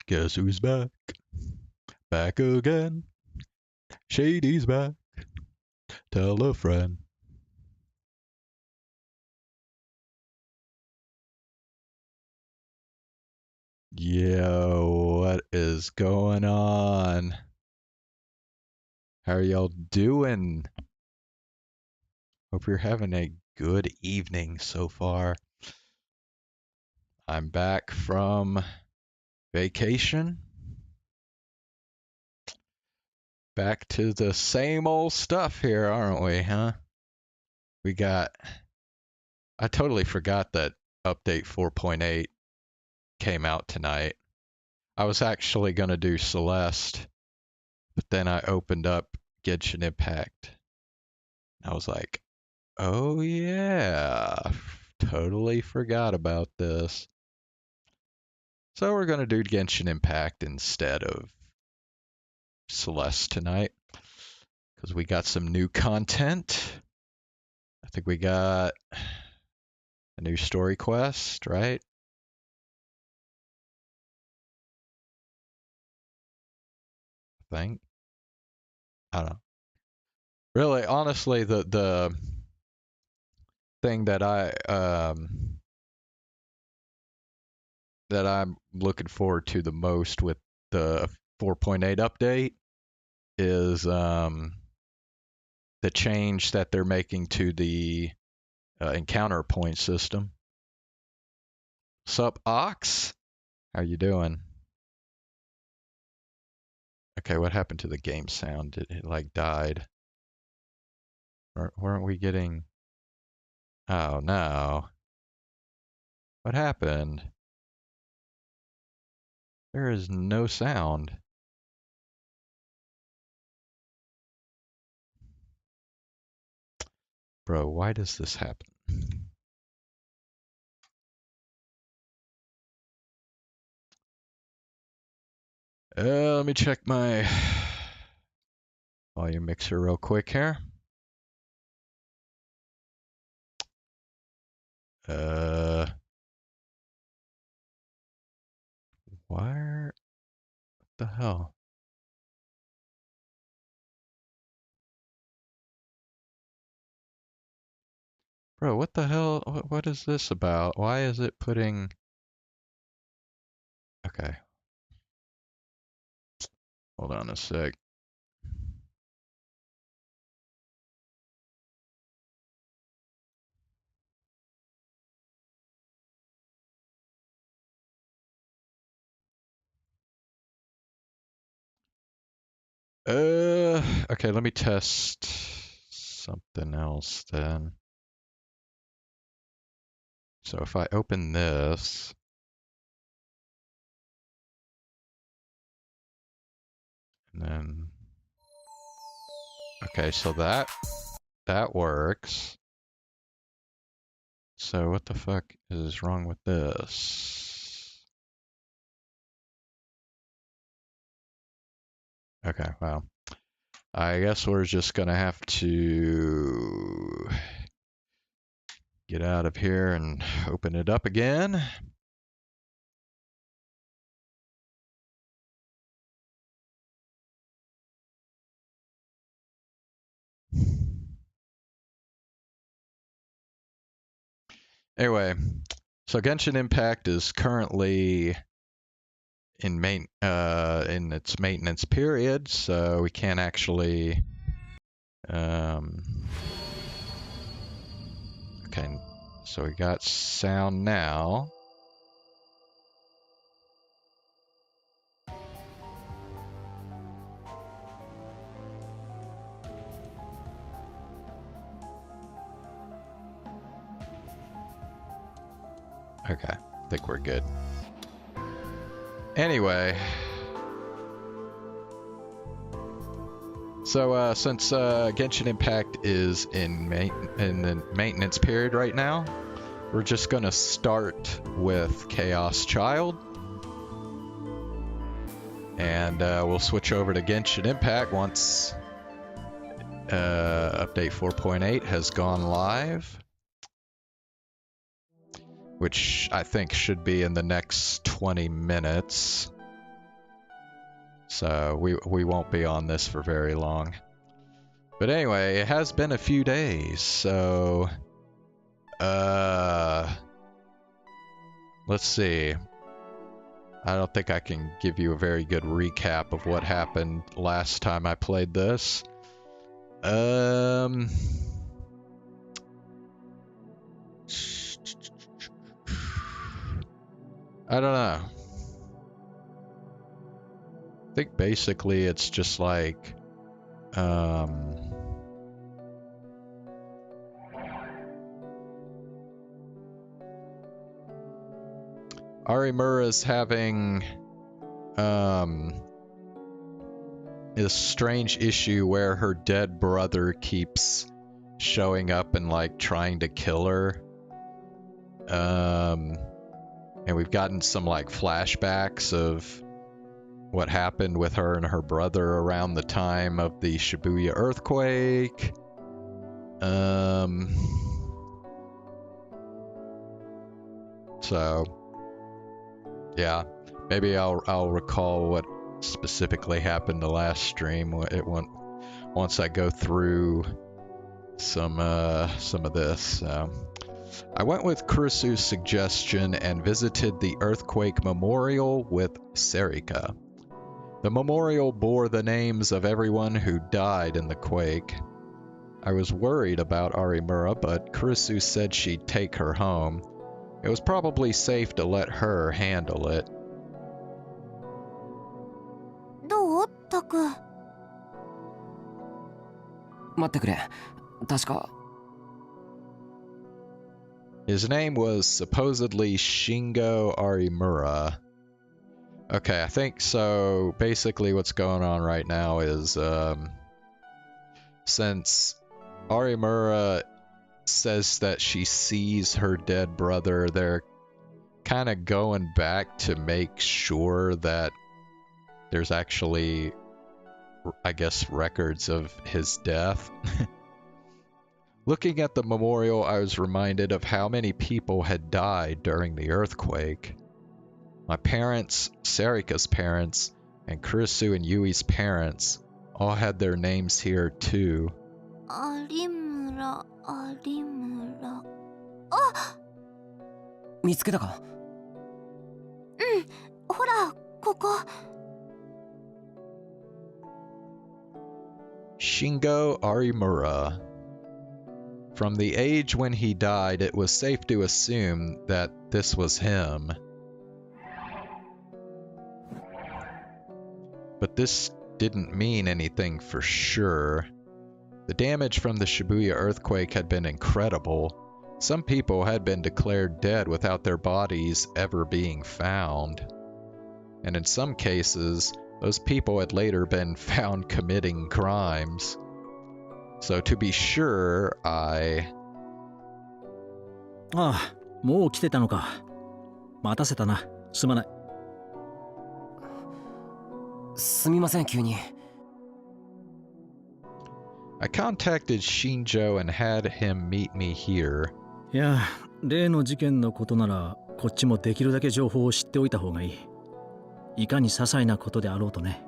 Guess who's back? Back again. Shady's back. Tell a friend. Yo, what is going on? How are y'all doing? Hope you're having a good evening so far. I'm back from vacation. Back to the same old stuff here, aren't we, huh? I totally forgot that update 4.8 came out tonight. I was actually going to do Celeste, but then I opened up Genshin Impact. I was like, oh yeah, totally forgot about this. So we're going to do Genshin Impact instead of Celeste tonight because we got some new content. I think we got a new story quest, right? I think. I don't know. Really, honestly, the thing that I'm looking forward to the most with the 4.8 update is the change that they're making to the encounter point system. Sup, Ox? How you doing? Okay, what happened to the game sound? It like died. Weren't we getting... Oh no. What happened? There is no sound. Bro, why does this happen? Let me check my volume mixer real quick here. Where the hell? Bro, what the hell? What is this about? Why is it putting... Okay. Hold on a sec. Okay, let me test something else then. So if I open this, and then, okay, so that works. So what the fuck is wrong with this? Okay, well, I guess we're just gonna have to get out of here and open it up again. Anyway, so Genshin Impact is currently in its maintenance period, so we can't actually okay, so we got sound now. Okay, I think we're good. Anyway, so since Genshin Impact is in the maintenance period right now, we're just gonna start with Chaos Child, and we'll switch over to Genshin Impact once update 4.8 has gone live, which I think should be in the next 20 minutes. So we won't be on this for very long. But anyway, it has been a few days, so let's see. I don't think I can give you a very good recap of what happened last time I played this. I don't know. I think basically it's just like Arimura's having this strange issue where her dead brother keeps showing up and like trying to kill her. And we've gotten some like flashbacks of what happened with her and her brother around the time of the Shibuya earthquake. So yeah, maybe I'll recall what specifically happened the last stream. Once I go through some of this. I went with Kurisu's suggestion and visited the earthquake memorial with Serika. The memorial bore the names of everyone who died in the quake. I was worried about Arimura, but Kurisu said she'd take her home. It was probably safe to let her handle it. どうタク。待ってくれ。確か。His name was supposedly Shingo Arimura. Okay, I think so. Basically what's going on right now is since Arimura says that she sees her dead brother, they're kind of going back to make sure that there's actually, I guess, records of his death. Looking at the memorial, I was reminded of how many people had died during the earthquake. My parents, Serika's parents, and Kurisu and Yui's parents all had their names here too. 有村、有村。あ、見つけたか？うん、ほら、ここ。Shingo Arimura. From the age when he died, it was safe to assume that this was him. But this didn't mean anything for sure. The damage from the Shibuya earthquake had been incredible. Some people had been declared dead without their bodies ever being found. And in some cases, those people had later been found committing crimes. So to be sure, I... ああ、もう来てたのか。待たせたな。すまない。すみません、急に。I contacted Shinjo and had him meet me here. いや、例の事件のことなら、こっちもできるだけ情報を知っておいた方がいい。いかに些細なことであろうとね。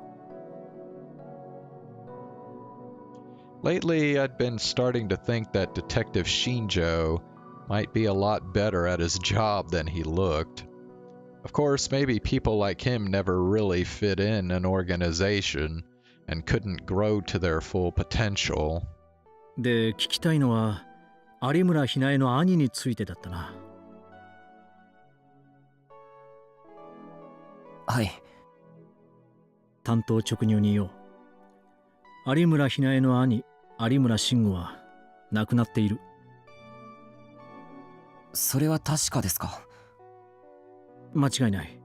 Lately, I'd been starting to think that Detective Shinjo might be a lot better at his job than he looked. Of course, maybe people like him never really fit in an organization and couldn't grow to their full potential. で、聞きたいのは、有村ひなえの兄についてだったな。はい。単刀直入に言おう。有村ひなえの兄、有村慎吾は亡くなっている。それは確かですか？間違いない。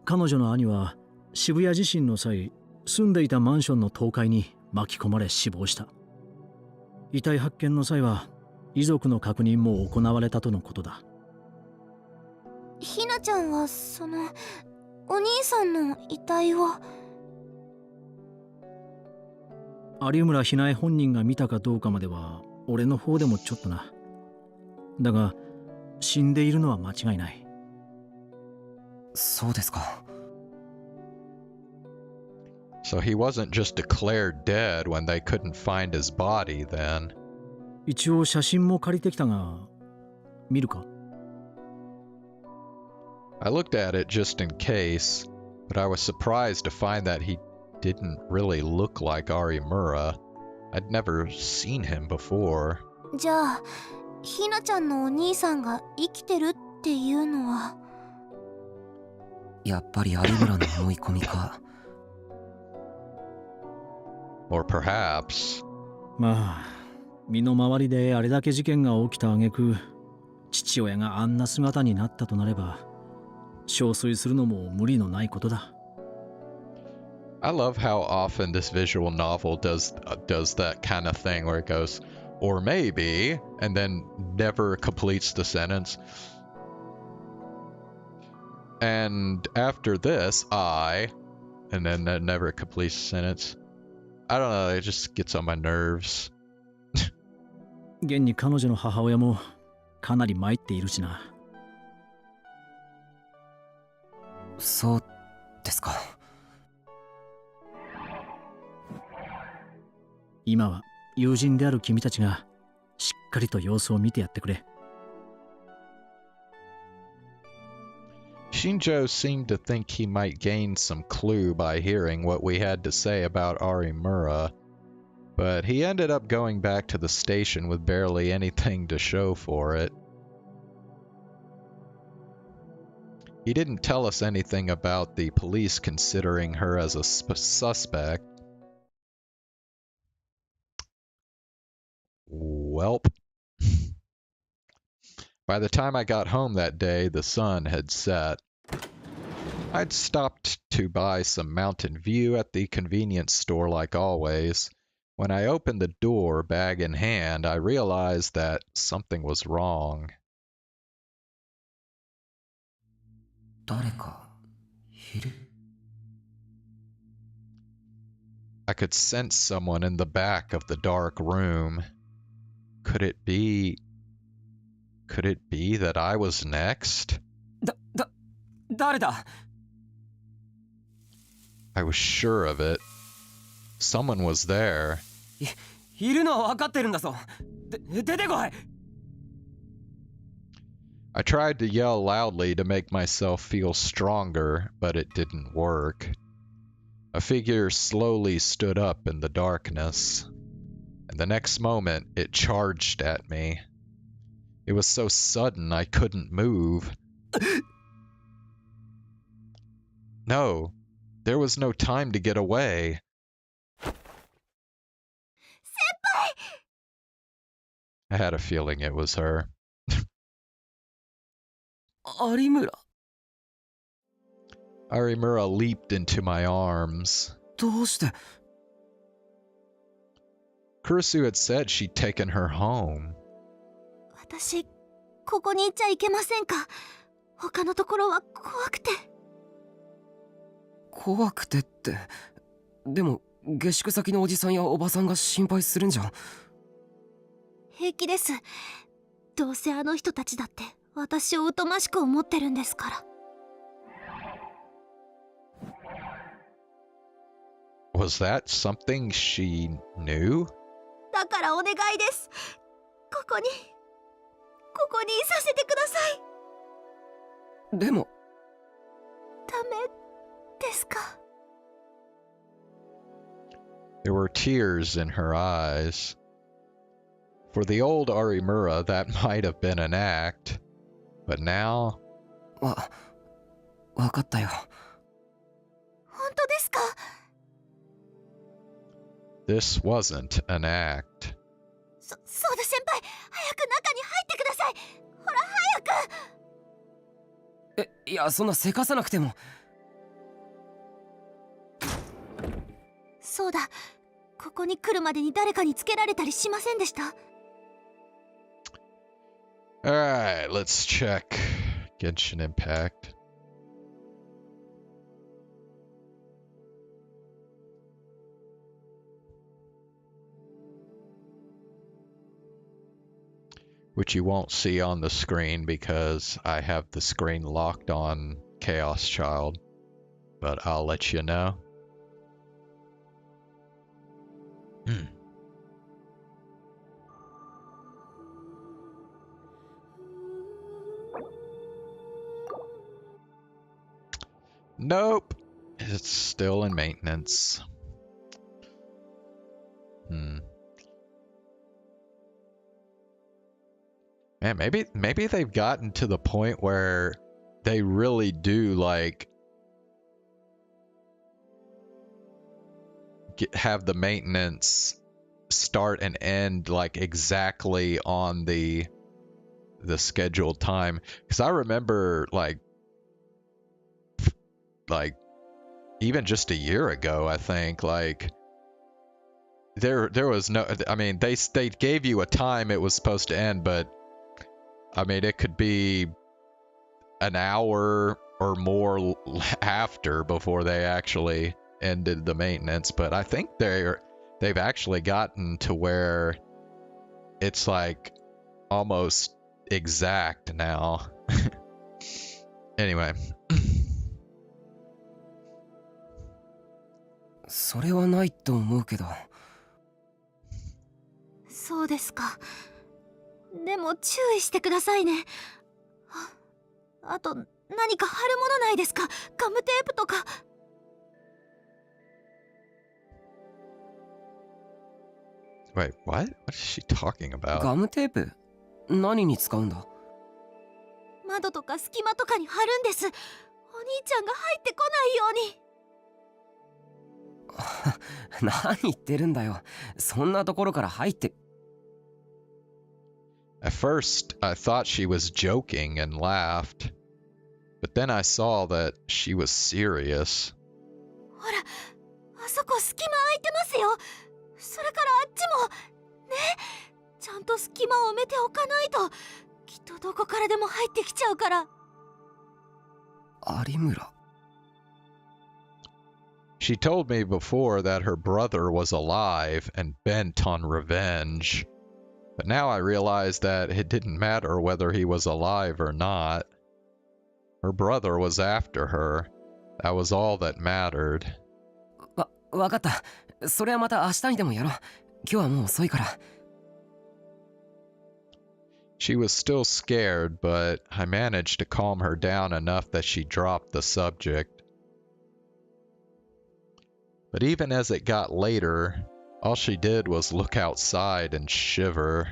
彼女の兄は渋谷地震の際、住んでいたマンションの倒壊に巻き込まれ死亡した。遺体発見の際は遺族の確認も行われたとのことだ。ひなちゃんはお兄さんの遺体を。有村ひなえ本人が見たかどうかまでは俺の方でもちょっとな。だが死んでいるのは間違いない。そうですか。So he wasn't just declared dead when they couldn't find his body then. 一応写真も借りてきたが、見るか？ I looked at it just in case, but I was surprised to find that he didn't really look like Arimura. I'd never seen him before. じゃあひなちゃんのお兄さんが生きてるっていうのは。やっぱり有村の思い込みか。Or perhaps... まあ、身の回りであれだけ事件が起きた挙句、父親があんな姿になったとなれば、憔悴するのも無理のないことだ。I love how often this visual novel does that kind of thing where it goes, or maybe, and then never completes the sentence. And after this, and then that never completes the sentence. I don't know, it just gets on my nerves. 現に彼女の母親もかなり参っているしな。そうですか。今は友人である君たちがしっかりと様子を見てやってくれ。Shinjo seemed to think he might gain some clue by hearing what we had to say about Arimura, but he ended up going back to the station with barely anything to show for it. He didn't tell us anything about the police considering her as a suspect. Welp. By the time I got home that day, the sun had set. I'd stopped to buy some Mountain View at the convenience store like always. When I opened the door, bag in hand, I realized that something was wrong. 誰かいる？ I could sense someone in the back of the dark room. Could it be that I was next? 誰だ？ I was sure of it. Someone was there. いるのは分かってるんだぞ。出てこい。I tried to yell loudly to make myself feel stronger, but it didn't work. A figure slowly stood up in the darkness, and the next moment it charged at me. It was so sudden I couldn't move. No, there was no time to get away. 先輩 I had a feeling it was her. 有村。 Arimura leaped into my arms. どうして？ Kurisu had said she'd taken her home. 私ここにいちゃいけませんか？他のところは怖くて。怖くてって。でも下宿先のおじさんやおばさんが心配するんじゃん。平気です。どうせあの人たちだって私を疎ましく思ってるんですから。Was that something she knew? だからお願いです。ここにいさせてください。でもダメですか？ There were tears in her eyes. For the old Arimura, that might have been an act. But now... わかったよ。本当ですか？ This wasn't an act. そうだ先輩、早く中に入ってください。ほら早く。いや、そんなせかさなくても。そうだ、ここに来るまでに誰かにつけられたりしませんでした？ Alright, let's check Genshin Impact. Which you won't see on the screen because I have the screen locked on Chaos Child, but I'll let you know. Nope. It's still in maintenance. Man, maybe they've gotten to the point where they really do like have the maintenance start and end like exactly on the scheduled time. Because I remember like even just a year ago, I think like there was no. I mean, they gave you a time it was supposed to end, but I mean it could be an hour or more after before they actually ended the maintenance. But I think they've actually gotten to where it's like almost exact now. Anyway. それはないと思うけど。そうですか。でも注意してくださいね。あと何か貼るものないですか？ガムテープとか。Wait, what? What is she talking about? ガムテープ？何に使うんだ？窓とか隙間とかに貼るんです。お兄ちゃんが入ってこないように。何言ってるんだよ。そんなところから入って。At first, I thought she was joking and laughed, but then I saw that she was serious. ほら、あそこ隙間空いてますよ。それからあっちも。ね、ちゃんと隙間を埋めておかないと、きっとどこからでも入ってきちゃうから。有村。She told me before that her brother was alive and bent on revenge. But now I realize that it didn't matter whether he was alive or not. Her brother was after her. That was all that mattered. わかった。それはまた明日にでもやろう。今日はもう遅いから。She was still scared, but I managed to calm her down enough that she dropped the subject. But even as it got later, all she did was look outside and shiver.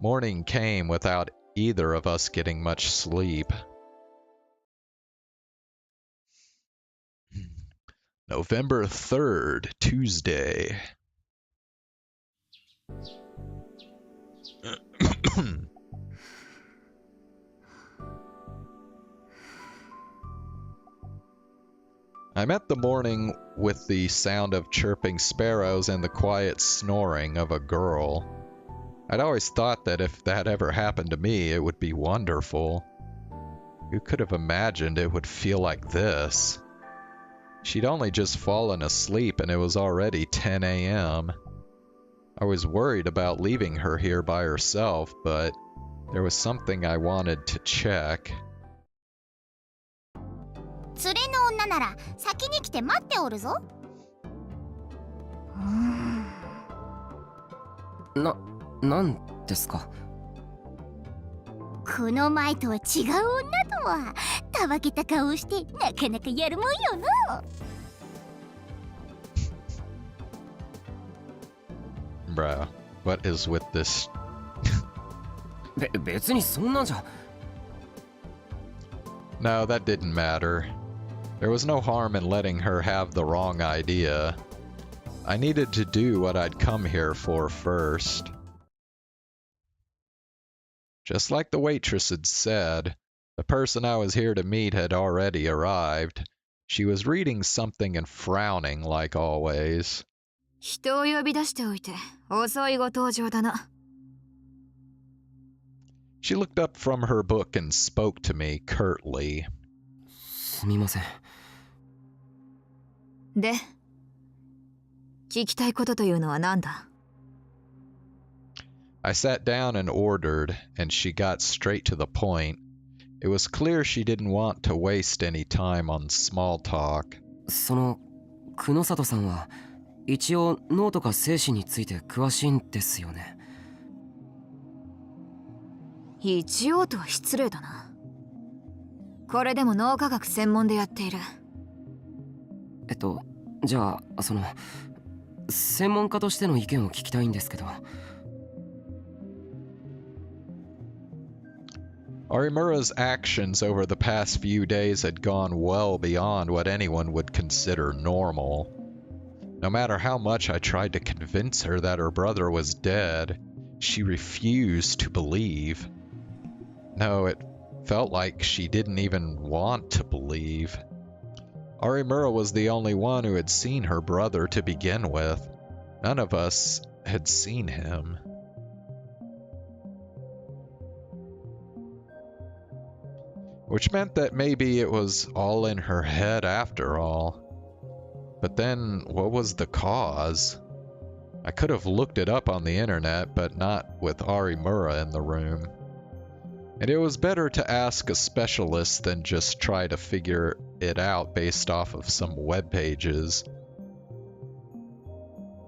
Morning came without either of us getting much sleep. November 3rd, Tuesday. I met the morning with the sound of chirping sparrows and the quiet snoring of a girl. I'd always thought that if that ever happened to me, it would be wonderful. Who could have imagined it would feel like this? She'd only just fallen asleep and it was already 10 a.m. I was worried about leaving her here by herself, but there was something I wanted to check. 連れの女なら先に来て待っておるぞ。なんですか？この前とは違う女とはたわけた顔をしてなかなかやるもんよな。Bruh, what is with this? 別にそんなんじゃ。No, that didn't matter. There was no harm in letting her have the wrong idea. I needed to do what I'd come here for first. Just like the waitress had said, the person I was here to meet had already arrived. She was reading something and frowning like always. 人を呼び出しておいて遅いご登場だな。She looked up from her book and spoke to me curtly. すみません。で、聞きたいことというのは何だ？ I sat down and ordered, and she got straight to the point. It was clear she didn't want to waste any time on small talk. その、久野里さんは一応脳とか精神について詳しいんですよね。一応とは失礼だな。これでも脳科学専門でやっている。じゃあ専門家としての意見を聞きたいんですけど。Arimura's actions over the past few days had gone well beyond what anyone would consider normal. No matter how much I tried to convince her that her brother was dead, she refused to believe. No, it felt like she didn't even want to believe. Arimura was the only one who had seen her brother to begin with. None of us had seen him. Which meant that maybe it was all in her head after all. But then, what was the cause? I could have looked it up on the internet, but not with Arimura in the room. And it was better to ask a specialist than just try to figure it out based off of some web pages.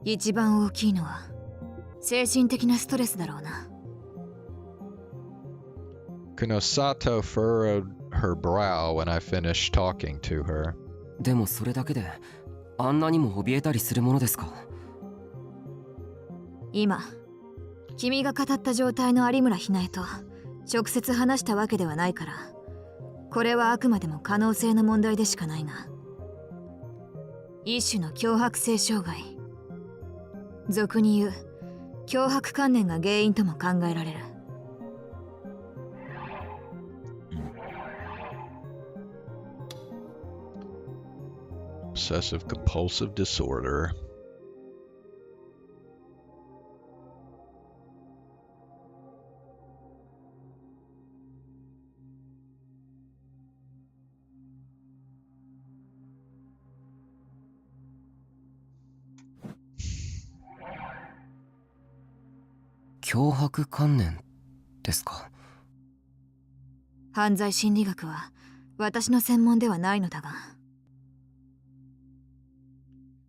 一番大きいのは精神的なストレスだろうな。Kunosato furrowed her brow when I finished talking to her. でもそれだけであんなにも怯えたりするものですか？今、君が語った状態の有村ひなえと直接話したわけではないから、これはあくまでも可能性の問題でしかないが、一種の強迫性障害、俗に言う強迫観念が原因とも考えられる。Obsessive compulsive disorder.「強迫観念」ですか？犯罪心理学は私の専門ではないのだが。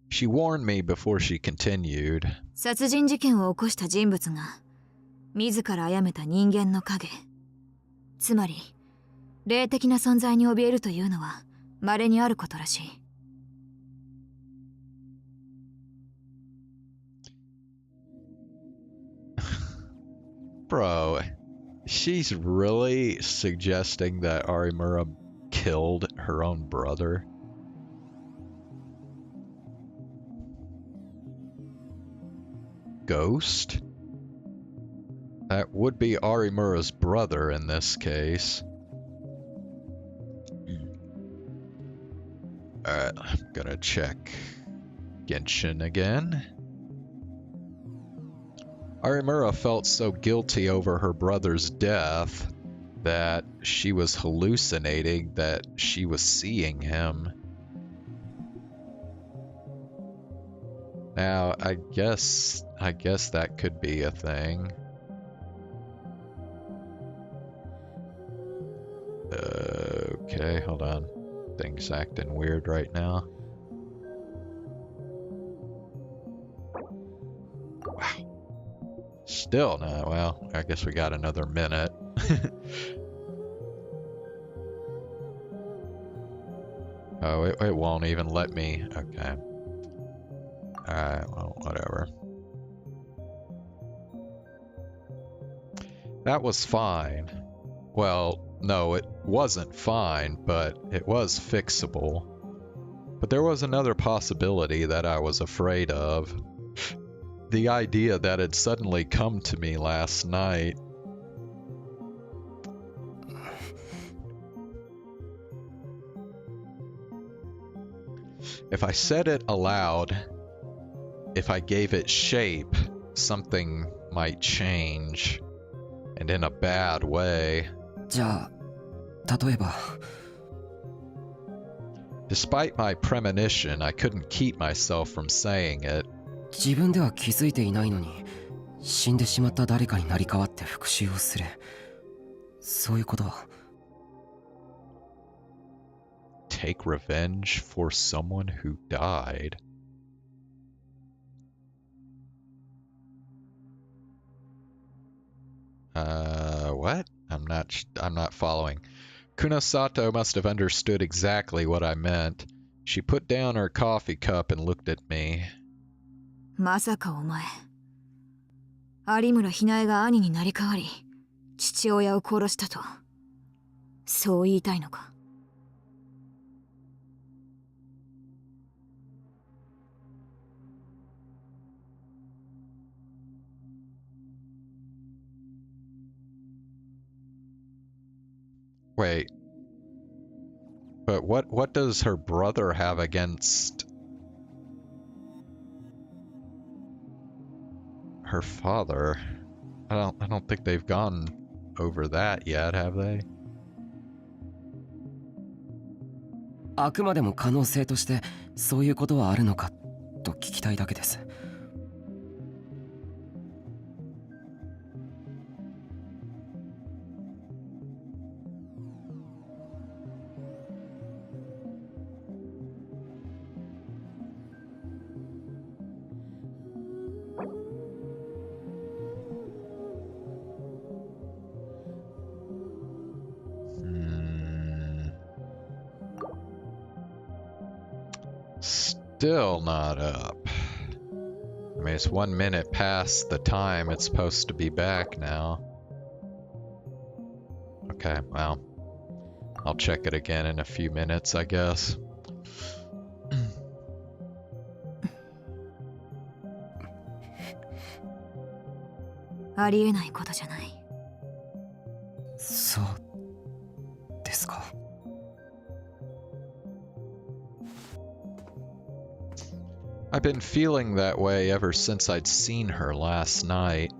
She warned me before she continued. 殺人事件を起こした人物が自ら殺めた人間の影、つまり霊的な存在に怯えるというのは稀にあることらしい。Bro, she's really suggesting that Arimura killed her own brother? Ghost? That would be Arimura's brother in this case. Alright, I'm gonna check Genshin again. Arimura felt so guilty over her brother's death that she was hallucinating that she was seeing him. Now, I guess that could be a thing. Okay, hold on. Things acting weird right now. Wow. Still not. Well, I guess we got another minute. Oh, it won't even let me. Okay. Alright, well, whatever. That was fine. Well, no, it wasn't fine, but it was fixable. But there was another possibility that I was afraid of. The idea that had suddenly come to me last night. If I said it aloud, if I gave it shape, something might change. And in a bad way. じゃあ例えば Despite my premonition, I couldn't keep myself from saying it. 自分では気づいていないのに死んでしまった誰かになり変わって復讐をする、そういうことは。 Take revenge for someone who died. What? I'm not following. Kunosato must have understood exactly what I meant. She put down her coffee cup and looked at me. まさかお前、有村ひなえが兄になり代わり父親を殺したと、そう言いたいのか。Wait. But what does her brother have against her father? I don't think they've gone over that yet, have they? あくまでも可能性としてそういうことはあるのかと聞きたいだけです。Still not up. I mean, it's 1 minute past the time it's supposed to be back now. Okay, well, I'll check it again in a few minutes, I guess. ありえないことじゃない。そうですか。I've been feeling that way ever since I'd seen her last night.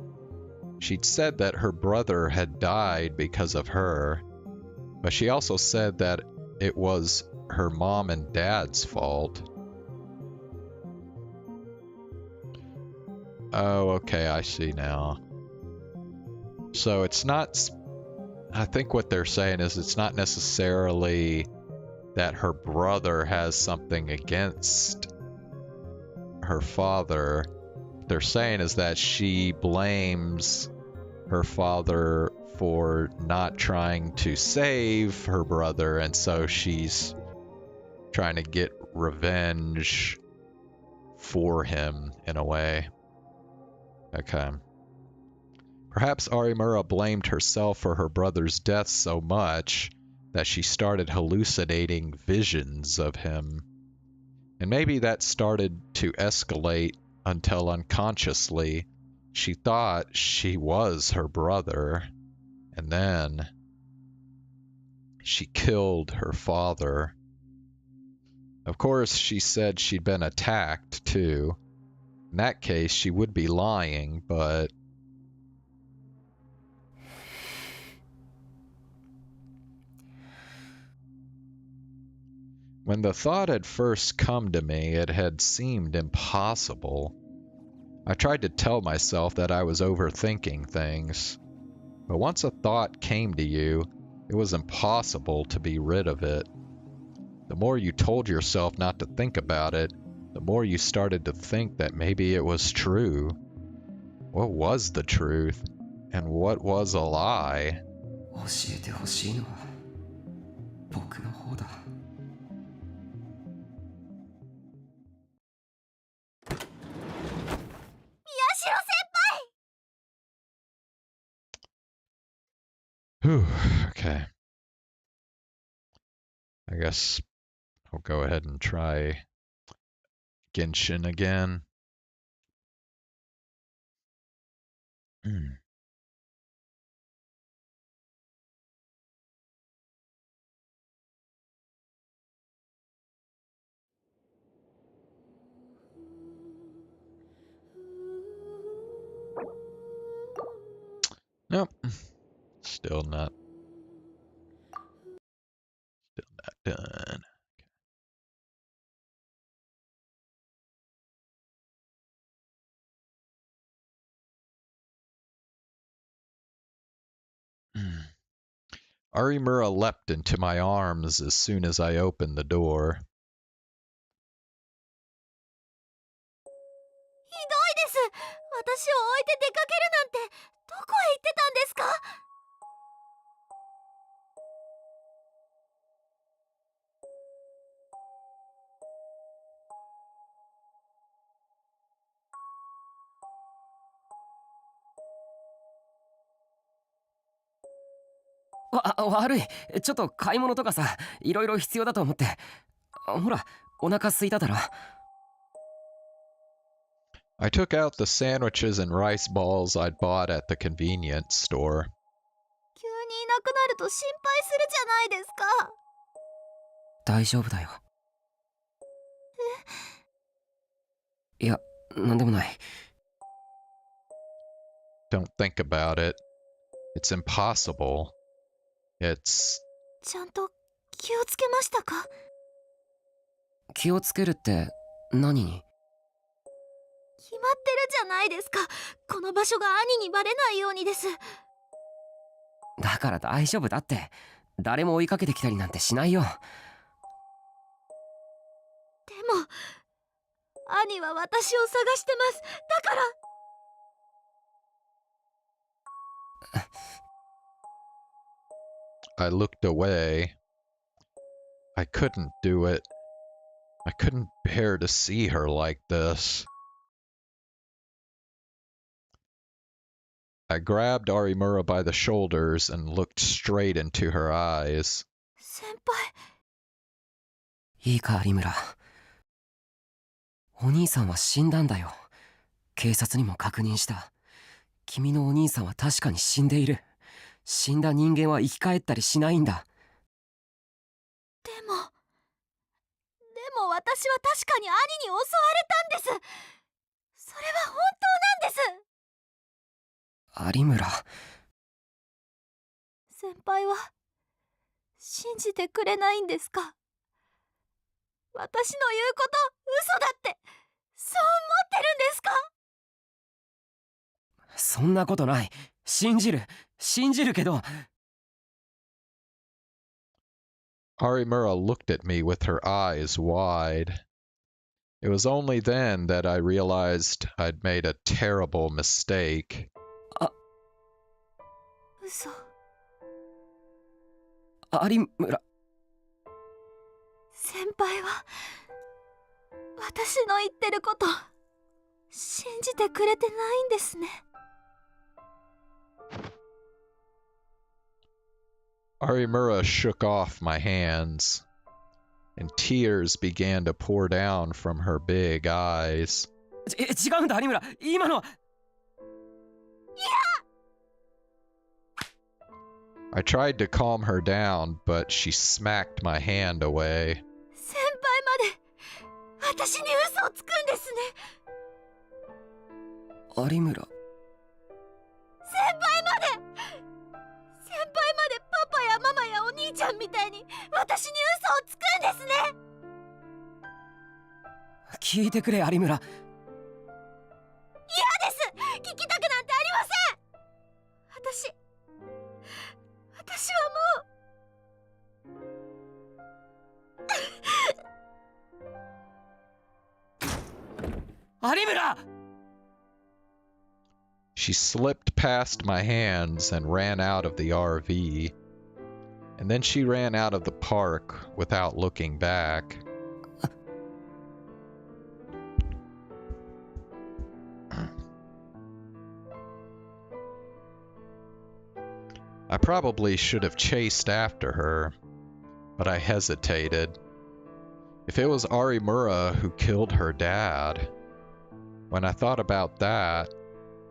She'd said that her brother had died because of her, but she also said that it was her mom and dad's fault. Oh, okay, I see now. So it's not... I think what they're saying is it's not necessarily that her brother has something against her father. What they're saying is that she blames her father for not trying to save her brother, and so she's trying to get revenge for him in a way. Okay. Perhaps Arimura blamed herself for her brother's death so much that she started hallucinating visions of him. And maybe that started to escalate until unconsciously she thought she was her brother, and then she killed her father. Of course, she said she'd been attacked too. In that case, she would be lying, but when the thought had first come to me, it had seemed impossible. I tried to tell myself that I was overthinking things, but once a thought came to you, it was impossible to be rid of it. The more you told yourself not to think about it, the more you started to think that maybe it was true. What was the truth? And what was a lie? 教えてほしいのは僕の方だ。Whew, okay. I guess I'll go ahead and try Genshin again. Nope. Still not done. Arimura leapt into my arms as soon as I opened the door. ひどいです。私を置いて出かけるなんて、とこへ行ってたんですか？悪い。ちょっと買い物とかさ、いろいろ必要だと思って。ほら、お腹空いただろ。I took out the sandwiches and rice balls I'd bought at the convenience store. 急にいなくなると心配するじゃないですか。大丈夫だよ。いや、なんでもない。Don't think about it. It's impossible. It's... ちゃんと気をつけましたか？気をつけるって何に？決まってるじゃないですか。この場所が兄にバレないようにです。だから大丈夫だって。誰も追いかけてきたりなんてしないよ。でも兄は私を探してます。だから。I looked away. I couldn't do it. I couldn't bear to see her like this. I grabbed Arimura by the shoulders and looked straight into her eyes. 先輩。いいか、有村。お兄さんは死んだんだよ。警察にも確認した。君のお兄さんは確かに死んでいる。死んだ人間は生き返ったりしないんだ。でも私は確かに兄に襲われたんです。それは本当なんです。有村。先輩は信じてくれないんですか？私の言うこと嘘だってそう思ってるんですか？そんなことない。信じるけど。Arimura looked at me with her eyes wide. It was only then that I realized I'd made a terrible mistake. 嘘。有村。先輩は私の言ってること信じてくれてないんですね。Arimura shook off my hands, and tears began to pour down from her big eyes. 違うんだ、有村。今のは。I tried to calm her down, but she smacked my hand away. 先輩まで私に嘘をつくんですね。有村。先輩までパパやママやお兄ちゃんみたいに私に嘘をつくんですね。聞いてくれ、有村。嫌です。聞きたくなんてありません。私はもう有村。She slipped past my hands and ran out of the RV. And then she ran out of the park without looking back. I probably should have chased after her, but I hesitated. If it was Arimura who killed her dad, when I thought about that,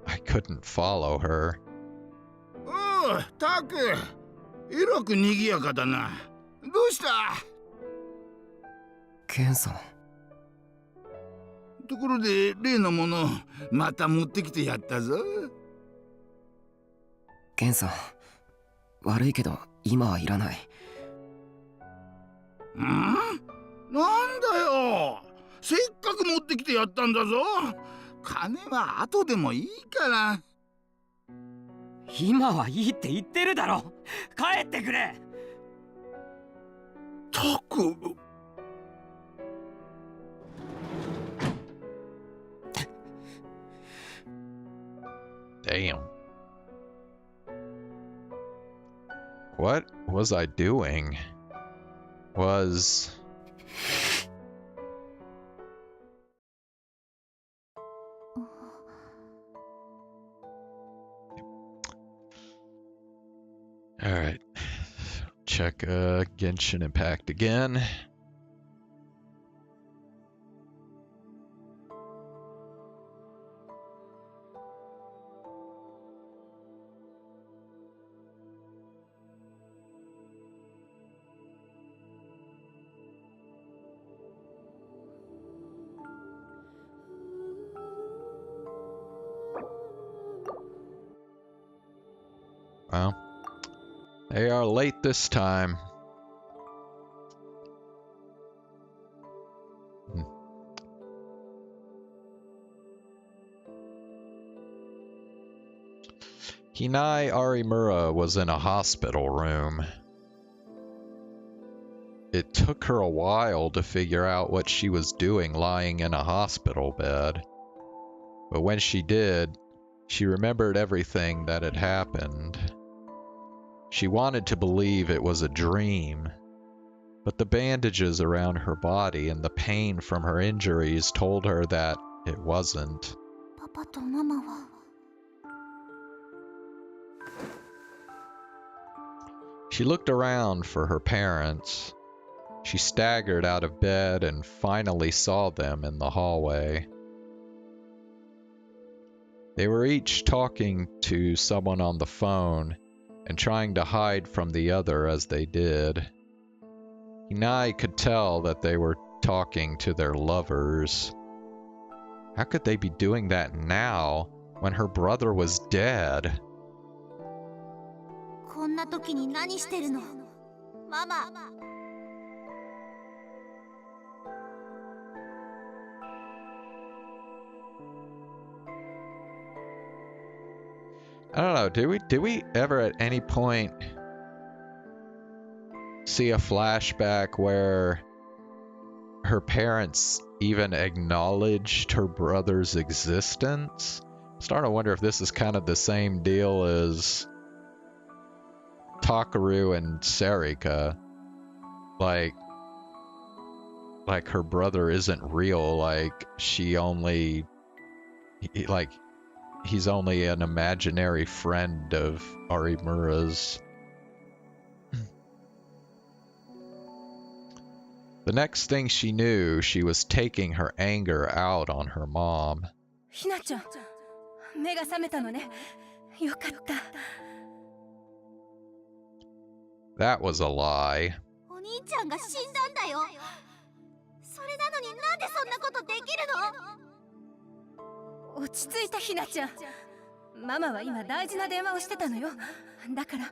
I couldn't follow her. おう、タク。えらく賑やかだな。どうした？ケンさん。ところで例のものまた持ってきてやったぞ。ケンさん、悪いけど今はいらない。なんだよ。せっかく持ってきてやったんだぞ。金は後でもいいから。今はいいって言ってるだろ。帰ってくれ。タク。Damn. what was I doing? Was... Alright. Check Genshin Impact again. Well, they are late this time. Hinai Arimura was in a hospital room. It took her a while to figure out what she was doing lying in a hospital bed. But when she did, she remembered everything that had happened. She wanted to believe it was a dream, but the bandages around her body and the pain from her injuries told her that it wasn't. パパとママは She looked around for her parents. She staggered out of bed and finally saw them in the hallway. They were each talking to someone on the phone and trying to hide from the other as they did. Hinai could tell that they were talking to their lovers. How could they be doing that now when her brother was dead? こんな時に何してるのママ I don't know, did we ever at any point see a flashback where her parents even acknowledged her brother's existence? I'm starting to wonder if this is kind of the same deal as Takaru and Sarika. Like her brother isn't real, like she only... like he's only an imaginary friend of Arimura's. The next thing she knew, she was taking her anger out on her mom. ひなちゃん目が覚めたのねよかった That was a lie. お兄ちゃんが死んだんだよそれなのになんでそんなことできるの 落ち着いたひなちゃんママは今大事な電話をしてたのよだから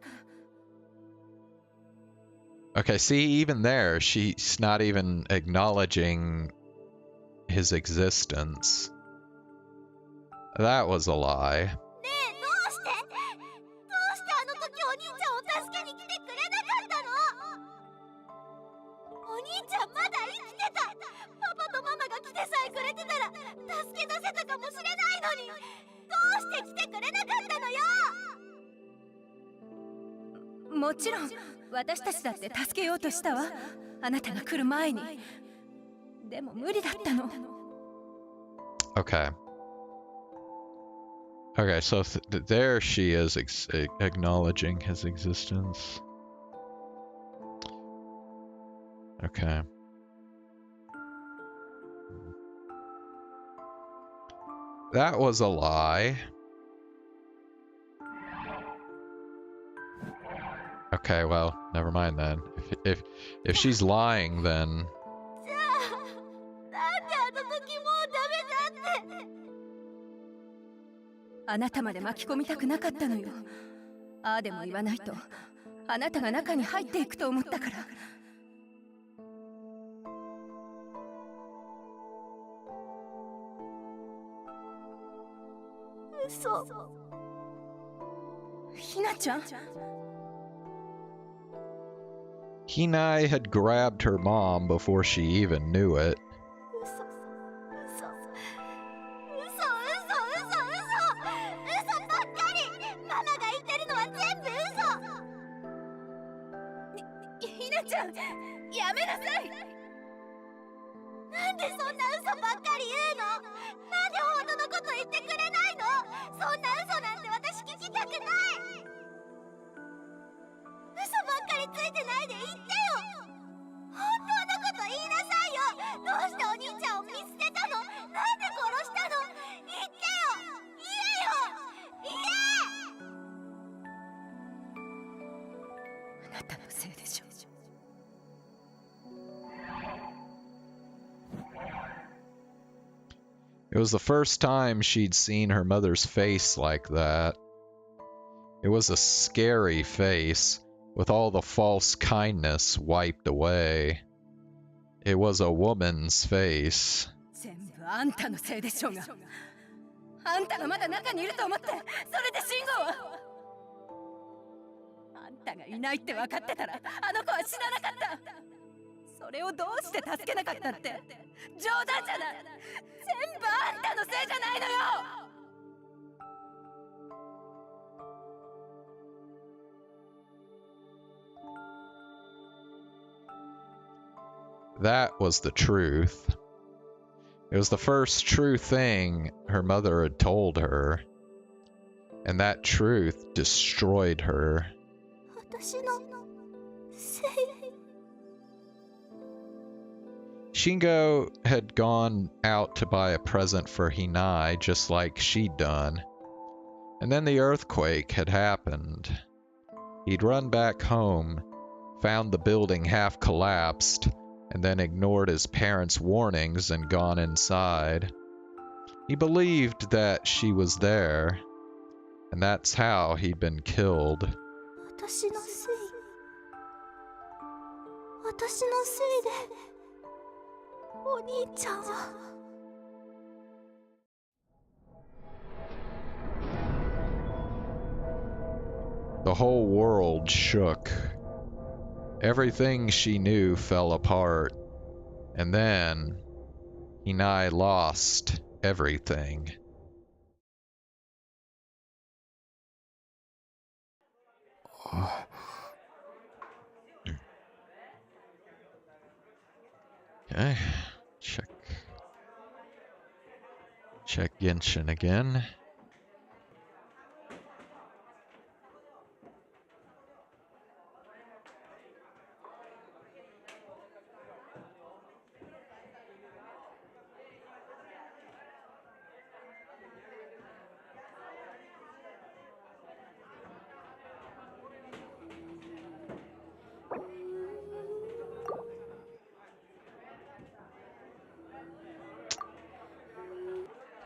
Okay, see, even there, she's not even acknowledging his existence. That was a lie. ねえどうしてあの時お兄ちゃんを助けに来てくれなかったのお兄ちゃんまだ生きてたパパとママが来てさえくれてたら助け出せたかもしれないのにどうして来てくれなかったのよもちろん私たちだって助けようとしたわあなたが来る前にでも無理だったの Okay. Okay, so there she is acknowledging his existence. Okay. That was a lie. Okay, well, never mind then. If she's lying, then じゃあなんであの時もうダメだってあなたまで巻き込みたくなかったのよああでも言わないとあなたが中に入っていくと思ったから嘘ひなちゃん Hinai had grabbed her mom before she even knew it. 嘘ばっかりママが言ってるのは全部嘘ナちゃん、やめなさい。なんでそんな嘘ばっかり言うの？なんで本当のこと言ってくれないの？そんな嘘なんて私聞きたくない。嘘ばっかりついてないで言ってよ。本当のこと言いなさいよ。どうしてお兄ちゃんを見捨てたの？なんで殺したの？言ってよ。言えよ。言え。あなたのせいでしょ。It was the first time she'd seen her mother's face like that. It was a scary face, with all the false kindness wiped away. It was a woman's face. 全部あんたのせいでしょうが。あんたがまだ中にいると思って、それで信号は。あんたがいないって分かってたら、あの子は死ななかった。それをどうして助けなかったって？冗談じゃない。全部あんたのせいじゃないのよ。That was the truth. It was the first true thing her mother had told her. And that truth destroyed her. 私のせい。Shingo had gone out to buy a present for Hinai just like she'd done. And then the earthquake had happened. He'd run back home, found the building half collapsed, and then ignored his parents' warnings and gone inside. He believed that she was there, and that's how he'd been killed. 私のせい。私のせいでお兄ちゃんは。The whole world shook. Everything she knew fell apart. And then, Hinai lost everything. Okay, check Genshin again.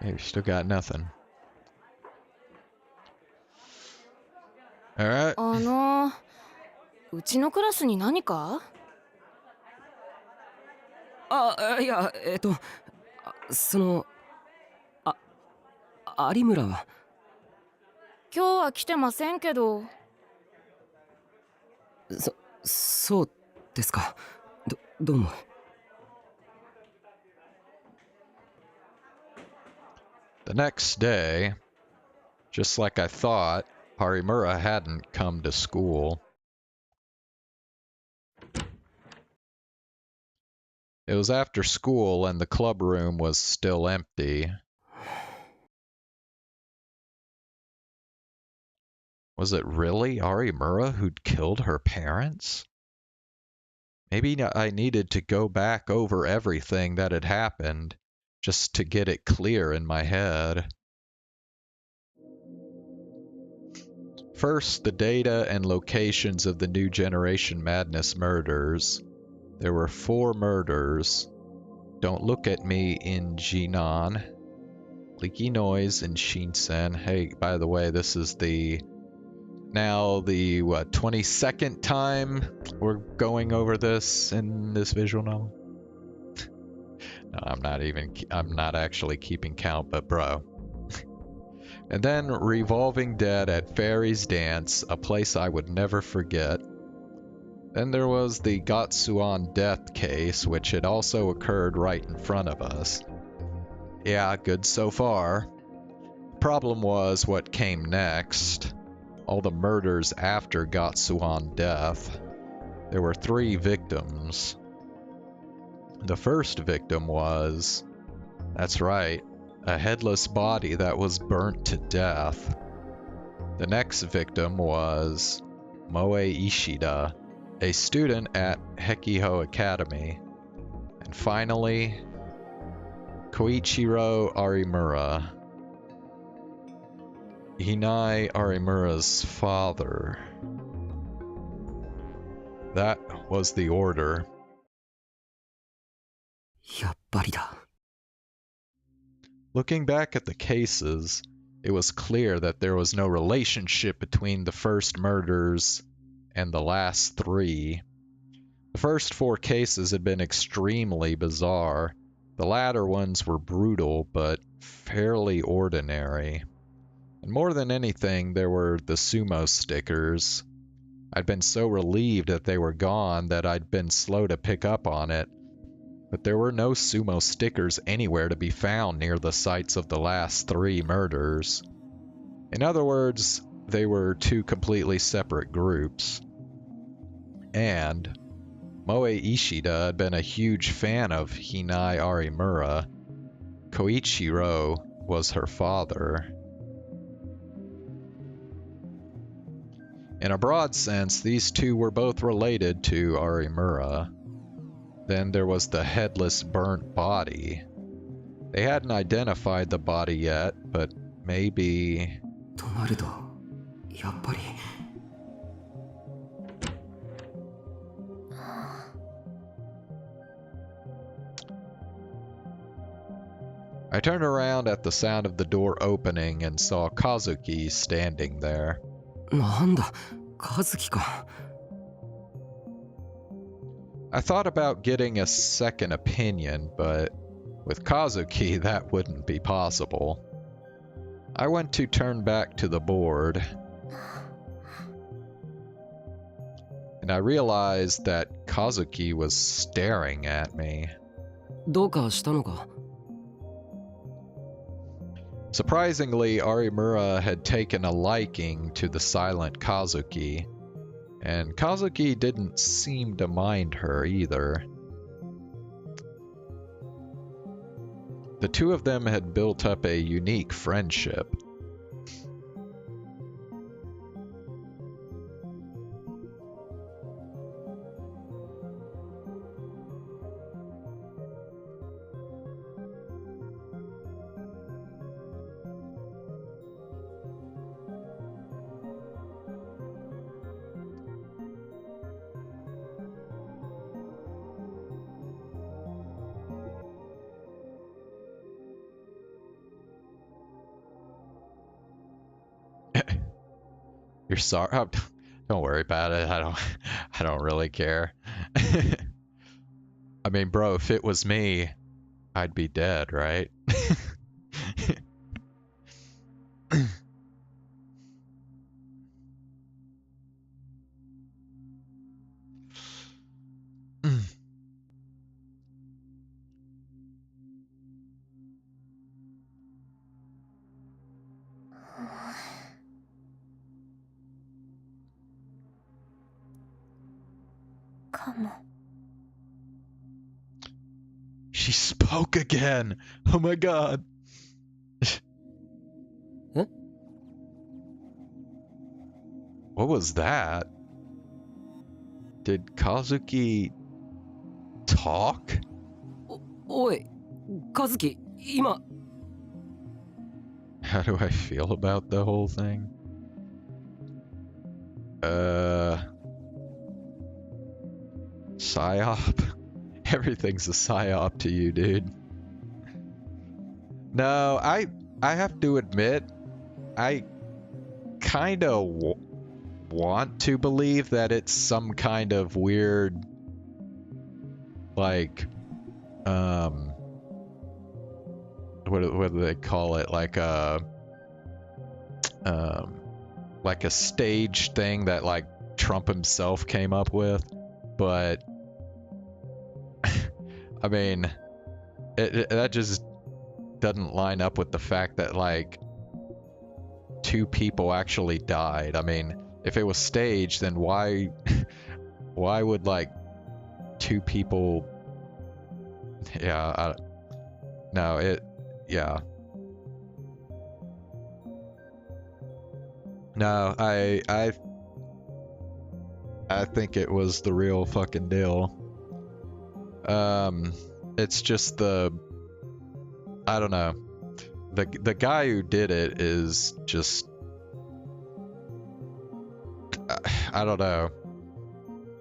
Hey, we still got nothing. Alright. うちのクラスに何か？いや、有村は？今日は来てませんけど。そうですか。どうも。The next day, just like I thought, Harimura hadn't come to school. It was after school and the club room was still empty. Was it really Harimura who'd killed her parents? Maybe I needed to go back over everything that had happened just to get it clear in my head. First, the data and locations of the New Generation Madness murders. There were 4 murders. Don't Look at Me in Jinan. Leaky Noise in Shinsen. Hey, by the way, this is now the 22nd time we're going over this in this visual novel? No, I'm not actually keeping count, but bro. And then Revolving Dead at Fairy's Dance, a place I would never forget. Then there was the Gatsuan death case, which had also occurred right in front of us. Yeah, good so far. Problem was what came next. All the murders after Gatsuan death. there were 3 victims. The first victim was, that's right, a headless body that was burnt to death. The next victim was Moe Ishida, a student at Hekiho Academy. And finally, Koichiro Arimura, Hinai Arimura's father. That was the order. やっぱりだ。 Looking back at the cases, it was clear that there was no relationship between the first murders and the last 3. The first 4 cases had been extremely bizarre. The latter ones were brutal, but fairly ordinary. And more than anything, there were the sumo stickers. I'd been so relieved that they were gone that I'd been slow to pick up on it. But there were no sumo stickers anywhere to be found near the sites of the last 3 murders. In other words, they were 2 completely separate groups. And Moe Ishida had been a huge fan of Hinai Arimura. Koichiro was her father. In a broad sense, these 2 were both related to Arimura. Then there was the headless burnt body. They hadn't identified the body yet, but maybe... となると、やっぱり。 I turned around at the sound of the door opening and saw Kazuki standing there. なんだ、和樹か。 I thought about getting a second opinion, but with Kazuki, that wouldn't be possible. I went to turn back to the board, and I realized that Kazuki was staring at me. どうかしたのか。 Surprisingly, Arimura had taken a liking to the silent Kazuki, and Kazuki didn't seem to mind her either. The 2 of them had built up a unique friendship. You're sorry? Oh, don't worry about it. I don't really care. I mean, bro, if it was me, I'd be dead, right? She spoke again. Oh my god. Huh? What was that? Did Kazuki talk? おい、和樹、今。 How do I feel about the whole thing? Psyop? Everything's a psyop to you, dude. No, I have to admit, I kind of want to believe that it's some kind of weird, like, what do they call it? Like a stage thing that like Trump himself came up with, but I mean, that just doesn't line up with the fact that like 2 people actually died. I mean, if it was staged, then why why would like two people? Yeah, no, yeah. No, I think it was the real fucking deal. It's just I don't know. The guy who did it is just, I don't know.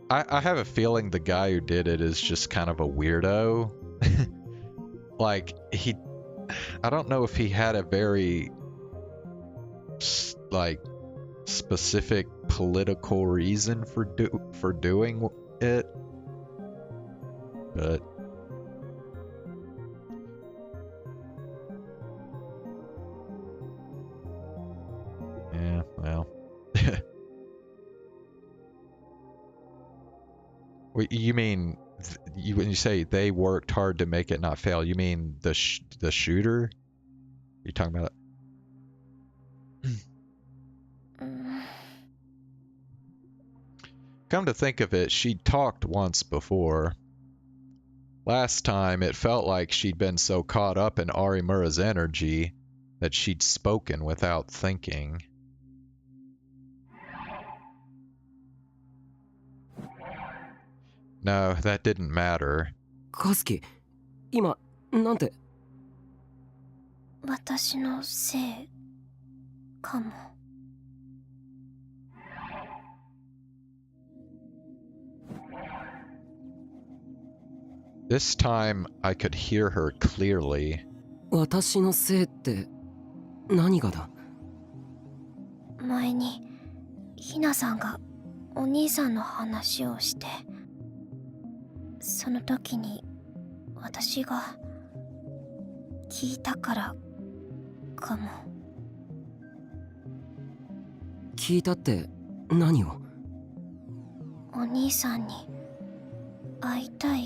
I have a feeling the guy who did it is just kind of a weirdo. Like, I don't know if he had a very, like, specific political reason for doing it, but yeah, well. Wait, you mean when you say they worked hard to make it not fail, you mean the shooter? You talking about it? Come to think of it, she'd talked once before. Last time, it felt like she'd been so caught up in Arimura's energy that she'd spoken without thinking. No, that didn't matter. カズキ、今、なんて。私のせいかも。This time, I could hear her clearly. 私のせいって何がだ？前にひなさんがお兄さんの話をして、その時に私が聞いたからかも。聞いたって何を？お兄さんに会いたいっ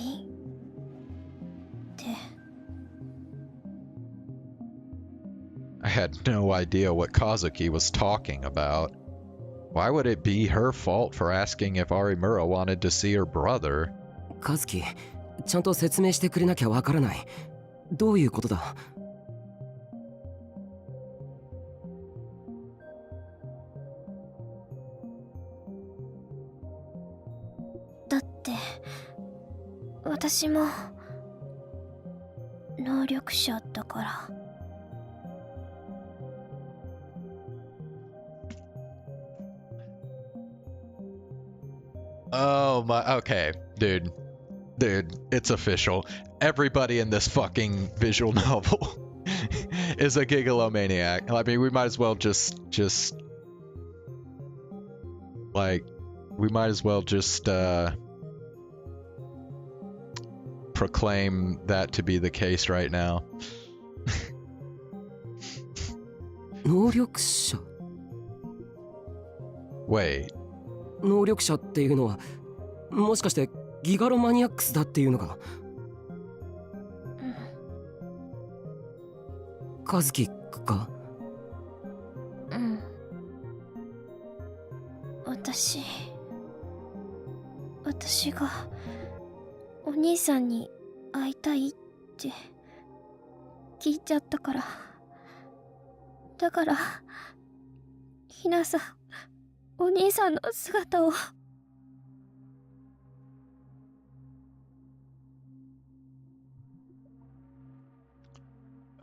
て。I had no idea what Kazuki was talking about. Why would it be her fault for asking if Arimura wanted to see her brother? カズキ、ちゃんと説明してくれなきゃわからない。どういうことだ？だって私も能力者だから。Oh my, okay, dude, it's official. Everybody in this fucking visual novel is a gigalomaniac. I mean, we might as well just proclaim that to be the case right now. 能力者？ Wait. 能力者っていうのはもしかしてギガロマニアックスだっていうのか？カズキか？うん。私がお兄さんに会いたいって聞いちゃったから。だからひなさん、お兄さんの姿を。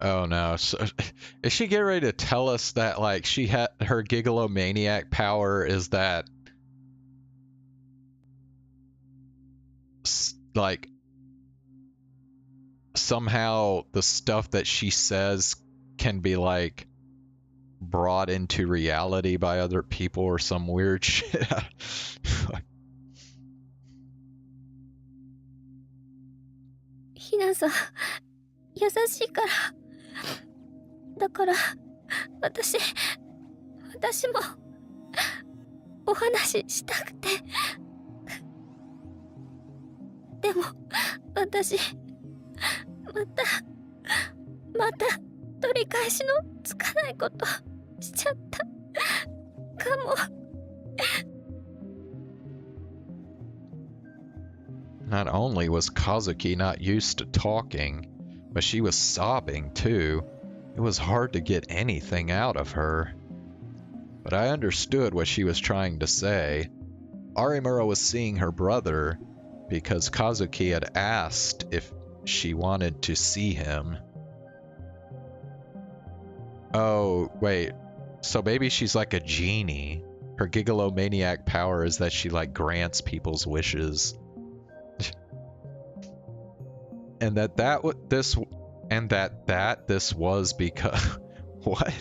Oh no. So, is she getting ready to tell us that like she had her gigalomaniac power is that like somehow the stuff that she says can be like brought into reality by other people or some weird shit? ひなさん優しいから。だから私もお話ししたくて。でも私また取り返しのつかないことしちゃったかも。Not only was Kazuki not used to talking, but she was sobbing too. It was hard to get anything out of her. But I understood what she was trying to say. Arimura was seeing her brother because Kazuki had asked if she wanted to see him. Oh, wait. So maybe she's like a genie. Her gigalomaniac power is that she like grants people's wishes. And this was because what?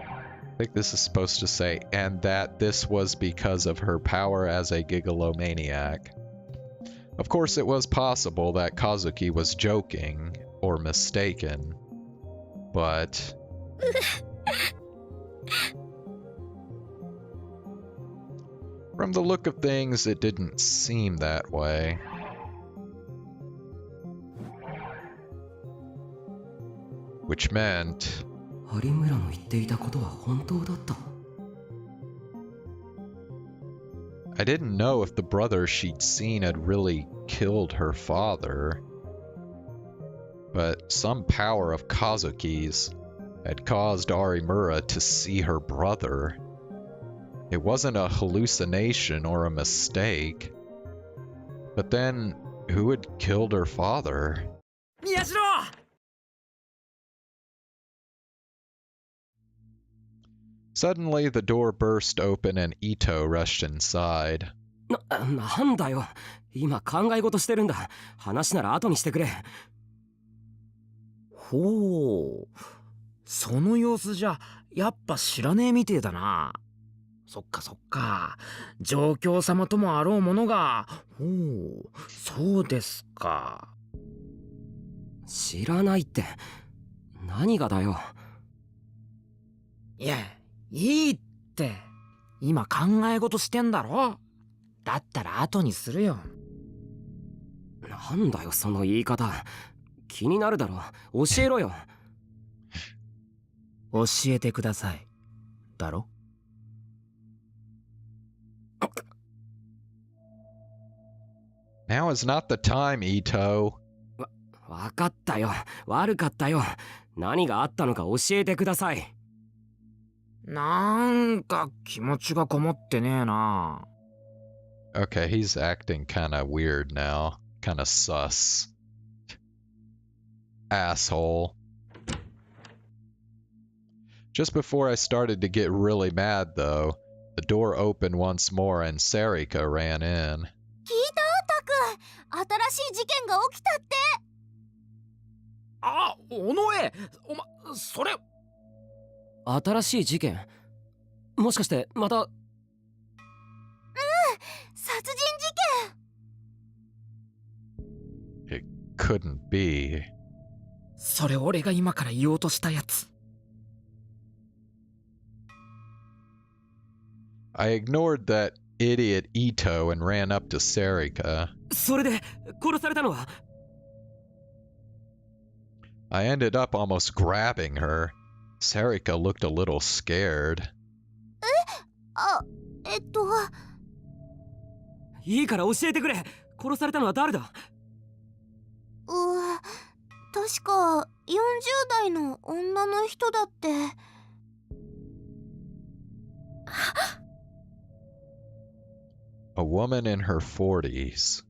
I think this is supposed to say, and that this was because of her power as a gigalomaniac. Of course, it was possible that Kazuki was joking or mistaken, but from the look of things, it didn't seem that way. Which meant Arimura の言っていたことは本当だった。 I didn't know if the brother she'd seen had really killed her father, but some power of Kazuki's had caused Arimura to see her brother. It wasn't a hallucination or a mistake. But then, who had killed her father? Miyashiro! Suddenly, the door burst open and Ito rushed inside. なんだよ。今考え事してるんだ。話なら後にしてくれ。ほう、その様子じゃやっぱ知らねえみてえだな。そっかそっか、状況様ともあろうものが。ほう、そうですか。知らないって何がだよ。いや、いいって。今考え事してんだろ。だったら後にするよ。なんだよその言い方。気になるだろ。教えろよ。教えてください。だろ。Now is not the time, Ito. わかったよ。悪かったよ。何があったのか教えてください。なんか気持ちがこもってねえな。Okay, he's acting kinda weird now. Kinda sus. Asshole. Just before I started to get really mad, though, the door opened once more and Sarika ran in. 聞いたタク、新しい事件が起きたって。あ、尾上、それ。新しい事件。もしかしてまた。殺人事件。 It couldn't be. それ俺が今から言おうとしたやつ。I ignored that idiot Ito and ran up to Sarika. それで殺されたのは。 I ended up almost grabbing her. Sarika looked a little scared. あ、いいから教えてくれ。殺されたのは誰だ。確か40代の女の人だって。A woman in her 40s.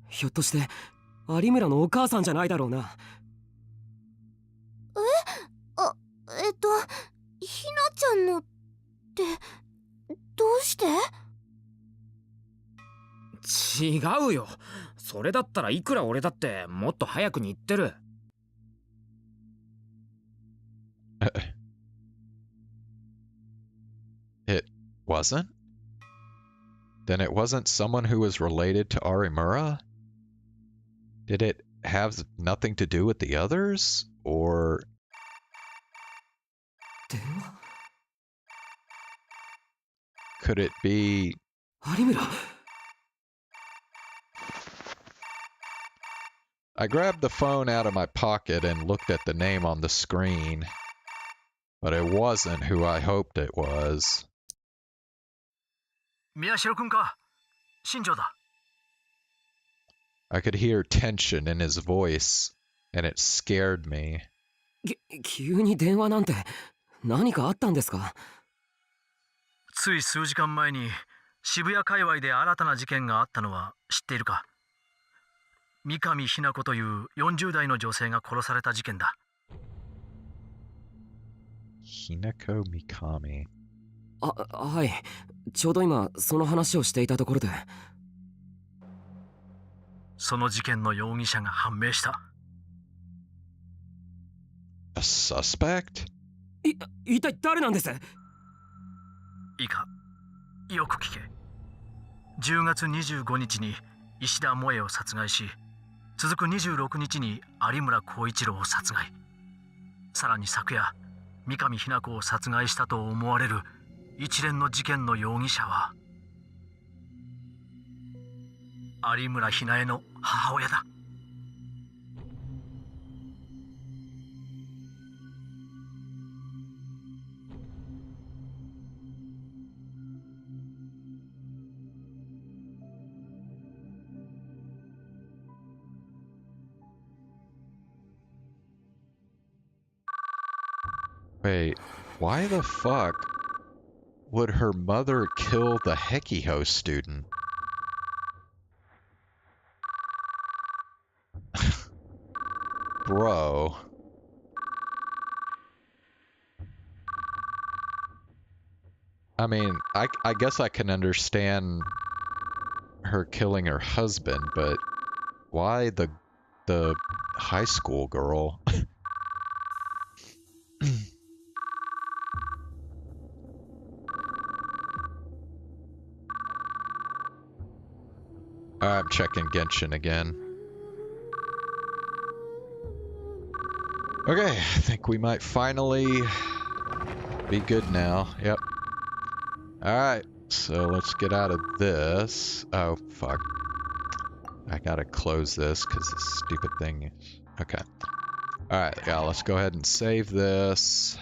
ひょっとして有村のお母さんじゃないだろうな。ひなちゃんのってどうして？違うよ。それだったらいくら俺だってもっと早くに言ってる。It wasn't? Then it wasn't someone who was related to Arimura? Did it have nothing to do with the others? Or... 電話。 Could it be... 有村。 I grabbed the phone out of my pocket and looked at the name on the screen. But it wasn't who I hoped it was. 宮代くんか。新庄だ。 I could hear tension in his voice, and it scared me. 急に電話なんて何かあったんですか？つい数時間前に渋谷界隈で新たな事件があったのは知っているか？三上ひな子という40代の女性が殺された事件だ。 Hinako Mikami. はい。ちょうど今その話をしていたところで。その事件の容疑者が判明した。 A suspect? 一体誰なんです？いいか、よく聞け。10月25日に石田萌を殺害し、続く26日に有村光一郎を殺害。さらに昨夜、三上ひな子を殺害したと思われる一連の事件の容疑者は有村ひなえの母親だ。 Wait, why the fuck would her mother kill the Hekiho student? Bro. I mean, I guess I can understand her killing her husband, but why the high school girl? I'm checking Genshin again. Okay, I think we might finally be good now. Yep. Alright, so let's get out of this. Oh, fuck. I gotta close this because this stupid thing is... Okay. Alright, yeah, let's go ahead and save this.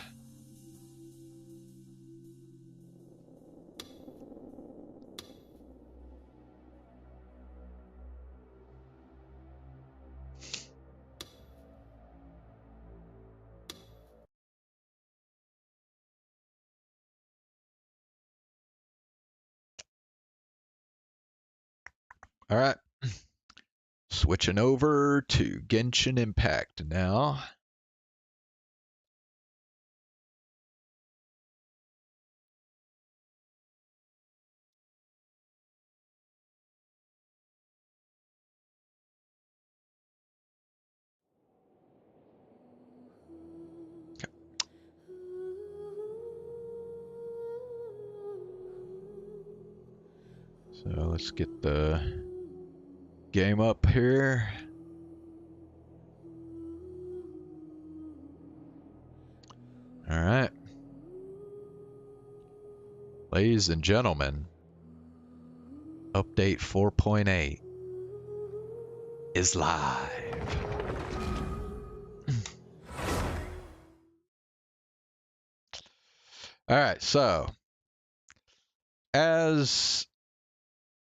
Alright. Switching over to Genshin Impact now. So let's get the game up here. Alright. Ladies and gentlemen, update 4.8 is live. Alright, so as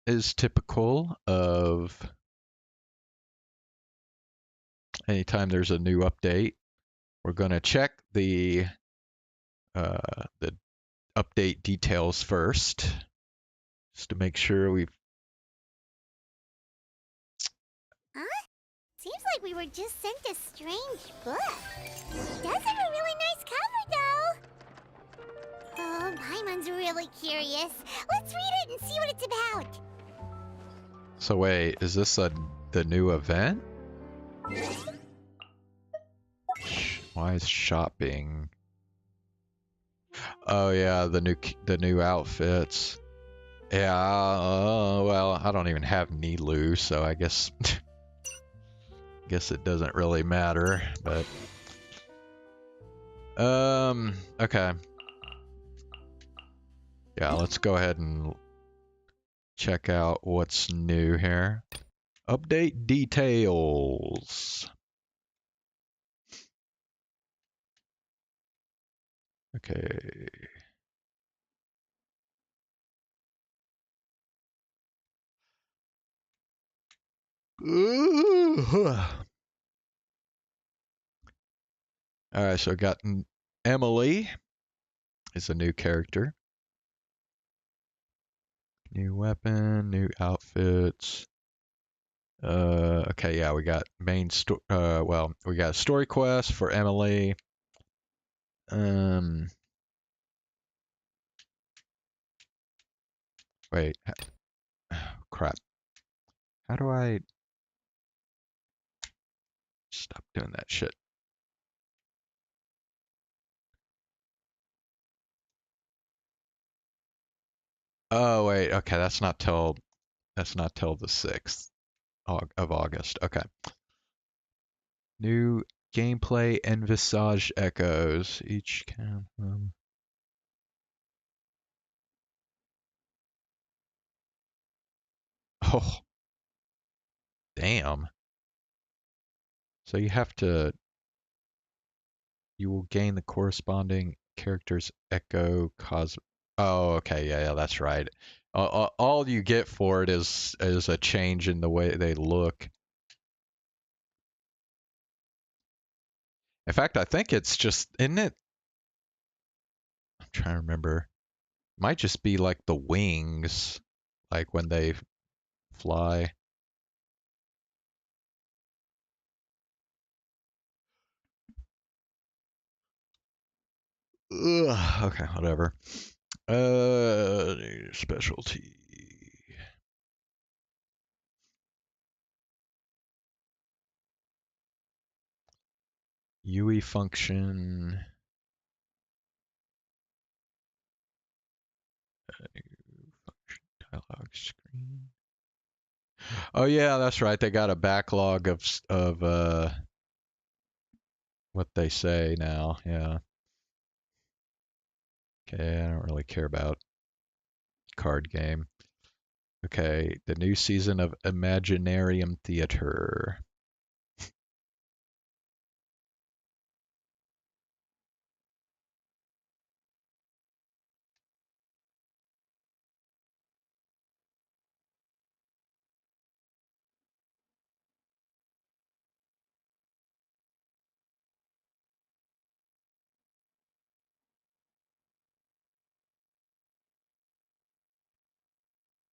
is typical of anytime there's a new update, we're going to check the update details first, just to make sure we've... Huh? Seems like we were just sent a strange book. It does have a really nice cover, though. Oh, Paimon's really curious. Let's read it and see what it's about. So wait, is this the new event? Why is shopping? Oh yeah, the new outfits. Yeah, well, I don't even have Nilu, so I guess guess it doesn't really matter, but okay. Yeah, let's go ahead and check out what's new here. Update details. Okay. Alright, so I got Emily is a new character. New weapon, new outfits. Okay, yeah, we got we got a story quest for Emily. Um, wait, crap. How do I stop doing that shit? Oh wait, okay, that's not till the 6th of August. Okay. New gameplay and visage echoes. Each can. Oh, damn. So you will gain the corresponding character's echo cos. Oh, okay, yeah, that's right. All you get for it is a change in the way they look. In fact, I think it's just, isn't it? I'm trying to remember. Might just be like the wings, like when they fly. Ugh, okay, whatever. Specialty. UE function. Dialog screen. Oh yeah, that's right. They got a backlog of what they say now. Yeah. Okay, I don't really care about card game. Okay, the new season of Imaginarium Theater.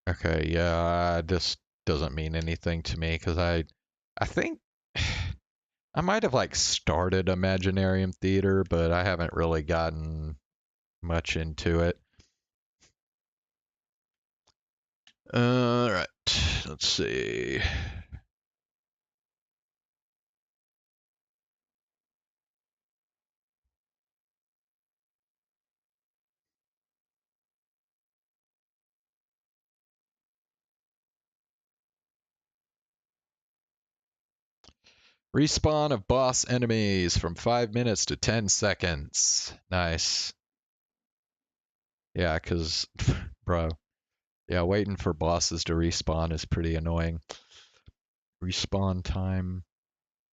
Okay, yeah, this doesn't mean anything to me because I think I might have like started Imaginarium Theater, but I haven't really gotten much into it. All right, let's see. Respawn of boss enemies from 5 minutes to 10 seconds. Nice. Yeah, because, bro, yeah, waiting for bosses to respawn is pretty annoying. Respawn time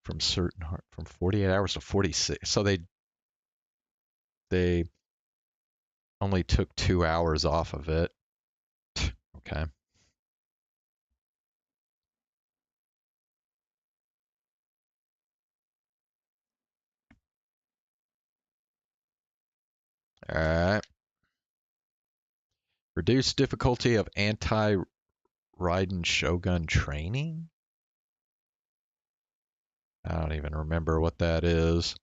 from 48 hours to 46. So they only took 2 hours off of it. Okay. All right. Reduce difficulty of anti-Raiden Shogun training? I don't even remember what that is.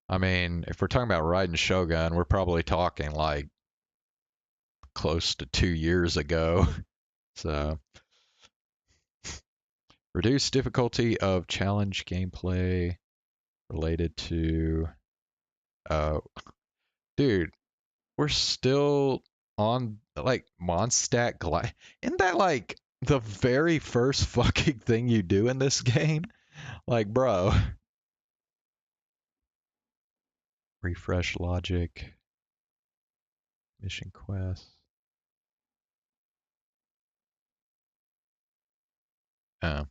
I mean, if we're talking about Raiden Shogun, we're probably talking like close to 2 years ago. So, reduce difficulty of challenge gameplay related to. Uh, dude, we're still on like Mondstadt Glide. Isn't that like the very first fucking thing you do in this game? Like, bro. Refresh logic. Mission quest. Oh,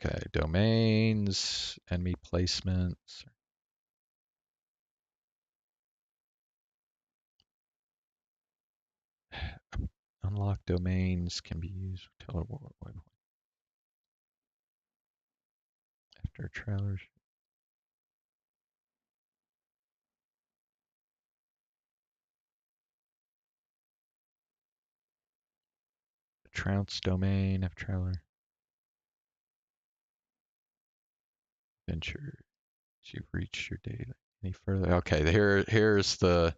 okay. Domains, enemy placements. Unlocked domains can be used with teleport waypoint after trailers. Trounce domain of trailer. Venture. You've reached your data. Any further? Okay, here's the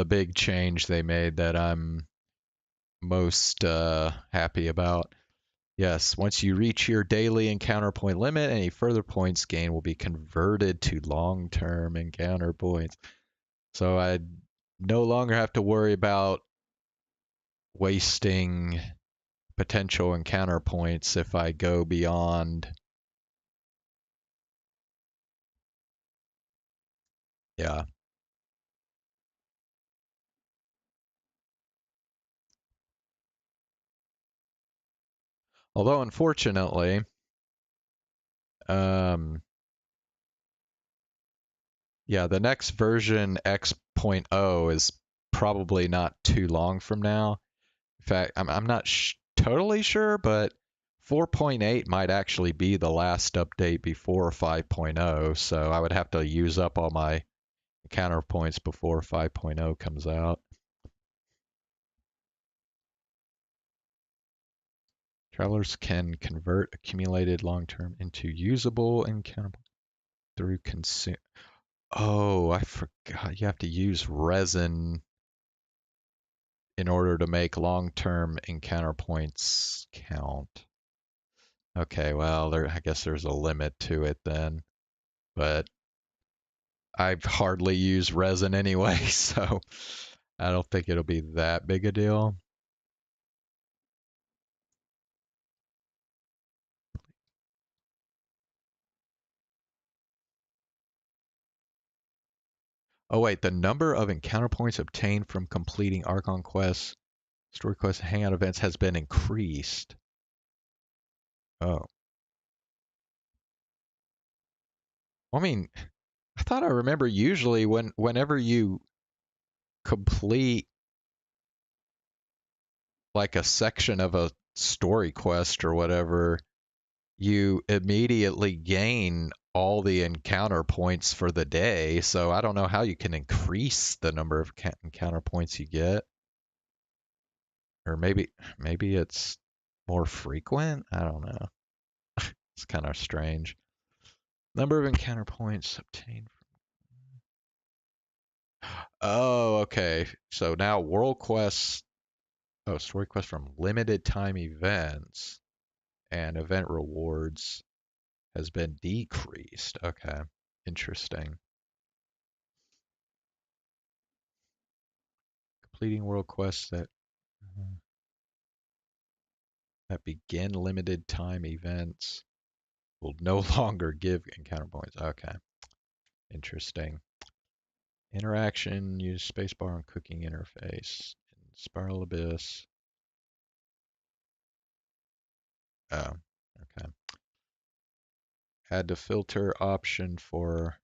big change they made that I'm most happy about. Yes, once you reach your daily encounter point limit, any further points gained will be converted to long-term encounter points. So I no longer have to worry about wasting potential encounter points if I go beyond. Yeah. Although unfortunately, um, yeah, the next version X.0 is probably not too long from now. In fact, I'm not totally sure, but 4.8 might actually be the last update before 5.0, so I would have to use up all my encounter points before 5.0 comes out. Travelers can convert accumulated long-term into usable encounter through consume. Oh, I forgot. You have to use resin in order to make long-term encounter points count. Okay, well, I guess there's a limit to it then. But I've hardly used resin anyway, so I don't think it'll be that big a deal. Oh wait, the number of encounter points obtained from completing Archon quests, story quests, and hangout events has been increased. Oh. I mean, I thought I remember usually whenever you complete like a section of a story quest or whatever, you immediately gain all the encounter points for the day. So I don't know how you can increase the number of encounter points you get. Or maybe it's more frequent. I don't know. It's kind of strange. Number of encounter points obtained. Oh, okay. So now world quests. Oh, story quests from limited time events and event rewards has been decreased. Okay, interesting. Completing world quests that begin limited time events will no longer give encounter points. Okay, interesting. Interaction, use spacebar on cooking interface. Spiral Abyss. Oh, okay. Add the filter option for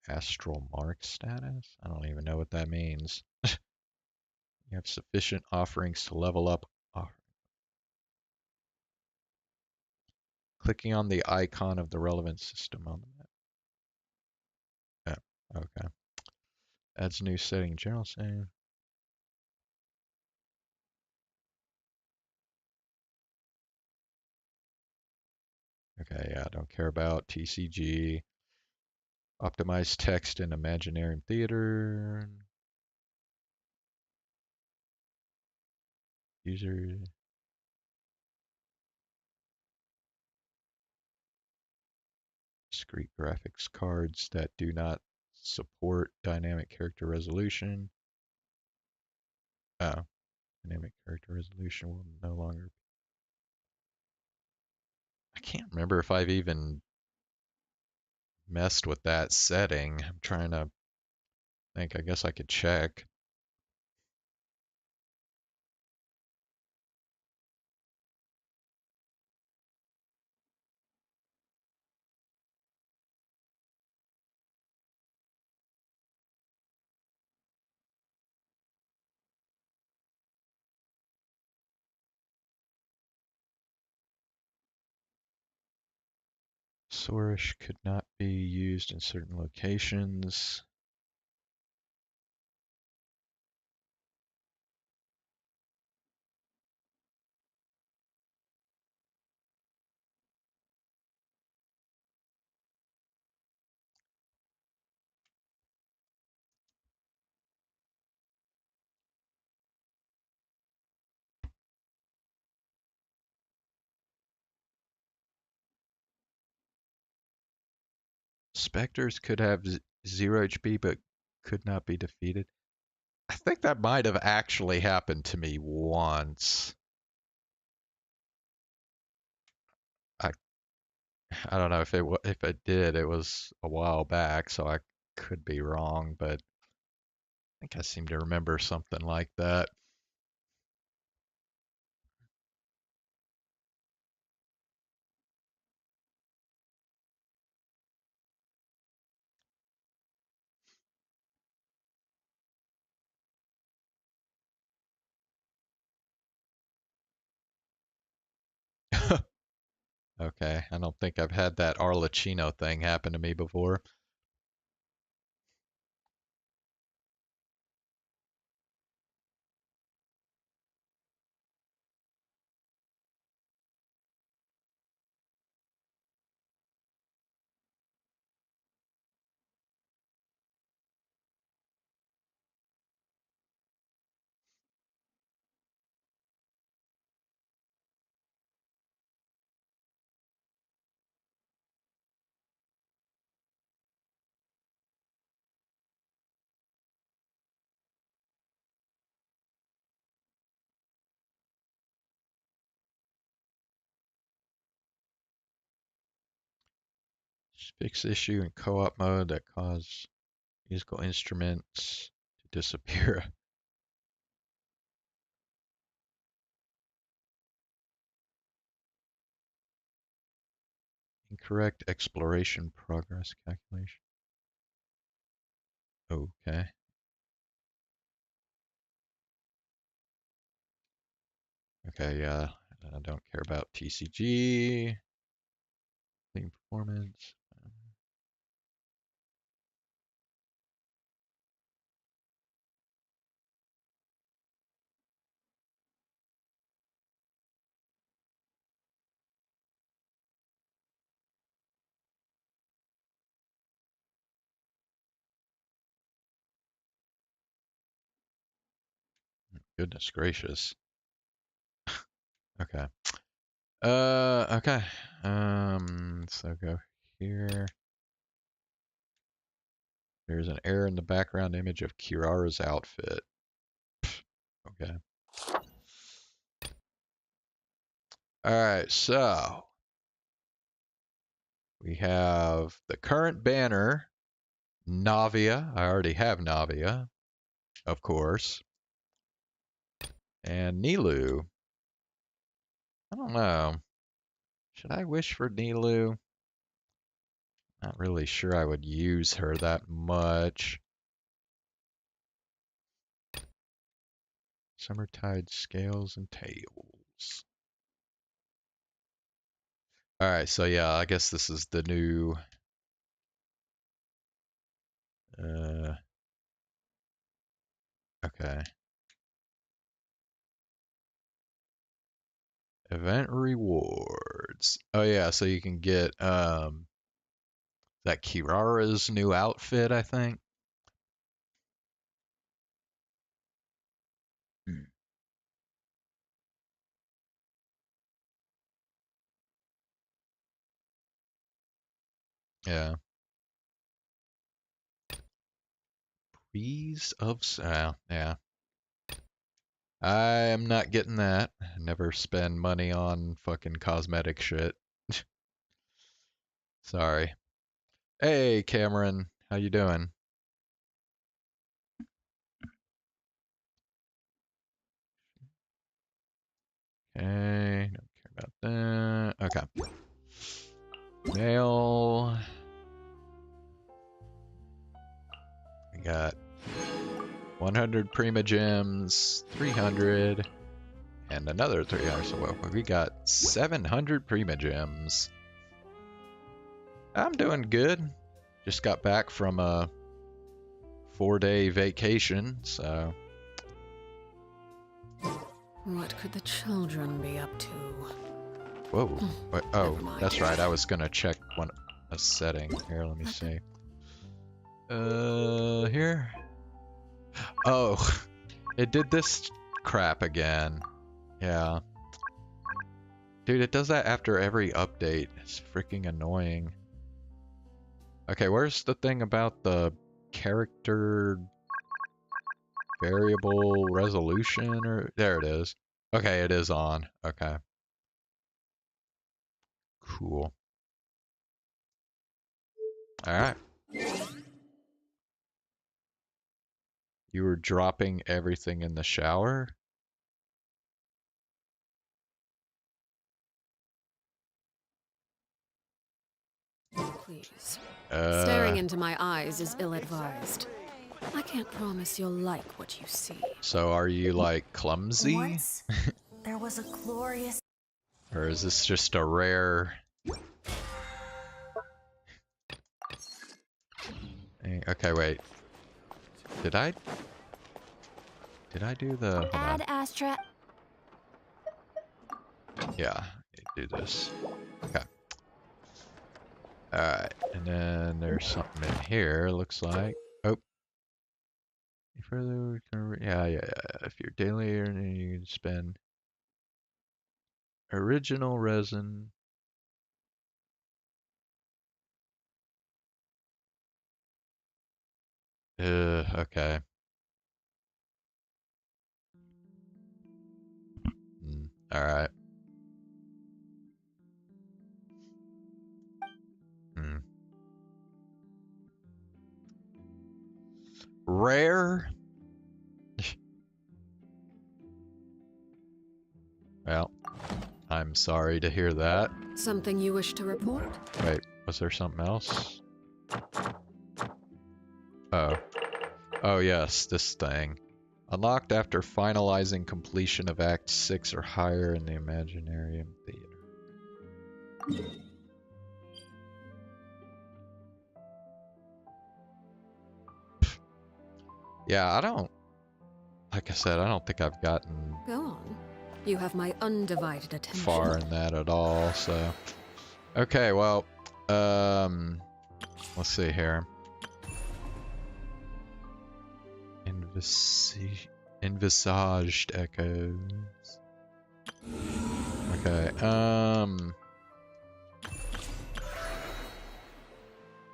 astral mark status. I don't even know what that means. You have sufficient offerings to level up. Clicking on the icon of the relevant system on the map. Yeah, okay. Adds new setting, general setting. Okay, yeah, don't care about TCG. Optimize text in Imaginarium Theater. User. Discrete graphics cards that do not support dynamic character resolution. Oh, dynamic character resolution will no longer. I can't remember if I've even messed with that setting. I'm trying to think. I guess I could check. Sourish could not be used in certain locations. Spectres could have 0 HP but could not be defeated. I think that might have actually happened to me once. I I don't know if it did. It was a while back, so I could be wrong, but I think I seem to remember something like that. Okay, I don't think I've had that Arlecchino thing happen to me before. Fix issue in co-op mode that cause musical instruments to disappear. Incorrect exploration progress calculation. Okay. Okay, yeah. I don't care about TCG. Clean performance. Goodness gracious. Okay. Okay. So go here. There's an error in the background image of Kirara's outfit. Okay. Alright, so we have the current banner, Navia. I already have Navia, of course. And Nilu. I don't know. Should I wish for Nilu? Not really sure I would use her that much. Summertide scales and tails. Alright, so yeah, I guess this is the new okay. Event rewards. Oh yeah, so you can get that Kirara's new outfit, I think. Yeah. Breeze of yeah. I am not getting that. I never spend money on fucking cosmetic shit. Sorry. Hey, Cameron, how you doing? Okay, don't care about that. Okay. Mail. We got 100 Prima Gems, 300, and another 300. So we got 700 Prima Gems. I'm doing good. Just got back from a 4-day vacation, so. What could the children be up to? Whoa. Wait, oh, Never mind. that's right. I was gonna check a setting. Here, let me see. Here. Oh, it did this crap again. Yeah. Dude, it does that after every update. It's freaking annoying. Okay, where's the thing about the character variable resolution? Or there it is. Okay, it is on. Okay. Cool. Alright. You were dropping everything in the shower? Please. Staring Uh, into my eyes is ill-advised. I can't promise you'll like what you see. so are you like clumsy? Once there was a glorious. Or is this just a rare... Okay, wait. Did I do the... Hold on. Ad Astra. Yeah, do this. Okay. Alright, and then there's something in here, looks like. Oh. Further, yeah. If you're daily earning, you can spend original resin. Okay. Alright. Rare? Well, I'm sorry to hear that. Something you wish to report? Wait, was there something else? Oh. Oh yes, this thing. Unlocked after finalizing completion of Act 6 or higher in the Imaginarium Theater. Yeah, like I said, I don't think I've gotten Go on. You have my undivided attention. far in that at all, so. Okay, well, let's see here. Envisaged echoes. Okay,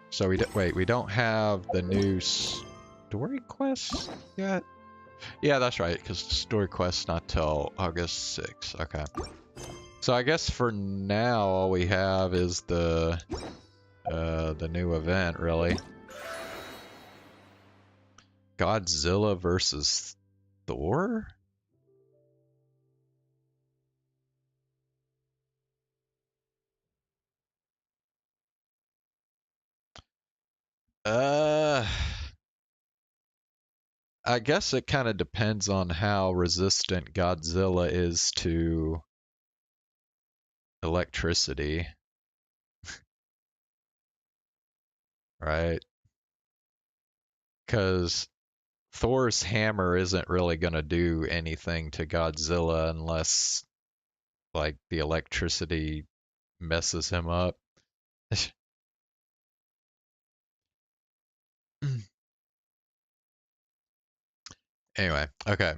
so we don't have the new story quest yet? Yeah, that's right, because the story quest's not till August 6th. Okay. So I guess for now all we have is the new event, really. Godzilla versus Thor? I guess it kind of depends on how resistant Godzilla is to electricity. Right? Because Thor's hammer isn't really going to do anything to Godzilla unless, like, the electricity messes him up. Anyway, okay.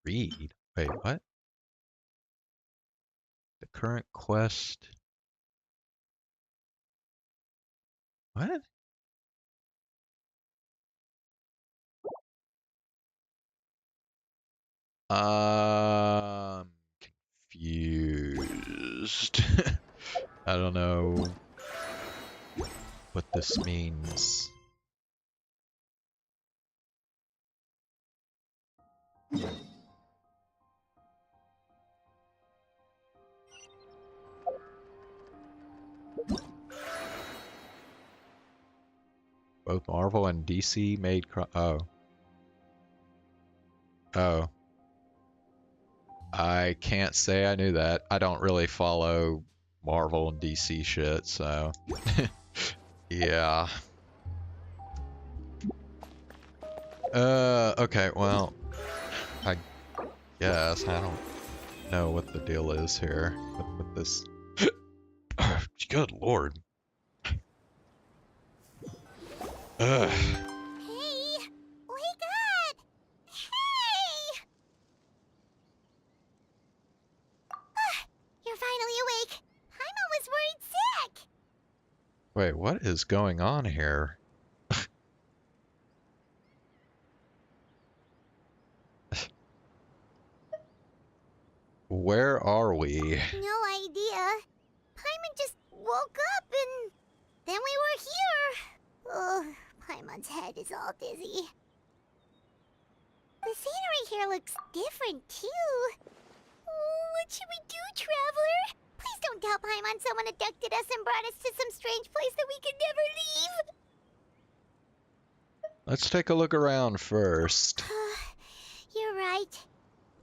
Read. Wait, what? The current quest. What? Confused. I don't know what this means. Both Marvel and DC made oh. Oh. I can't say I knew that. I don't really follow Marvel and DC shit, so yeah. Okay, well, I guess I don't know what the deal is here with this. Good lord. Ugh. Hey! Wake up! Hey! You're finally awake. Paimon was worried sick. Wait, what is going on here? Where are we? No idea. Paimon just woke up and then we were here. Ugh, Paimon's head is all dizzy. The scenery here looks different too. Oh, what should we do, Traveler? Please don't tell Paimon someone abducted us and brought us to some strange place that we could never leave. Let's take a look around first. You're right.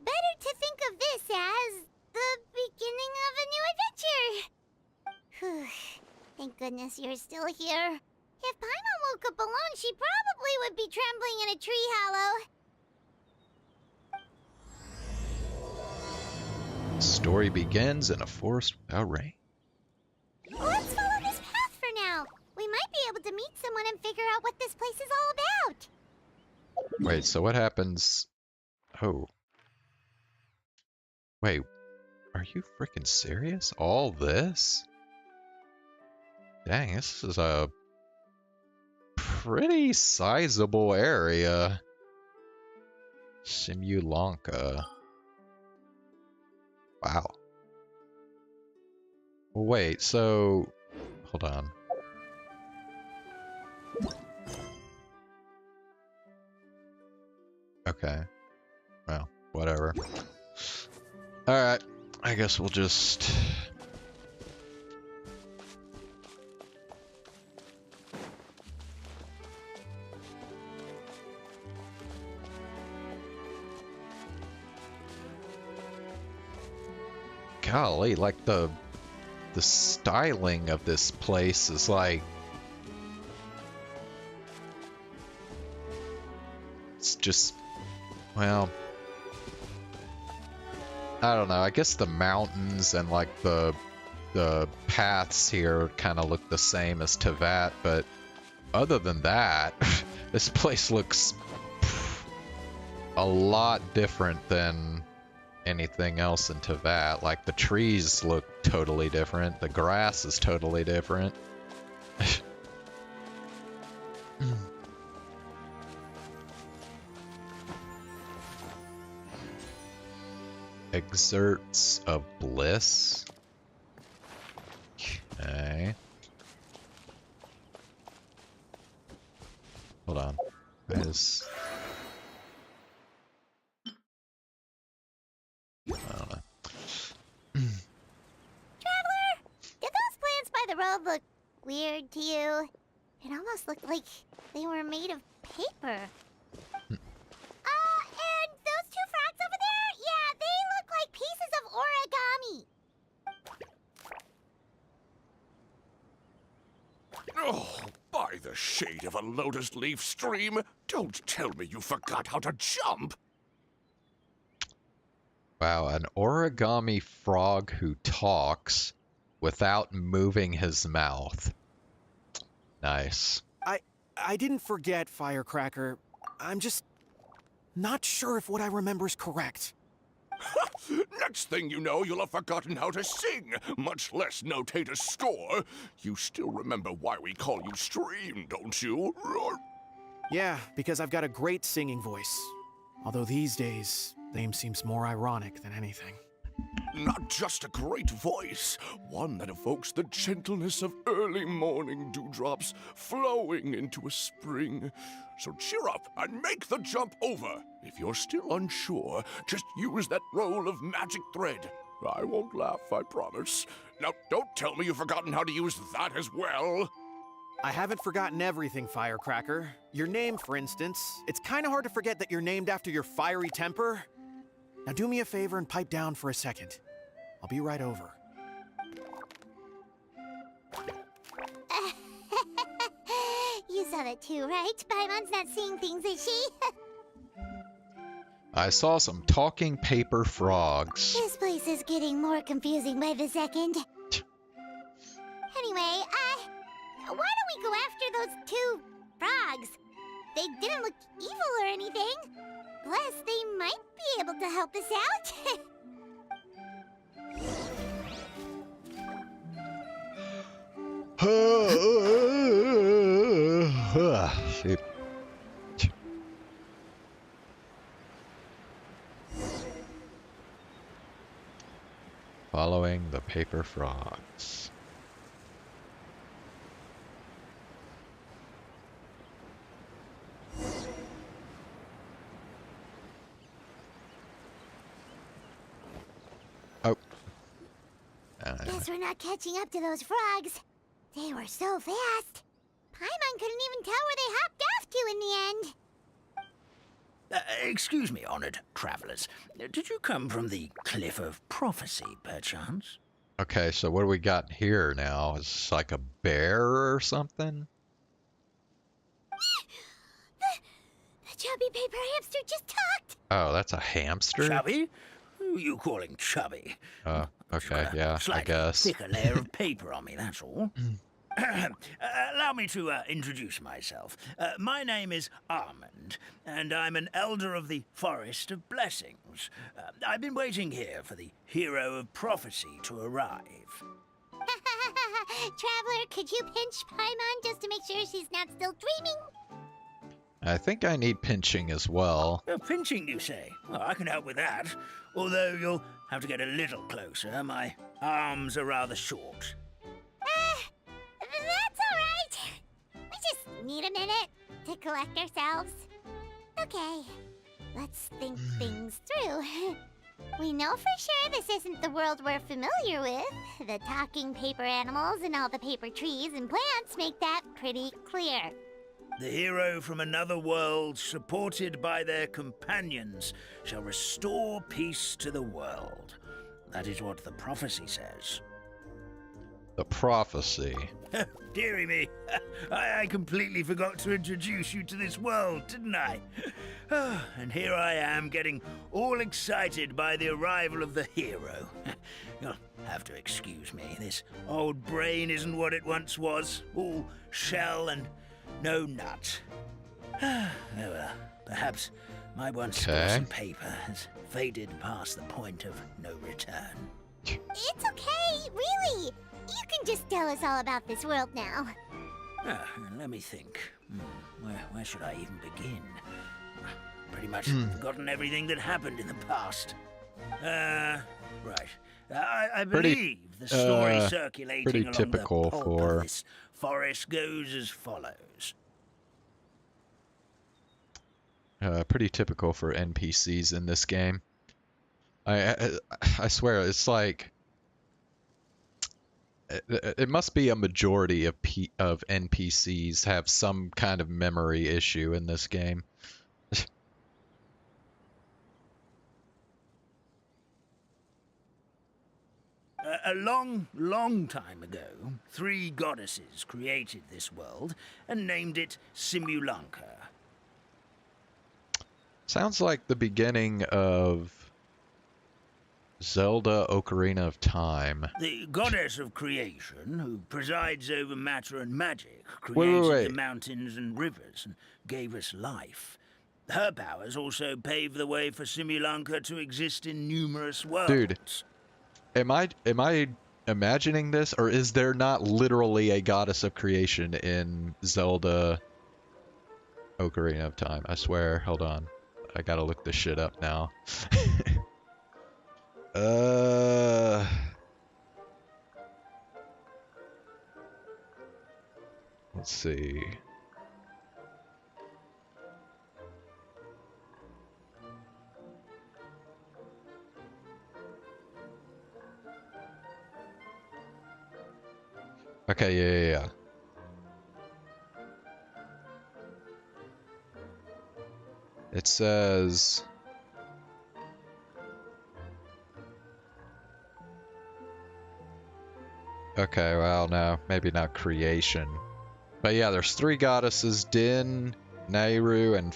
Better to think of this as the beginning of a new adventure. Whew. Thank goodness you're still here. If Paimon woke up alone, she probably would be trembling in a tree hollow. Story begins in a forest without rain. Let's follow this path for now. We might be able to meet someone and figure out what this place is all about. Wait, so what happens? Oh. Wait, are you freaking serious? All this? Dang, this is a pretty sizable area. Simulanka. Wow. Wait, so... Hold on. Okay. Well, whatever. Alright, I guess we'll just... Golly, like the styling of this place is like... It's just... Well... I don't know, I guess the mountains and like the paths here kind of look the same as Tevat, but other than that, this place looks a lot different than anything else in Tevat. Like the trees look totally different, the grass is totally different. Exerts of bliss. Okay. Hold on. Where's... I don't know. Traveler, did those plants by the road look weird to you? It almost looked like they were made of paper. And those two frogs over there? Yeah, they look like pieces of origami. Oh, by the shade of a lotus leaf stream, don't tell me you forgot how to jump! Wow, an origami frog who talks without moving his mouth. Nice. I didn't forget, Firecracker. I'm just not sure if what I remember is correct. Next thing you know, you'll have forgotten how to sing, much less notate a score. You still remember why we call you Stream, don't you? Yeah, because I've got a great singing voice. Although these days, name seems more ironic than anything. Not just a great voice, one that evokes the gentleness of early morning dewdrops flowing into a spring. So cheer up and make the jump over. If you're still unsure, just use that roll of magic thread. I won't laugh, I promise. Now, don't tell me you've forgotten how to use that as well. I haven't forgotten everything, Firecracker. Your name, for instance. It's kind of hard to forget that you're named after your fiery temper. Now do me a favor and pipe down for a second. I'll be right over. that too, right? Paimon's not seeing things, is she? I saw some talking paper frogs. This place is getting more confusing by the second. Anyway, why don't we go after those two frogs? They didn't look evil or anything. Plus, they might be able to help us out. Shoot. Following the paper frogs. Oh. Guess we're not catching up to those frogs. They were so fast. Paimon couldn't even tell where they hopped off to in the end. Excuse me, honored travelers. Did you come from the Cliff of Prophecy, perchance? Okay, so what do we got here now? Is this like a bear or something? The chubby paper hamster just talked. Oh, that's a hamster? Chubby? Who are you calling chubby? Oh, okay, yeah, I Slightly guess. thicker layer of paper on me, that's all. Allow me to introduce myself. My name is Armand, and I'm an elder of the Forest of Blessings. I've been waiting here for the hero of prophecy to arrive. Traveler, could you pinch Paimon just to make sure she's not still dreaming? I think I need pinching as well. Pinching, you say? Well, I can help with that. Although you'll have to get a little closer. My arms are rather short. That's all right. We just need a minute to collect ourselves. Okay, let's think things through. We know for sure this isn't the world we're familiar with. The talking paper animals and all the paper trees and plants make that pretty clear. The hero from another world, supported by their companions, shall restore peace to the world. That is what the prophecy says. The prophecy. Dearie me, I completely forgot to introduce you to this world, didn't I? And here I am, getting all excited by the arrival of the hero. You'll have to excuse me. This old brain isn't what it once was, all shell and no nut. Oh well, perhaps my once glossy paper has faded past the point of no return. It's okay, really. You can just tell us all about this world now. Let me think. Where should I even begin? Pretty much forgotten everything that happened in the past. Right. I believe the story circulating pretty along typical the pulp for of this forest goes as follows. Pretty typical for NPCs in this game. I swear, it's like it must be a majority of NPCs have some kind of memory issue in this game. A long, long time ago, 3 goddesses created this world and named it Simulanka. Sounds like the beginning of Zelda Ocarina of Time. The goddess of creation, who presides over matter and magic, created the mountains and rivers and gave us life. Her powers also paved the way for Simulanka to exist in numerous worlds. Dude, am I imagining this, or is there not literally a goddess of creation in Zelda Ocarina of Time? I swear. Hold on. I gotta look this shit up now. Let's see. Okay, yeah. It says... Okay, well, no, maybe not creation. But yeah, there's 3 goddesses: Din, Nehru, and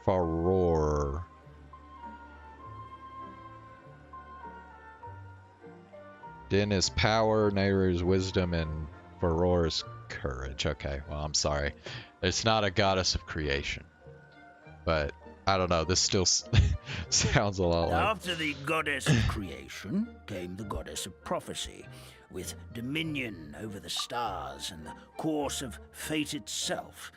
Faror. Din is power, Nehru is wisdom, and Faror is courage. Okay, well, I'm sorry. It's not a goddess of creation. But, I don't know, this still sounds a lot like... After the goddess of creation came the goddess of prophecy, with dominion over the stars and the course of fate itself.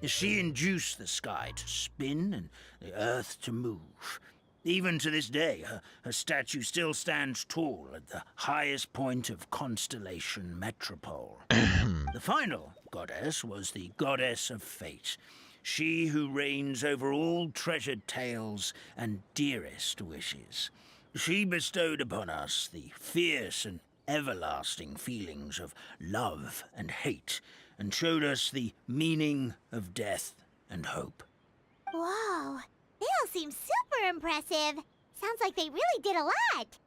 She induced the sky to spin and the earth to move. Even to this day, her statue still stands tall at the highest point of constellation Metropole. The final goddess was the goddess of fate, she who reigns over all treasured tales and dearest wishes. She bestowed upon us the fierce and everlasting feelings of love and hate, and showed us the meaning of death and hope. Whoa, they all seem super impressive. Sounds like they really did a lot.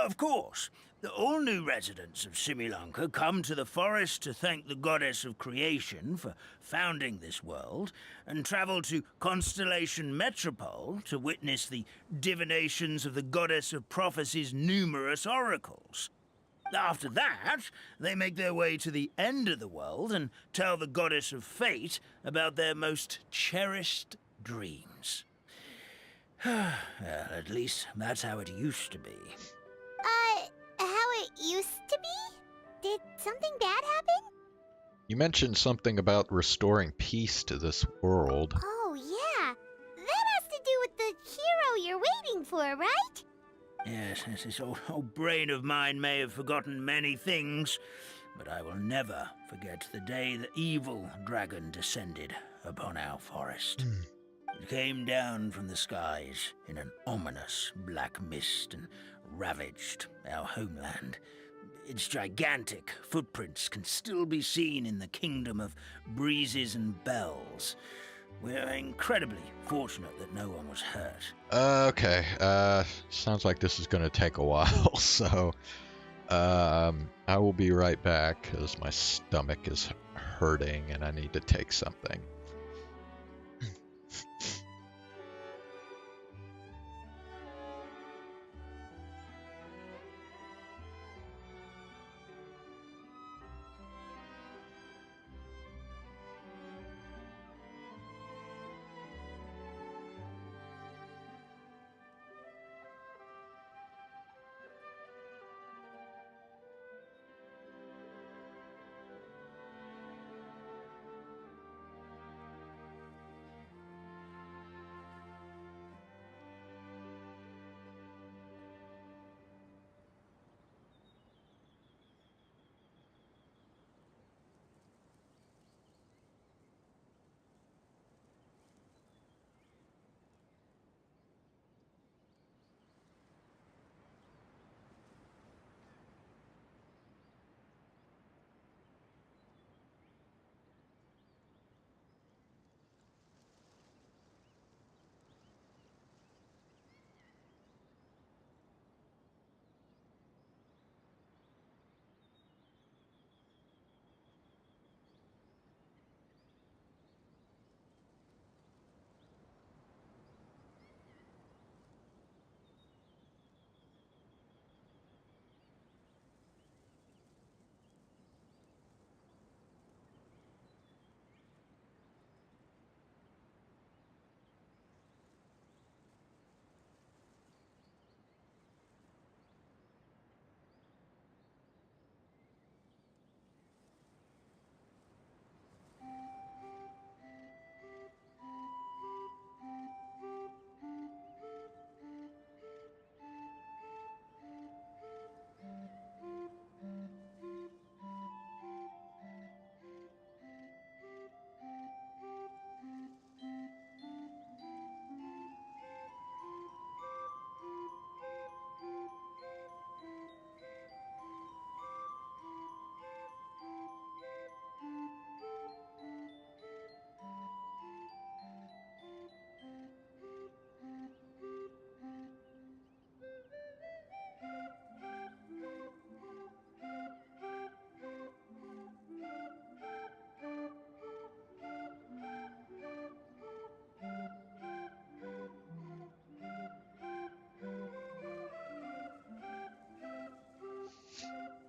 Of course. All new residents of Similanka come to the forest to thank the goddess of creation for founding this world, and travel to Constellation Metropole to witness the divinations of the goddess of prophecy's numerous oracles. After that, they make their way to the end of the world and tell the goddess of fate about their most cherished dreams. At least that's how it used to be. How it used to be? Did something bad happen? You mentioned something about restoring peace to this world. Oh, yeah. That has to do with the hero you're waiting for, right? Yes, this old brain of mine may have forgotten many things, but I will never forget the day the evil dragon descended upon our forest. It came down from the skies in an ominous black mist and ravaged our homeland. Its gigantic footprints can still be seen in the kingdom of breezes and bells. We're incredibly fortunate that no one was hurt. Okay, sounds like this is gonna take a while, so I will be right back because my stomach is hurting and I need to take something.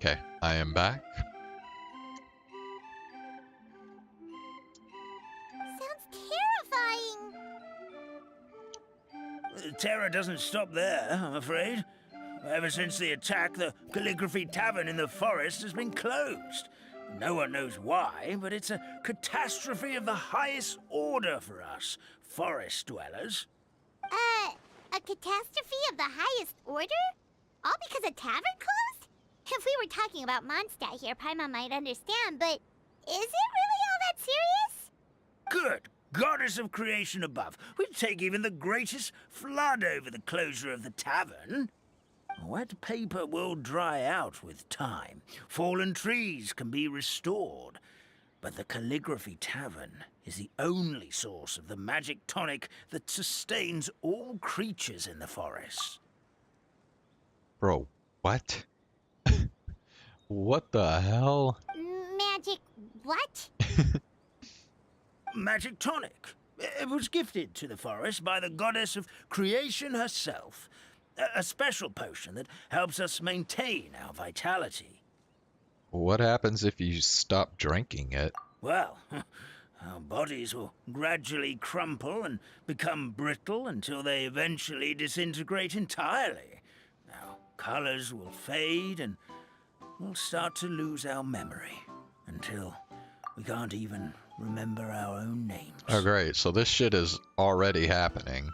Okay, I am back. Sounds terrifying. Terror doesn't stop there, I'm afraid. Ever since the attack, the Calligraphy Tavern in the forest has been closed. No one knows why, but it's a catastrophe of the highest order for us, forest dwellers. A catastrophe of the highest order? All because a tavern closed? If we were talking about Mondstadt here, Paimon might understand, but is it really all that serious? Good goddess of creation above. We'd take even the greatest flood over the closure of the tavern. Wet paper will dry out with time. Fallen trees can be restored. But the Calligraphy Tavern is the only source of the magic tonic that sustains all creatures in the forest. Bro, what? What the hell? Magic what? Magic tonic. It was gifted to the forest by the goddess of creation herself. A special potion that helps us maintain our vitality. What happens if you stop drinking it? Well, our bodies will gradually crumple and become brittle until they eventually disintegrate entirely. Our colors will fade and we'll start to lose our memory until we can't even remember our own names. Oh great, so this shit is already happening.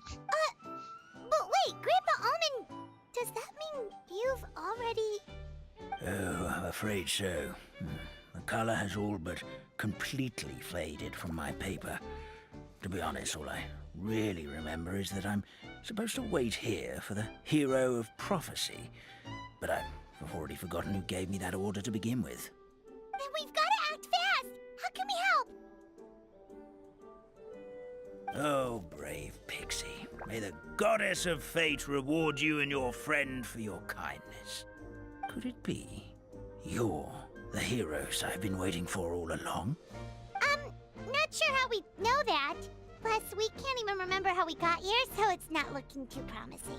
But wait, Grandpa Almond, does that mean you've already... Oh, I'm afraid so. The color has all but completely faded from my paper. To be honest, all I really remember is that I'm supposed to wait here for the hero of prophecy. But I've already forgotten who gave me that order to begin with. Then we've got to act fast! How can we help? Oh, brave Pixie. May the goddess of fate reward you and your friend for your kindness. Could it be you're the heroes I've been waiting for all along? Not sure how we know that. Plus, we can't even remember how we got here, so it's not looking too promising.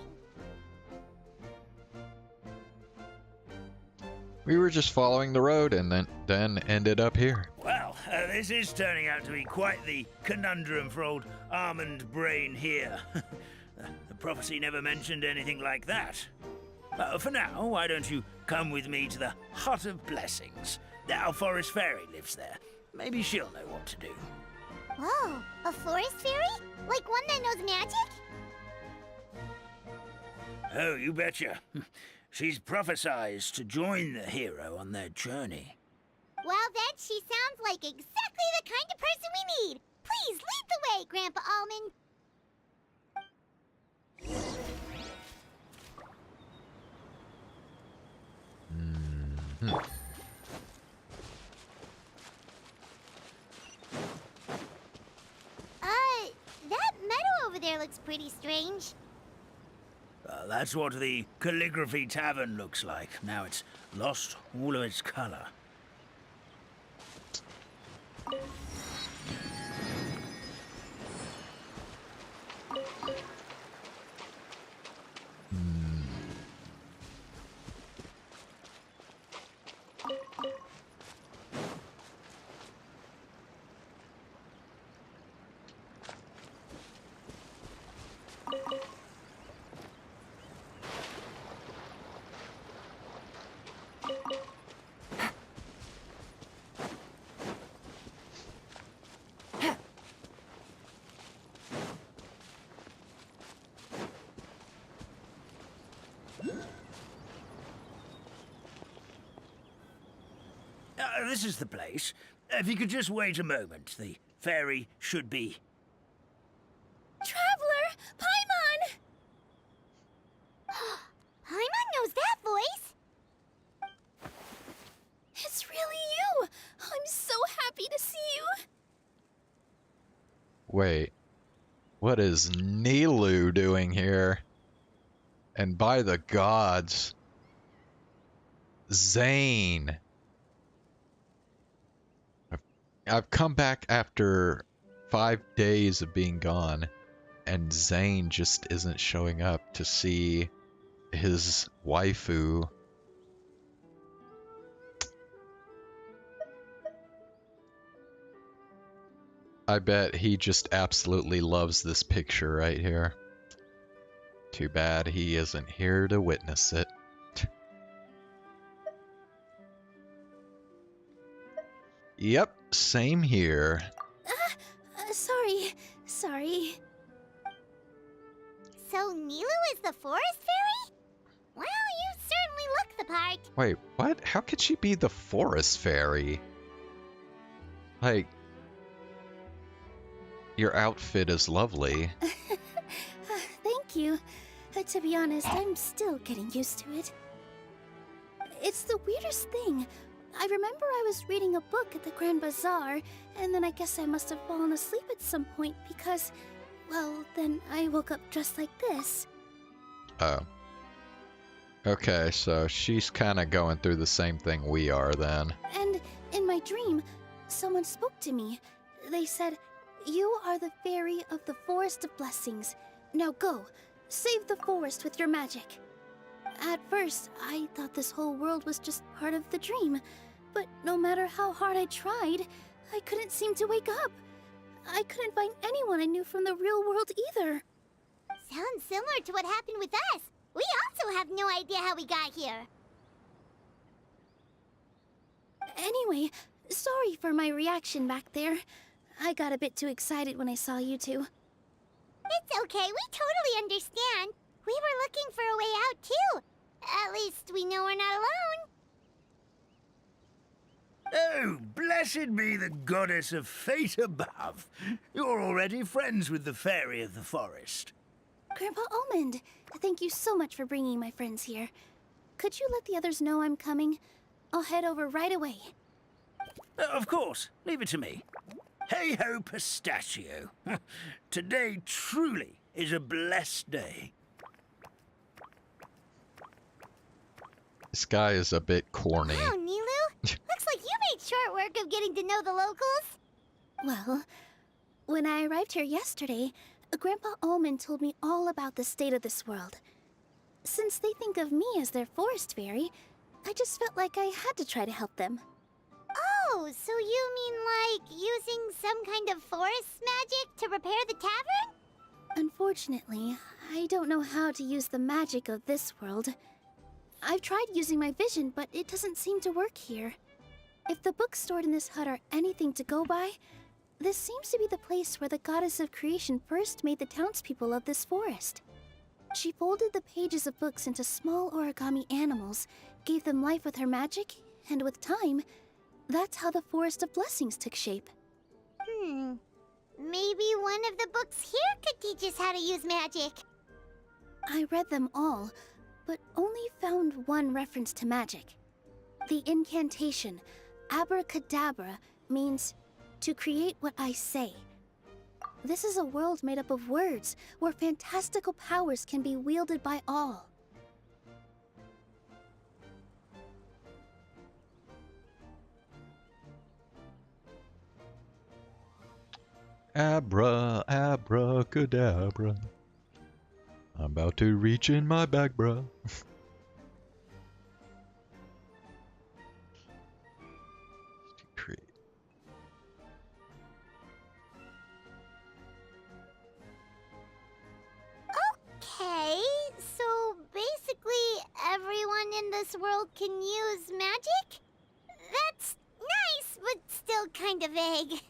We were just following the road and then ended up here. Well, this is turning out to be quite the conundrum for old Almond Brain here. The prophecy never mentioned anything like that. For now, why don't you come with me to the Hut of Blessings? Our forest fairy lives there. Maybe she'll know what to do. Whoa, a forest fairy? Like one that knows magic? Oh, you betcha. She's prophesized to join the hero on their journey. Well, then she sounds like exactly the kind of person we need. Please lead the way, Grandpa Almond. That meadow over there looks pretty strange. That's what the Calligraphy Tavern looks like. Now it's lost all of its color. This is the place. If you could just wait a moment, the fairy should be... Traveler! Paimon! Paimon knows that voice! It's really you! I'm so happy to see you! Wait, what is Nilu doing here? And by the gods, Zane. I've come back after 5 days of being gone, and Zane just isn't showing up to see his waifu. I bet he just absolutely loves this picture right here. Too bad he isn't here to witness it. Yep, same here. Sorry. So Nilu is the forest fairy? Well, you certainly look the part. Wait, what? How could she be the forest fairy? Like, your outfit is lovely. Thank you. To be honest, I'm still getting used to it. It's the weirdest thing. I remember I was reading a book at the Grand Bazaar, and then I guess I must have fallen asleep at some point because, well, then I woke up just like this. Oh. Okay, so she's kind of going through the same thing we are then. And in my dream, someone spoke to me. They said, "You are the fairy of the Forest of Blessings. Now go, save the forest with your magic." At first, I thought this whole world was just part of the dream, but no matter how hard I tried, I couldn't seem to wake up. I couldn't find anyone I knew from the real world either. Sounds similar to what happened with us. We also have no idea how we got here. Anyway, sorry for my reaction back there. I got a bit too excited when I saw you two. It's okay, we totally understand. We were looking for a way out too. At least we know we're not alone. Oh, blessed be the goddess of fate above. You're already friends with the fairy of the forest. Grandpa Almond, thank you so much for bringing my friends here. Could you let the others know I'm coming? I'll head over right away. Of course, leave it to me. Hey-ho, pistachio. Today truly is a blessed day. This guy is a bit corny. Wow, Nilu. Looks like you made short work of getting to know the locals. Well, when I arrived here yesterday, Grandpa Almond told me all about the state of this world. Since they think of me as their forest fairy, I just felt like I had to try to help them. Oh, so you mean like using some kind of forest magic to repair the tavern? Unfortunately, I don't know how to use the magic of this world. I've tried using my vision, but it doesn't seem to work here. If the books stored in this hut are anything to go by, this seems to be the place where the goddess of creation first made the townspeople of this forest. She folded the pages of books into small origami animals, gave them life with her magic, and with time, that's how the Forest of Blessings took shape. Maybe one of the books here could teach us how to use magic. I read them all, but only found one reference to magic. The incantation, abracadabra, means to create what I say. This is a world made up of words, where fantastical powers can be wielded by all. Abracadabra. I'm about to reach in my bag, bruh. Okay, so basically everyone in this world can use magic? That's nice, but still kind of vague.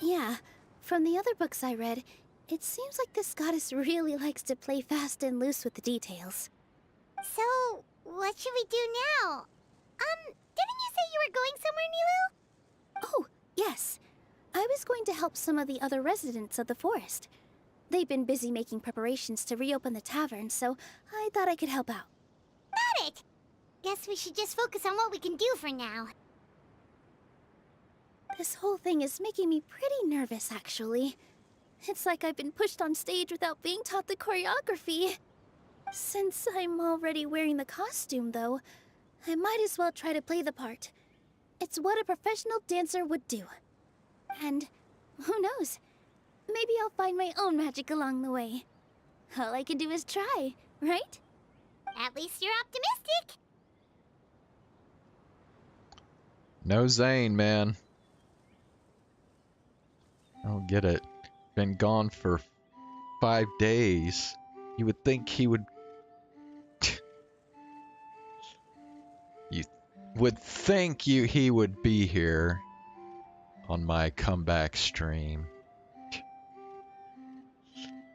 Yeah, from the other books I read, it seems like this goddess really likes to play fast and loose with the details. So, what should we do now? Didn't you say you were going somewhere, Nilu? Oh, yes. I was going to help some of the other residents of the forest. They've been busy making preparations to reopen the tavern, so I thought I could help out. Got it! Guess we should just focus on what we can do for now. This whole thing is making me pretty nervous, actually. It's like I've been pushed on stage without being taught the choreography. Since I'm already wearing the costume, though, I might as well try to play the part. It's what a professional dancer would do. And who knows? Maybe I'll find my own magic along the way. All I can do is try, right? At least you're optimistic. No Zane, man. I don't get it. Been gone for 5 days. You would think he would... You would think he would be here on my comeback stream.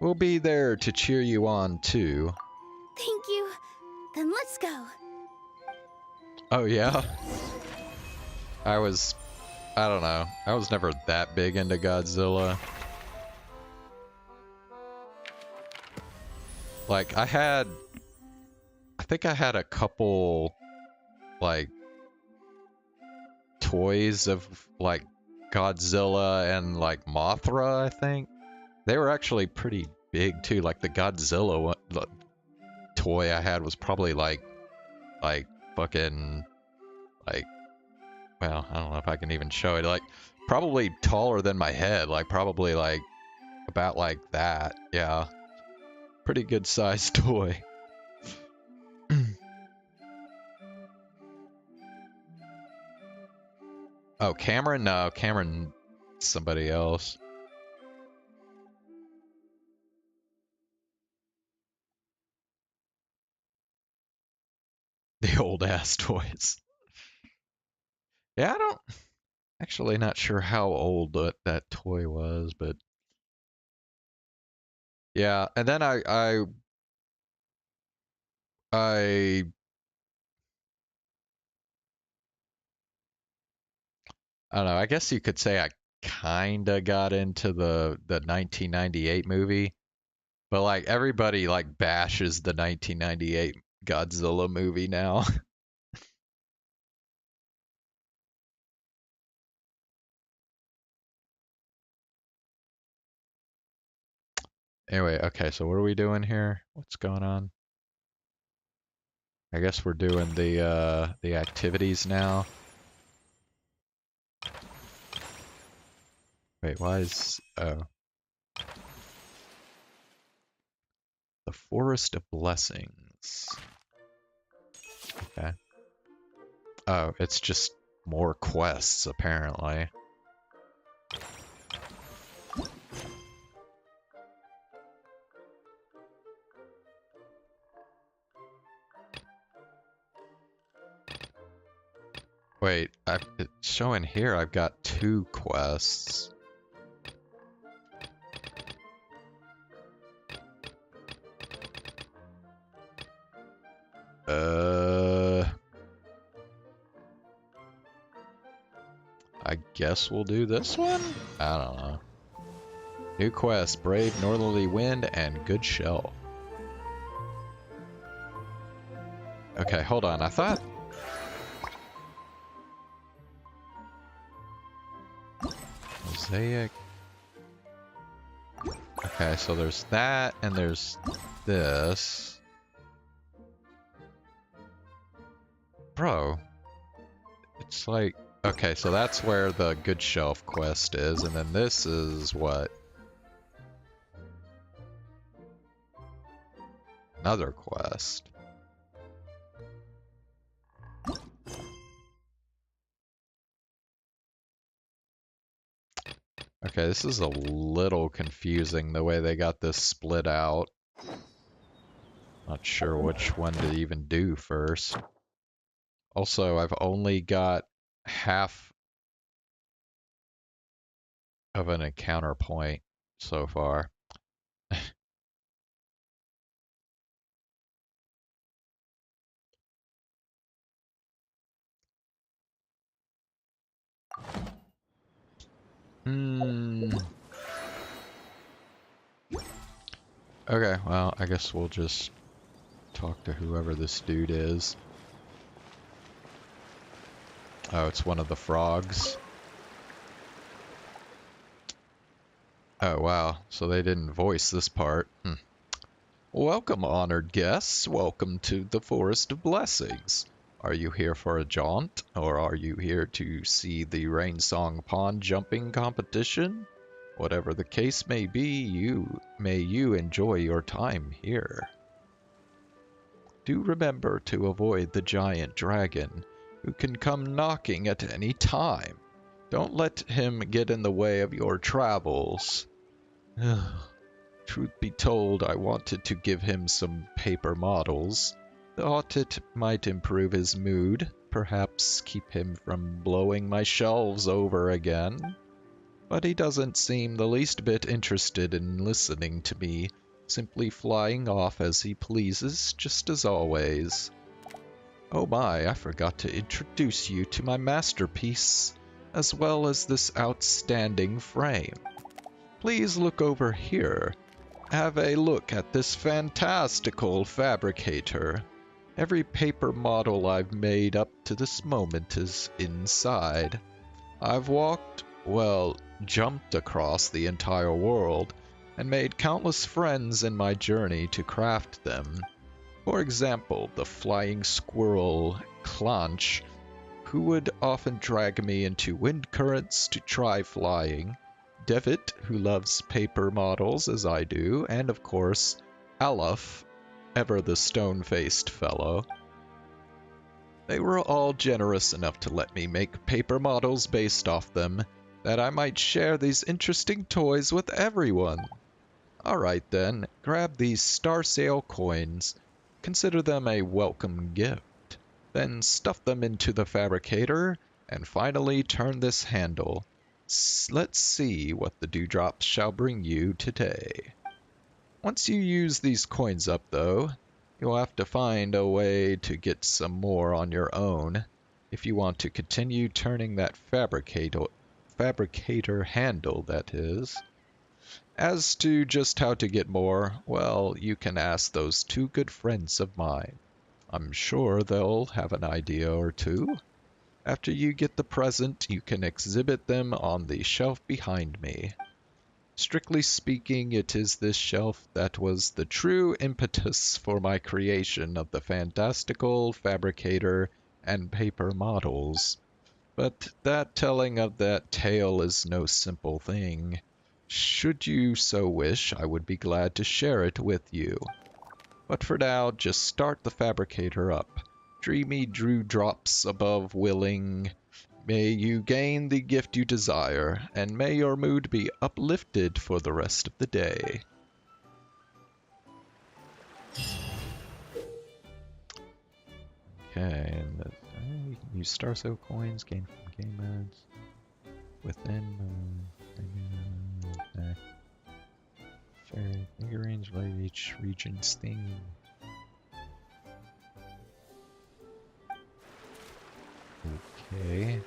We'll be there to cheer you on, too. Thank you. Then let's go. Oh, yeah? I don't know. I was never that big into Godzilla. Like, I think I had a couple, like, toys of, like, Godzilla and, like, Mothra, I think. They were actually pretty big, too. Like, the Godzilla toy I had was probably, like, fucking, like, well, I don't know if I can even show it. Like, probably taller than my head. Like, probably, like, about like that. Yeah. Pretty good sized toy. Oh, Cameron? No, Cameron, somebody else. The old ass toys. Yeah, I don't... Actually not sure how old that toy was, but... Yeah, and then I don't know, I guess you could say I kinda got into the 1998 movie. But like everybody like bashes the 1998 Godzilla movie now. Anyway, okay, so what are we doing here? What's going on? I guess we're doing the activities now. Wait, why is the Forest of Blessings. Okay. Oh, it's just more quests apparently. Wait, it's showing here I've got 2 quests. I guess we'll do this one? I don't know. New quest, Brave Northerly Wind and Good Shell. Okay, hold on, I thought... Mosaic... Okay, so there's that, and there's this. Bro. It's like... Okay, so that's where the Good Shelf quest is, and then this is what? Another quest. Okay, this is a little confusing the way they got this split out. Not sure which one to even do first. Also, I've only got half of an encounter point so far. Okay, well, I guess we'll just talk to whoever this dude is. Oh, it's one of the frogs. Oh, wow. So they didn't voice this part. Welcome, honored guests. Welcome to the Forest of Blessings. Are you here for a jaunt, or are you here to see the Rainsong Pond jumping competition? Whatever the case may be, may you enjoy your time here. Do remember to avoid the giant dragon, who can come knocking at any time. Don't let him get in the way of your travels. Truth be told, I wanted to give him some paper models. Thought it might improve his mood, perhaps keep him from blowing my shelves over again. But he doesn't seem the least bit interested in listening to me, simply flying off as he pleases, just as always. Oh my, I forgot to introduce you to my masterpiece, as well as this outstanding frame. Please look over here. Have a look at this fantastical fabricator. Every paper model I've made up to this moment is inside. I've jumped across the entire world and made countless friends in my journey to craft them. For example, the flying squirrel Clanch, who would often drag me into wind currents to try flying, Devitt, who loves paper models as I do, and of course, Aleph, ever the stone-faced fellow. They were all generous enough to let me make paper models based off them, that I might share these interesting toys with everyone. Alright then, grab these Star Sail coins, consider them a welcome gift, then stuff them into the fabricator, and finally turn this handle. Let's see what the dewdrops shall bring you today. Once you use these coins up, though, you'll have to find a way to get some more on your own if you want to continue turning that fabricator handle, that is. As to just how to get more, well, you can ask those two good friends of mine. I'm sure they'll have an idea or two. After you get the present, you can exhibit them on the shelf behind me. Strictly speaking, it is this shelf that was the true impetus for my creation of the fantastical fabricator and paper models. But that telling of that tale is no simple thing. Should you so wish, I would be glad to share it with you. But for now, just start the fabricator up. Dreamy dewdrops above willing. May you gain the gift you desire, and may your mood be uplifted for the rest of the day. Okay, and you can use Star Sail coins, gain from game modes. Within fairy figurines related to each region's theme. Okay.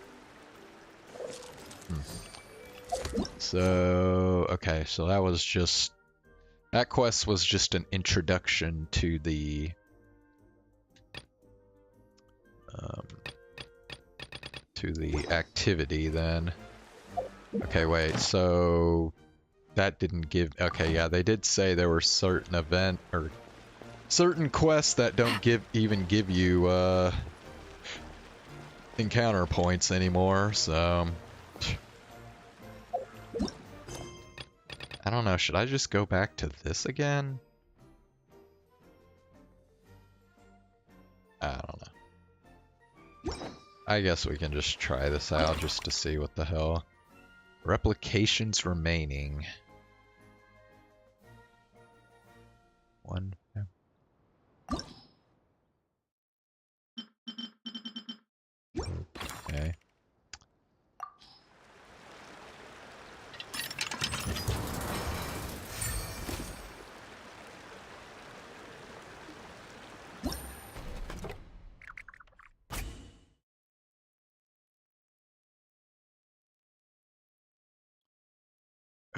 So, okay, so that quest was just an introduction to the activity then. Okay, wait, so that didn't give, okay, yeah, they did say there were certain quests that don't even give you, encounter points anymore, so I don't know, should I just go back to this again? I don't know. I guess we can just try this out just to see what the hell. Replications remaining. One. Okay.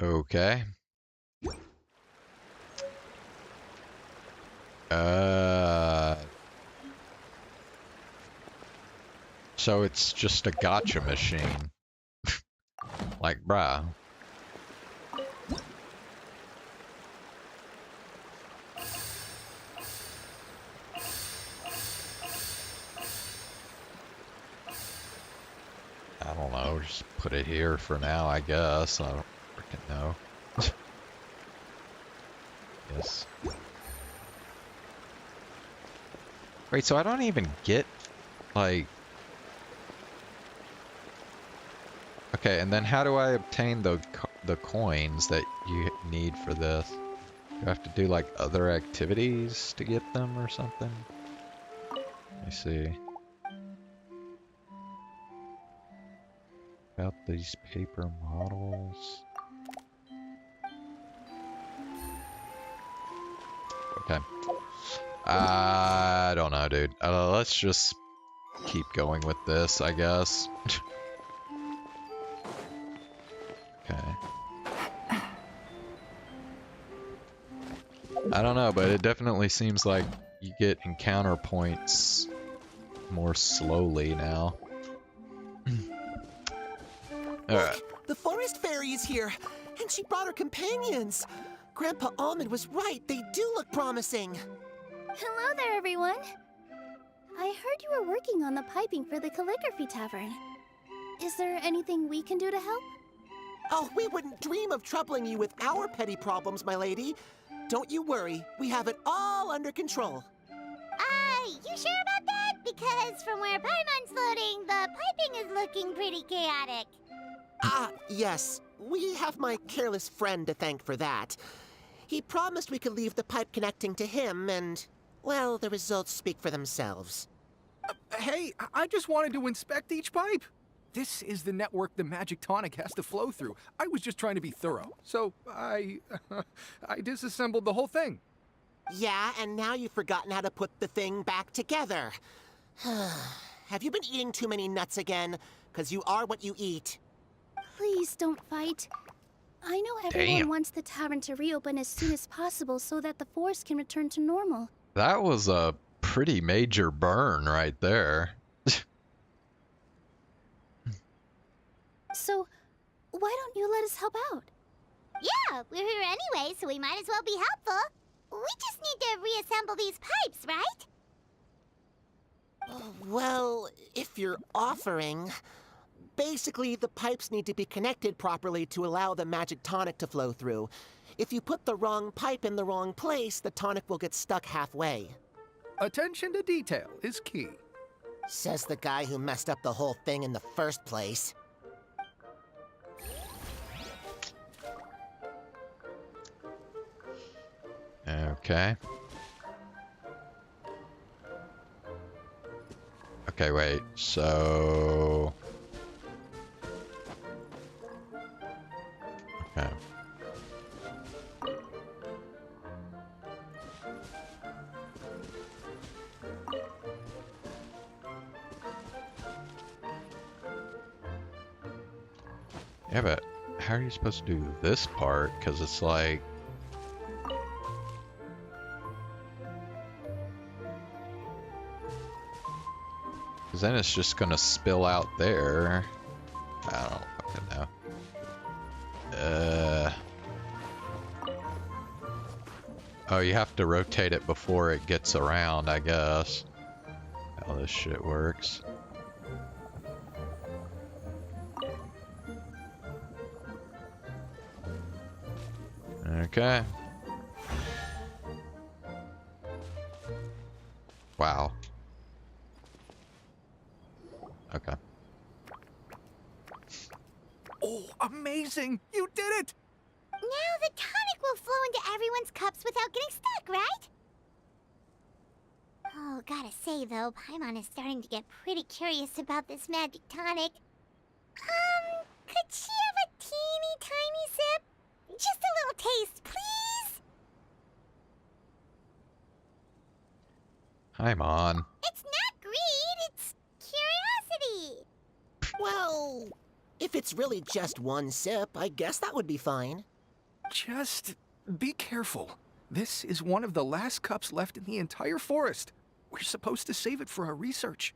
Okay. So it's just a gotcha machine. Like, bruh. I don't know, just put it here for now, I guess. I don't freaking know. Yes. Wait, so I don't even get, like, a Okay, and then how do I obtain the coins that you need for this? Do I have to do like other activities to get them or something? Let me see. About these paper models. Okay. I don't know, dude. Let's just keep going with this, I guess. Okay. I don't know, but it definitely seems like you get encounter points more slowly now. Alright. The forest fairy is here, and she brought her companions. Grandpa Almond was right. They do look promising. Hello there, everyone. I heard you were working on the piping for the calligraphy tavern. Is there anything we can do to help? Oh, we wouldn't dream of troubling you with our petty problems, my lady. Don't you worry. We have it all under control. You sure about that? Because from where Paimon's floating, the piping is looking pretty chaotic. Yes. We have my careless friend to thank for that. He promised we could leave the pipe connecting to him, and, well, the results speak for themselves. Hey, I just wanted to inspect each pipe. This is the network the magic tonic has to flow through. I was just trying to be thorough, so I disassembled the whole thing. Yeah, and now you've forgotten how to put the thing back together. Have you been eating too many nuts again? 'Cause you are what you eat. Please don't fight. I know everyone wants the tavern to reopen as soon as possible so that the forest can return to normal. That was a pretty major burn right there. So, why don't you let us help out? Yeah, we're here anyway, so we might as well be helpful. We just need to reassemble these pipes, right? Well, if you're offering... Basically, the pipes need to be connected properly to allow the magic tonic to flow through. If you put the wrong pipe in the wrong place, the tonic will get stuck halfway. Attention to detail is key. Says the guy who messed up the whole thing in the first place. Okay. Okay, wait. So... Okay. Yeah, but how are you supposed to do this part? Because it's like... Because then it's just gonna spill out there. I don't fucking know. Oh, you have to rotate it before it gets around, I guess. How this shit works. Okay. Wow. Okay. Oh, amazing! You did it! Now the tonic will flow into everyone's cups without getting stuck, right? Oh, gotta say though, Paimon is starting to get pretty curious about this magic tonic. Could she have a teeny tiny sip? Just a little taste, please? Paimon. It's not greed, it's curiosity. Well, if it's really just one sip, I guess that would be fine. Just be careful. This is one of the last cups left in the entire forest. We're supposed to save it for our research.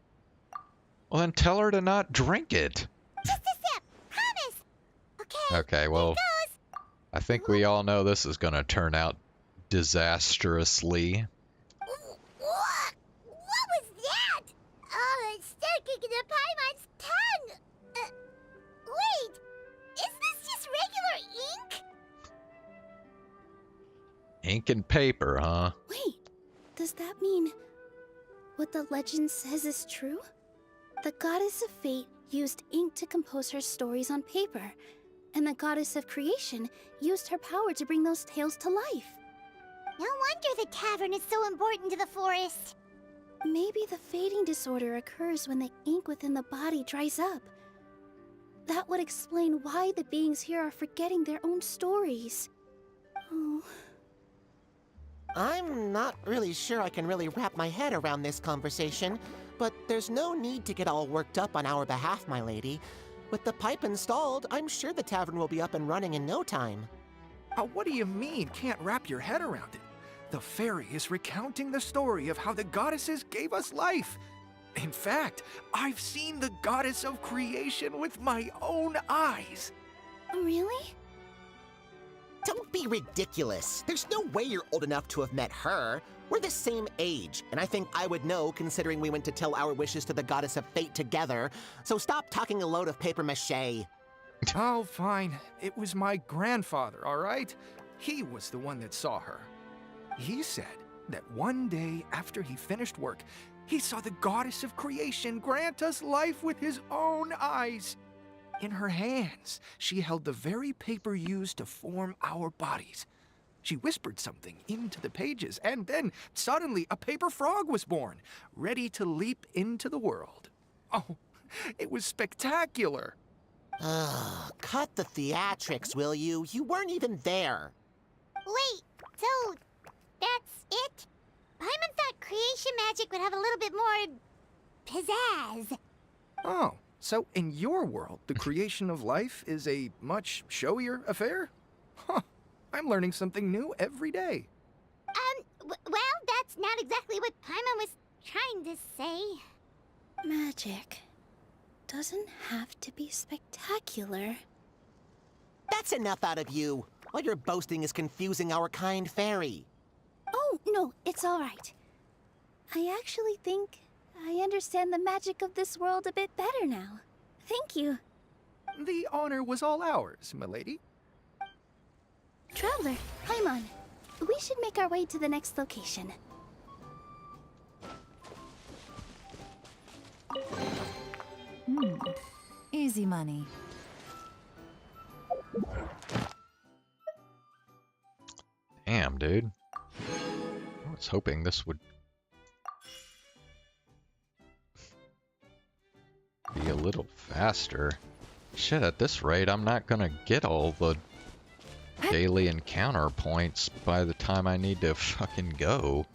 Well, then tell her to not drink it. Just a sip, promise. Okay. Okay, well, here goes. I think we all know this is gonna turn out disastrously. What was that? Oh, it's sticking to Paimon's tongue. Wait, is this just regular ink? Ink and paper, huh? Wait, does that mean what the legend says is true? The goddess of fate used ink to compose her stories on paper, and the goddess of creation used her power to bring those tales to life. No wonder the tavern is so important to the forest. Maybe the fading disorder occurs when the ink within the body dries up. That would explain why the beings here are forgetting their own stories. Oh. I'm not really sure I can really wrap my head around this conversation, but there's no need to get all worked up on our behalf, my lady. With the pipe installed, I'm sure the tavern will be up and running in no time. What do you mean, can't wrap your head around it? The fairy is recounting the story of how the goddesses gave us life. In fact, I've seen the goddess of creation with my own eyes. Really? Don't be ridiculous. There's no way you're old enough to have met her. We're the same age, and I think I would know considering we went to tell our wishes to the goddess of fate together. So stop talking a load of paper mache. Oh, fine. It was my grandfather, all right? He was the one that saw her. He said that one day after he finished work, he saw the goddess of creation grant us life with his own eyes. In her hands, she held the very paper used to form our bodies. She whispered something into the pages, and then suddenly a paper frog was born, ready to leap into the world. Oh, it was spectacular. Ugh, cut the theatrics, will you? You weren't even there. Wait, so that's it? Paimon thought creation magic would have a little bit more pizzazz. Oh, so in your world, the creation of life is a much showier affair? Huh, I'm learning something new every day. Well, that's not exactly what Paimon was trying to say. Magic doesn't have to be spectacular. That's enough out of you. All your boasting is confusing our kind fairy. Oh, no, it's all right. I actually think I understand the magic of this world a bit better now. Thank you. The honor was all ours, milady. Traveler, Paimon, we should make our way to the next location. Easy money. Damn, dude. I was hoping this would be a little faster. Shit, at this rate, I'm not gonna get all the daily encounter points by the time I need to fucking go.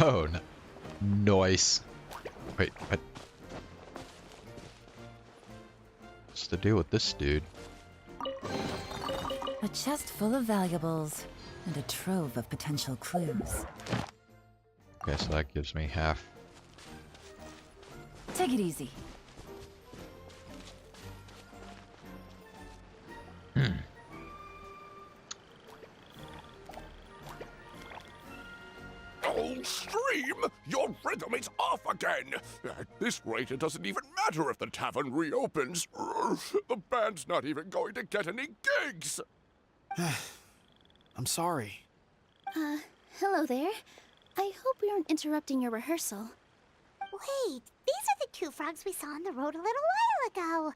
Oh, no. Nice. Wait, what? What's to do with this dude? A chest full of valuables and a trove of potential clues. Okay, so that gives me half. Take it easy. Oh, Stream! Your rhythm is off again! At this rate, it doesn't even matter if the tavern reopens. The band's not even going to get any gigs! I'm sorry. Hello there. I hope we aren't interrupting your rehearsal. Wait, these are the two frogs we saw on the road a little while ago.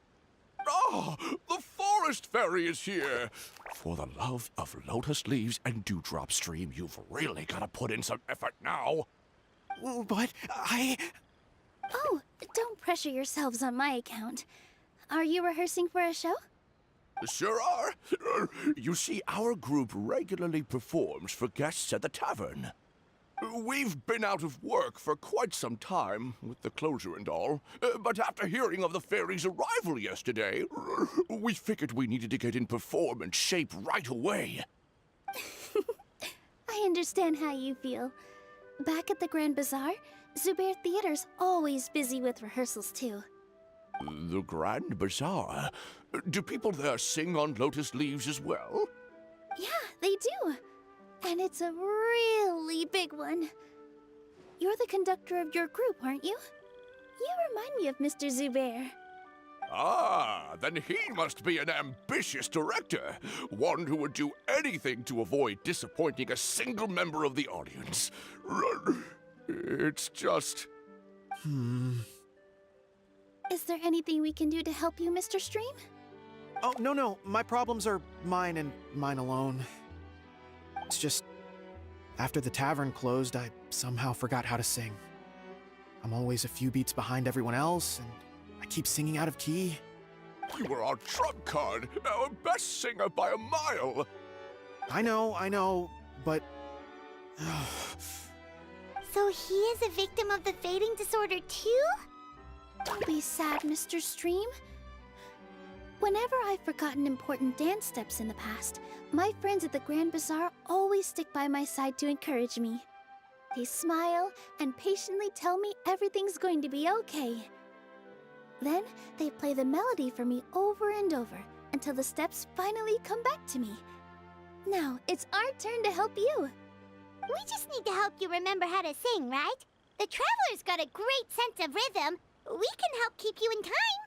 Ah, the forest fairy is here! For the love of lotus leaves and dewdrop, Stream, you've really got to put in some effort now. But Oh, don't pressure yourselves on my account. Are you rehearsing for a show? Sure are. You see, our group regularly performs for guests at the tavern. We've been out of work for quite some time, with the closure and all, but after hearing of the fairy's arrival yesterday, we figured we needed to get in performance shape right away. I understand how you feel. Back at the Grand Bazaar, Zubair Theater's always busy with rehearsals too. The Grand Bazaar? Do people there sing on lotus leaves as well? Yeah, they do. And it's a really big one. You're the conductor of your group, aren't you? You remind me of Mr. Zubair. Ah, then he must be an ambitious director. One who would do anything to avoid disappointing a single member of the audience. It's just... Is there anything we can do to help you, Mr. Stream? Oh, no. My problems are mine and mine alone. It's just... after the tavern closed, I somehow forgot how to sing. I'm always a few beats behind everyone else, and I keep singing out of key. You were our trump card, our best singer by a mile. I know, but... So he is a victim of the fading disorder too? Don't be sad, Mr. Stream. Whenever I've forgotten important dance steps in the past, my friends at the Grand Bazaar always stick by my side to encourage me. They smile and patiently tell me everything's going to be okay. Then they play the melody for me over and over until the steps finally come back to me. Now it's our turn to help you. We just need to help you remember how to sing, right? The Traveler's got a great sense of rhythm. We can help keep you in time.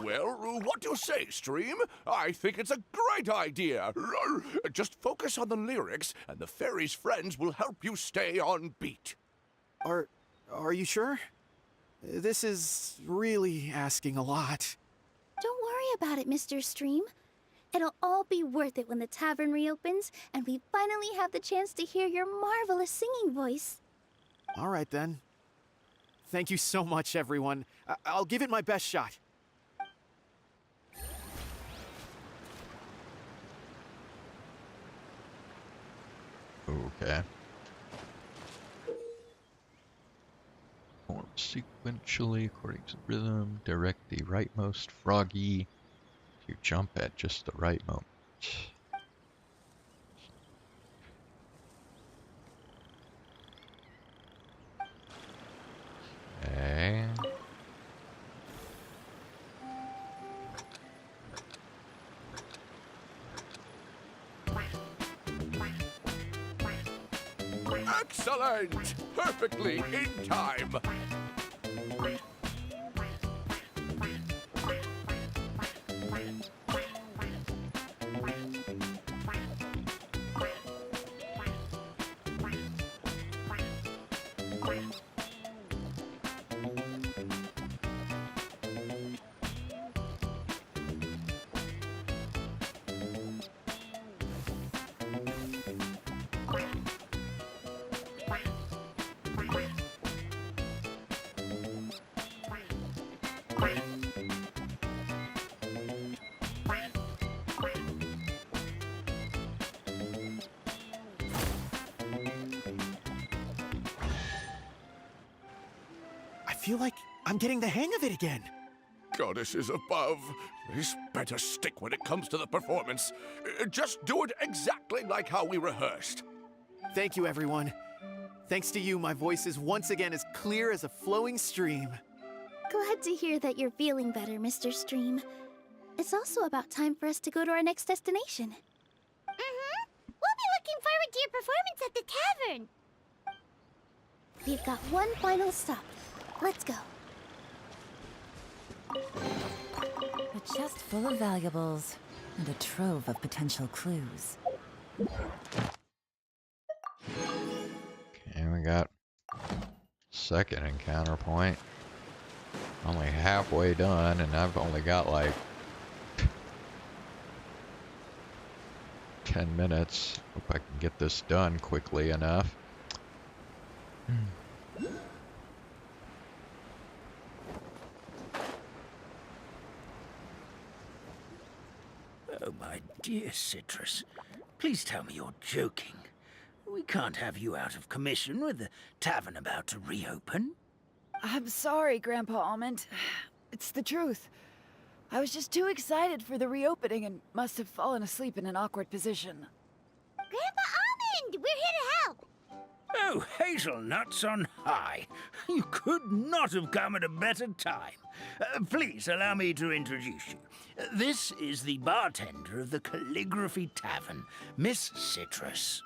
Well, what do you say, Stream? I think it's a great idea. Just focus on the lyrics, and the fairy's friends will help you stay on beat. Are you sure? This is really asking a lot. Don't worry about it, Mr. Stream. It'll all be worth it when the tavern reopens and we finally have the chance to hear your marvelous singing voice. All right, then. Thank you so much, everyone. I'll give it my best shot. Okay. Form sequentially according to rhythm. Direct the rightmost froggy to jump at just the right moment. Okay. Excellent! Perfectly in time. I feel like I'm getting the hang of it again. Goddesses above, this better stick when it comes to the performance. Just do it exactly like how we rehearsed. Thank you, everyone. Thanks to you, my voice is once again as clear as a flowing stream. Glad to hear that you're feeling better, Mr. Stream. It's also about time for us to go to our next destination. We'll be looking forward to your performance at the tavern. We've got one final stop. Let's go. A chest full of valuables and a trove of potential clues. Okay, we got second encounter point. Only halfway done, and I've only got like 10 minutes. Hope I can get this done quickly enough. Oh, my dear Citrus. Please tell me you're joking. We can't have you out of commission with the tavern about to reopen. I'm sorry, Grandpa Almond. It's the truth. I was just too excited for the reopening and must have fallen asleep in an awkward position. Grandpa Almond, we're here to help. So, hazelnuts on high. You could not have come at a better time. Please allow me to introduce you. This is the bartender of the Calligraphy Tavern, Miss Citrus.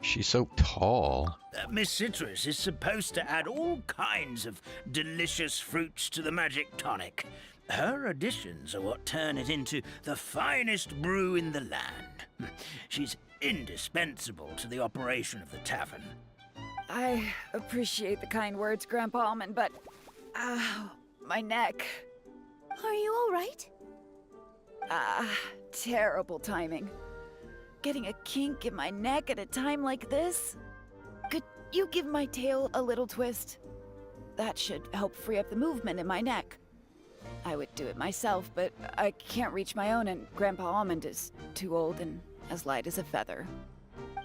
She's so tall. Miss Citrus is supposed to add all kinds of delicious fruits to the magic tonic. Her additions are what turn it into the finest brew in the land. She's indispensable to the operation of the tavern. I appreciate the kind words, Grandpa Almond, but... my neck. Are you all right? Terrible timing. Getting a kink in my neck at a time like this? Could you give my tail a little twist? That should help free up the movement in my neck. I would do it myself, but I can't reach my own, and Grandpa Almond is too old and as light as a feather.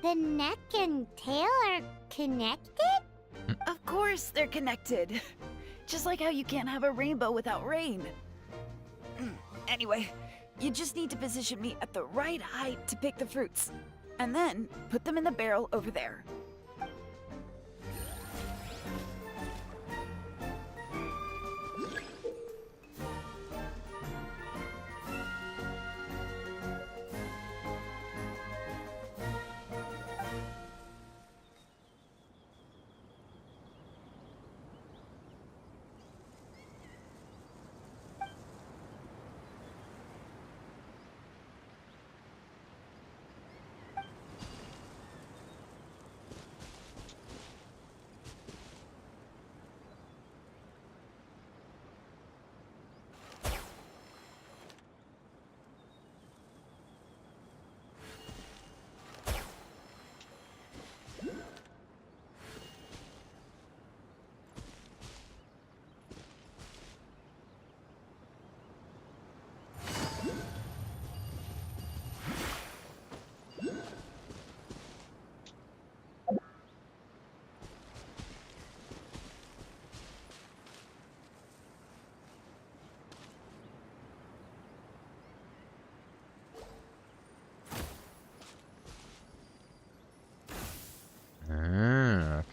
The neck and tail are connected? Of course they're connected. Just like how you can't have a rainbow without rain. Anyway, you just need to position me at the right height to pick the fruits, and then put them in the barrel over there.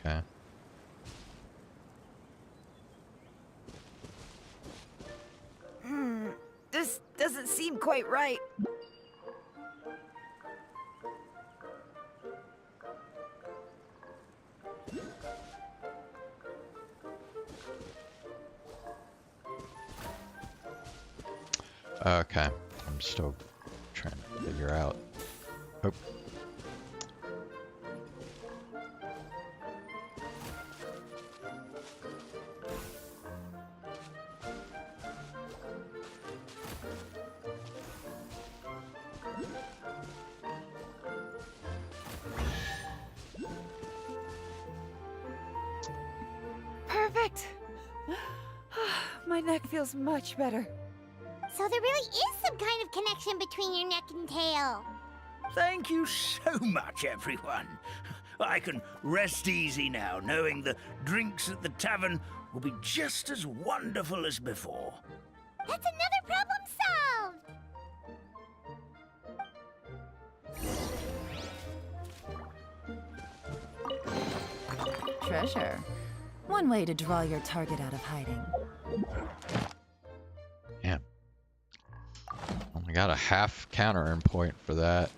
Okay. This doesn't seem quite right. Okay. I'm still trying to figure out. Oh. Perfect! My neck feels much better. So there really is some kind of connection between your neck and tail. Thank you so much, everyone. I can rest easy now, knowing the drinks at the tavern will be just as wonderful as before. That's another problem solved! Treasure. One way to draw your target out of hiding. Yeah. Only got a half counter endpoint for that.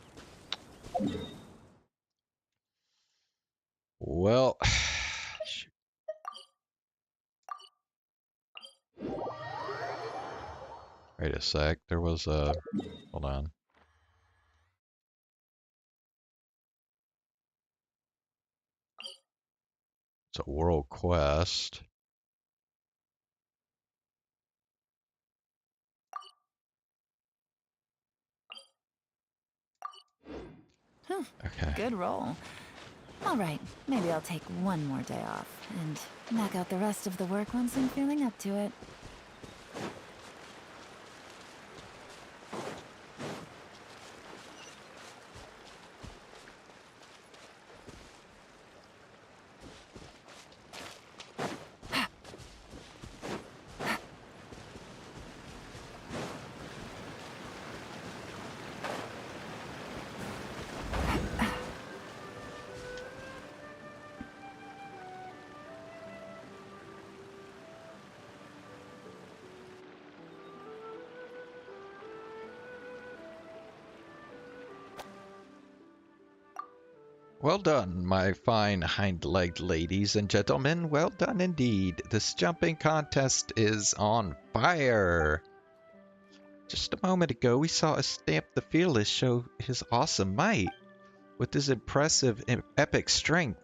Well, shoot. Wait a sec. There was a. Hold on. It's a world quest. Okay. Good roll. All right, maybe I'll take one more day off and knock out the rest of the work once I'm feeling up to it. Well done, my fine hind-legged ladies and gentlemen. Well done indeed. This jumping contest is on fire. Just a moment ago, we saw a Stamp the Fearless show his awesome might. With his impressive and epic strength,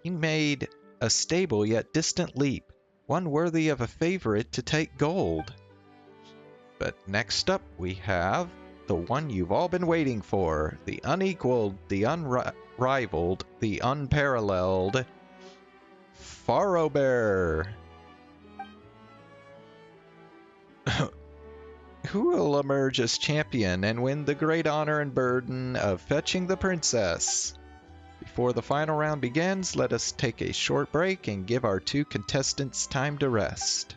he made a stable yet distant leap, one worthy of a favorite to take gold. But next up, we have the one you've all been waiting for, the unequaled, the unrivaled, the unparalleled Faro Bear. Who will emerge as champion and win the great honor and burden of fetching the princess? Before the final round begins, let us take a short break and give our two contestants time to rest.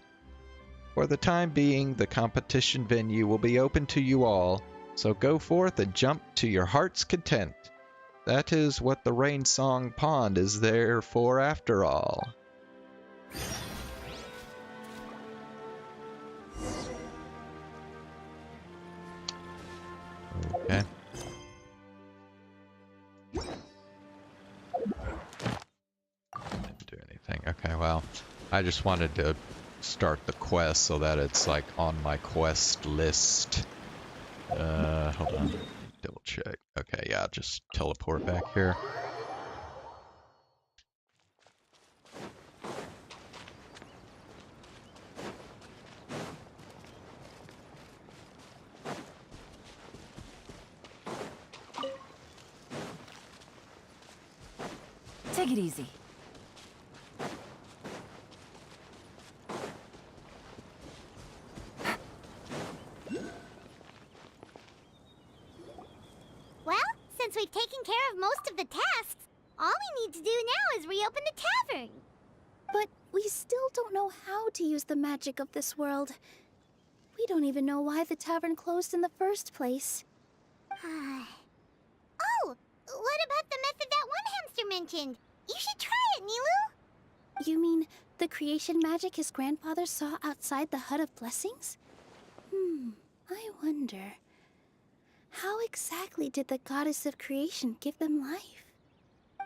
For the time being, the competition venue will be open to you all, so go forth and jump to your heart's content. That is what the Rain Song Pond is there for after all. Okay. Didn't do anything. Okay, well, I just wanted to start the quest so that it's like on my quest list. Hold on. Double check. Okay, yeah, just teleport back here. Take it easy. Well, since we've taken care of most of the tasks, all we need to do now is reopen the tavern. But we still don't know how to use the magic of this world. We don't even know why the tavern closed in the first place. Oh, what about the method that one hamster mentioned? You should try it, Nilu. You mean the creation magic his grandfather saw outside the Hut of Blessings? I wonder. How exactly did the goddess of creation give them life?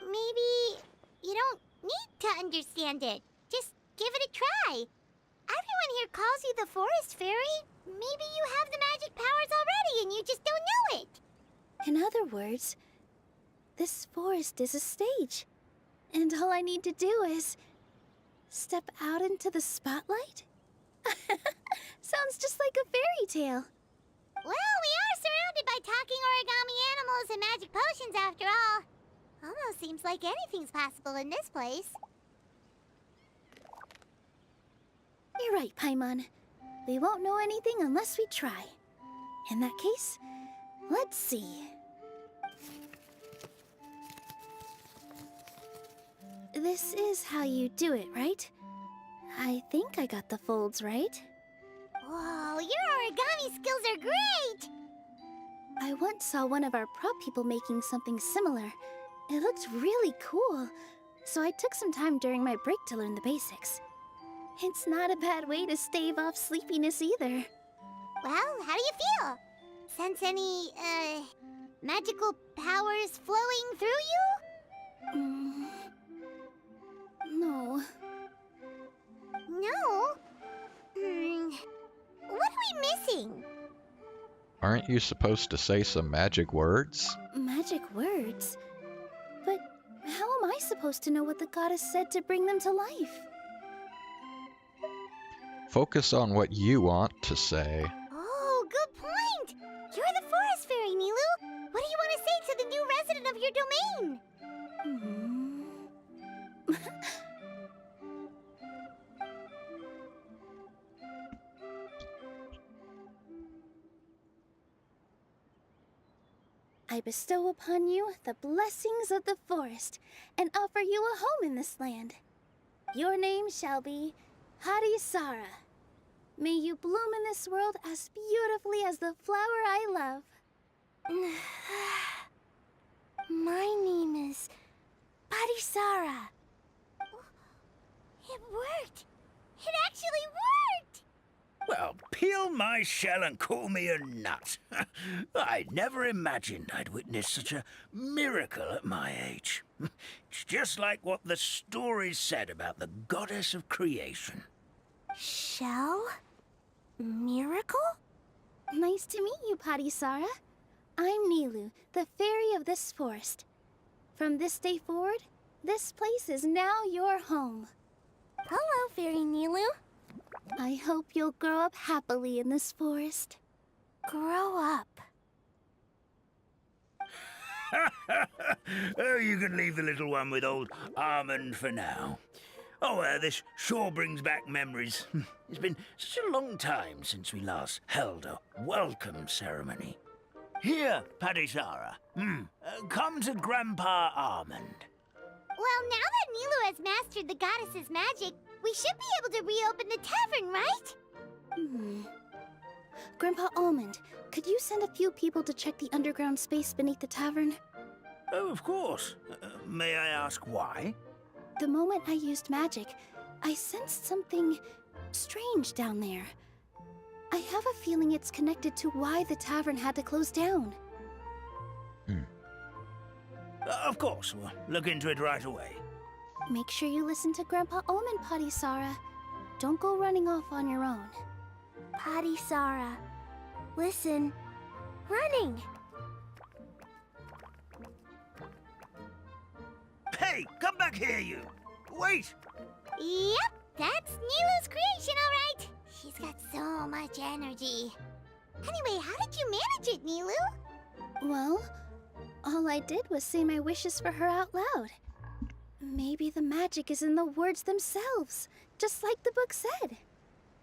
Maybe you don't need to understand it. Just give it a try. Everyone here calls you the Forest Fairy. Maybe you have the magic powers already and you just don't know it. In other words, this forest is a stage. And all I need to do is step out into the spotlight? Sounds just like a fairy tale. Well, we are surrounded by talking origami animals and magic potions after all. Almost seems like anything's possible in this place. You're right, Paimon. We won't know anything unless we try. In that case, let's see. This is how you do it, right? I think I got the folds right. Whoa, your origami skills are great! I once saw one of our prop people making something similar. It looked really cool, so I took some time during my break to learn the basics. It's not a bad way to stave off sleepiness either. Well, how do you feel? Sense any, magical powers flowing through you? No. No? What are we missing? Aren't you supposed to say some magic words? Magic words? But how am I supposed to know what the goddess said to bring them to life? Focus on what you want to say. Oh, good point! You're the Forest Fairy, Nilu! What do you want to say to the new resident of your domain? I bestow upon you the blessings of the forest and offer you a home in this land. Your name shall be Hadisara. May you bloom in this world as beautifully as the flower I love. My name is Hadisara. It worked! It actually worked! Well, peel my shell and call me a nut. I never imagined I'd witness such a miracle at my age. It's just like what the stories said about the goddess of creation. Shell? Miracle? Nice to meet you, Padisara. I'm Nilu, the fairy of this forest. From this day forward, this place is now your home. Hello, Fairy Nilu. I hope you'll grow up happily in this forest. Grow up. Oh, you can leave the little one with old Almond for now. Oh, this sure brings back memories. It's been such a long time since we last held a welcome ceremony. Here, Padisara. Come to Grandpa Almond. Well, now that Nilu has mastered the goddess's magic, we should be able to reopen the tavern, right? Grandpa Almond, could you send a few people to check the underground space beneath the tavern? Oh, of course. May I ask why? The moment I used magic, I sensed something strange down there. I have a feeling it's connected to why the tavern had to close down. Of course, we'll look into it right away. Make sure you listen to Grandpa Almond, Padisara. Don't go running off on your own. Padisara, listen. Running! Hey, come back here, you! Wait! Yep, that's Nilu's creation, all right. She's got so much energy. Anyway, how did you manage it, Nilu? Well, all I did was say my wishes for her out loud. Maybe the magic is in the words themselves, just like the book said.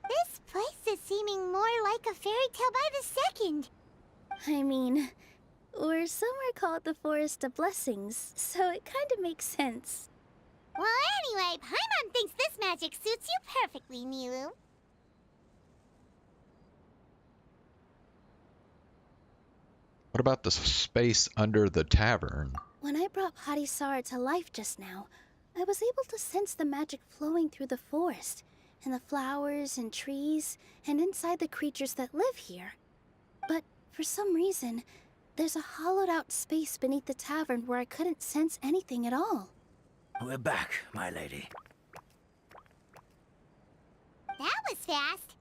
This place is seeming more like a fairy tale by the second. I mean, or some might call it the Forest of Blessings, so it kind of makes sense. Well, anyway, Paimon thinks this magic suits you perfectly, Nilu. What about the space under the tavern? When I brought Padisara to life just now, I was able to sense the magic flowing through the forest, and the flowers and trees, and inside the creatures that live here. But for some reason, there's a hollowed out space beneath the tavern where I couldn't sense anything at all. We're back, my lady. That was fast.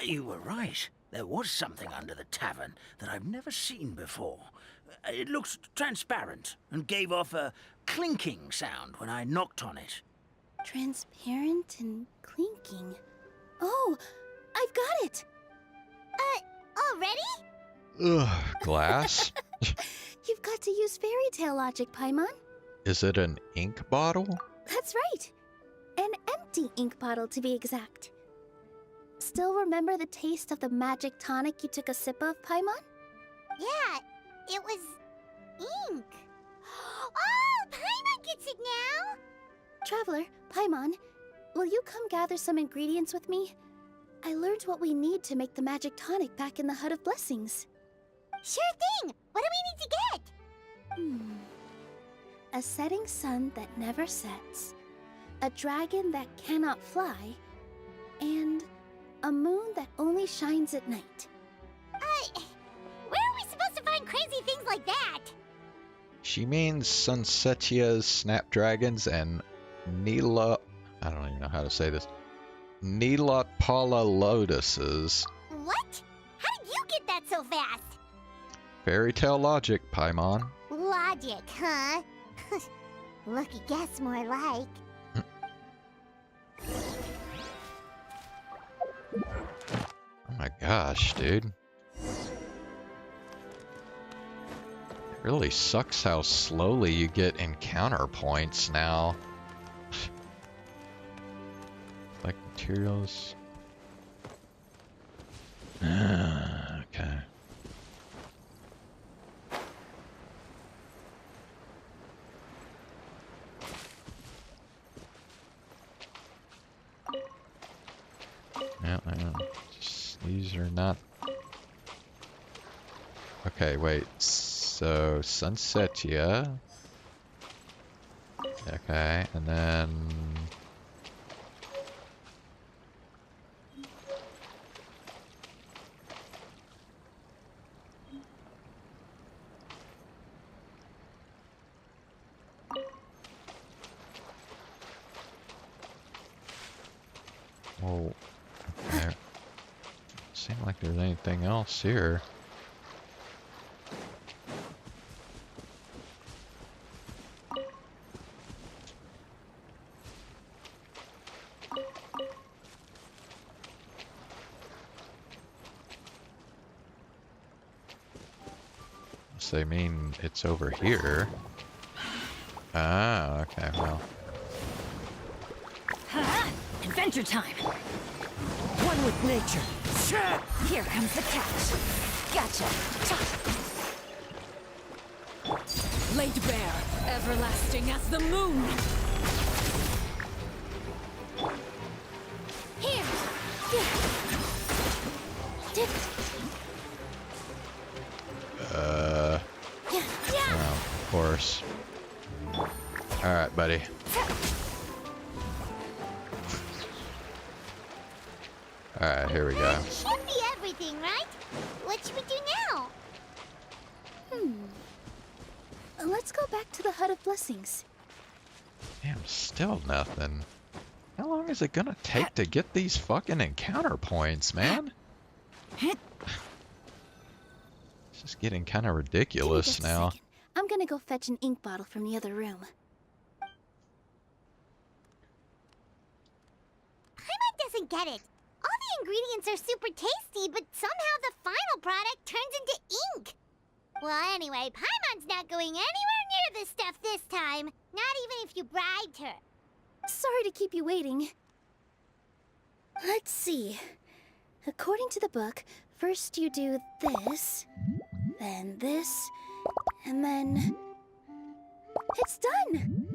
You were right. There was something under the tavern that I've never seen before. It looked transparent and gave off a clinking sound when I knocked on it. Transparent and clinking. Oh, I've got it! Already? Ugh, glass? You've got to use fairy tale logic, Paimon. Is it an ink bottle? That's right. An empty ink bottle, to be exact. Still remember the taste of the magic tonic you took a sip of, Paimon? Yeah, it was ink. Oh, Paimon gets it now! Traveler, Paimon, will you come gather some ingredients with me? I learned what we need to make the magic tonic back in the Hut of Blessings. Sure thing! What do we need to get? A setting sun that never sets, a dragon that cannot fly, and a moon that only shines at night. Where are we supposed to find crazy things like that? She means Sunsetias, snapdragons, and Nila... I don't even know how to say this. Neelapala lotuses. What? How did you get that so fast? Fairy tale logic, Paimon. Logic, huh? Lucky guess, more like. Oh my gosh, dude. It really sucks how slowly you get encounter points now. Like materials. Okay. Yeah, these are not... Okay, wait. So, Sunsetia. Okay, and then... Oh, okay. Seem like there's anything else here. So they mean it's over here. Ah, okay, well. Adventure time! One with nature. Here comes the catch. Gotcha. Laid bare, everlasting as the moon. Here. Well, of course. Alright, buddy. Alright, here we go. Should be everything, right? What should we do now? Let's go back to the Hut of Blessings. Damn, still nothing. How long is it gonna take to get these fucking encounter points, man? It's just getting kind of ridiculous now. I'm gonna go fetch an ink bottle from the other room. Paimon doesn't get it. All the ingredients are super tasty, but somehow the final product turns into ink. Well, anyway, Paimon's not going anywhere near this stuff this time. Not even if you bribed her. Sorry to keep you waiting. Let's see. According to the book, first you do this, then this, and then... It's done!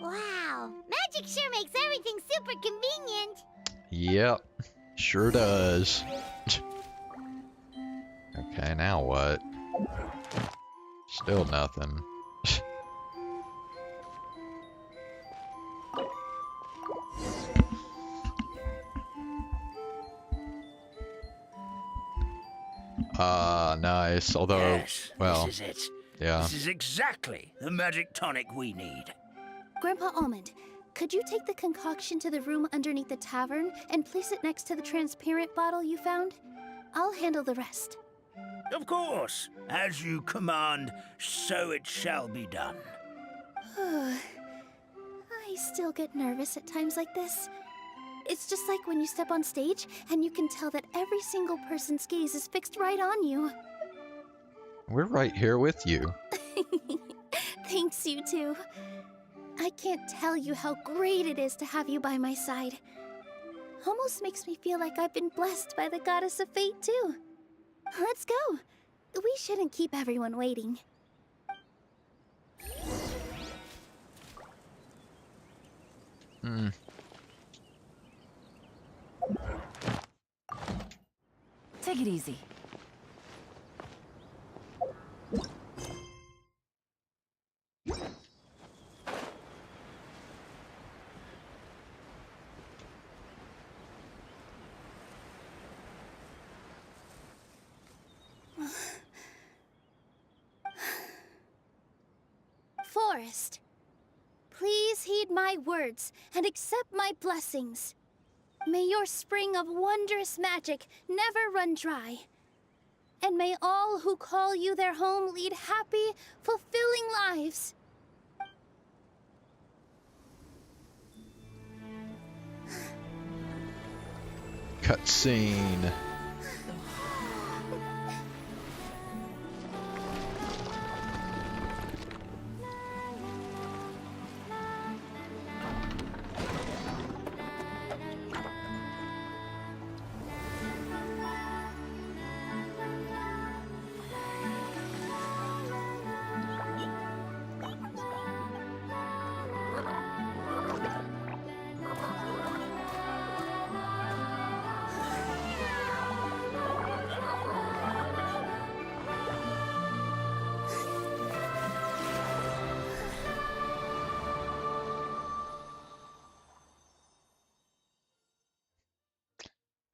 Wow, magic sure makes everything super convenient. Yep, sure does. Okay, now what? Still nothing. Ah, nice. Although, Yes, well, this is it. yeah. This is exactly the magic tonic we need. Grandpa Almond, could you take the concoction to the room underneath the tavern and place it next to the transparent bottle you found? I'll handle the rest. Of course. As you command, so it shall be done. I still get nervous at times like this. It's just like when you step on stage and you can tell that every single person's gaze is fixed right on you. We're right here with you. Thanks, you two. I can't tell you how great it is to have you by my side. Almost makes me feel like I've been blessed by the goddess of fate, too. Let's go. We shouldn't keep everyone waiting. Take it easy. Forest, please heed my words and accept my blessings. May your spring of wondrous magic never run dry. And may all who call you their home lead happy, fulfilling lives. Cutscene.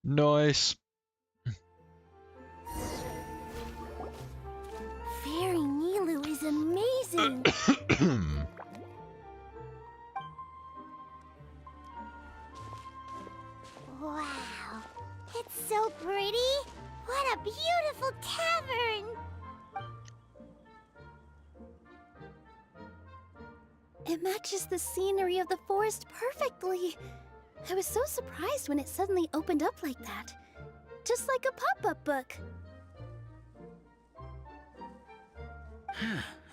Nice. Fairy Nilu is amazing. It matches the scenery of the forest perfectly. I was so surprised when it suddenly opened up like that. Just like a pop-up book.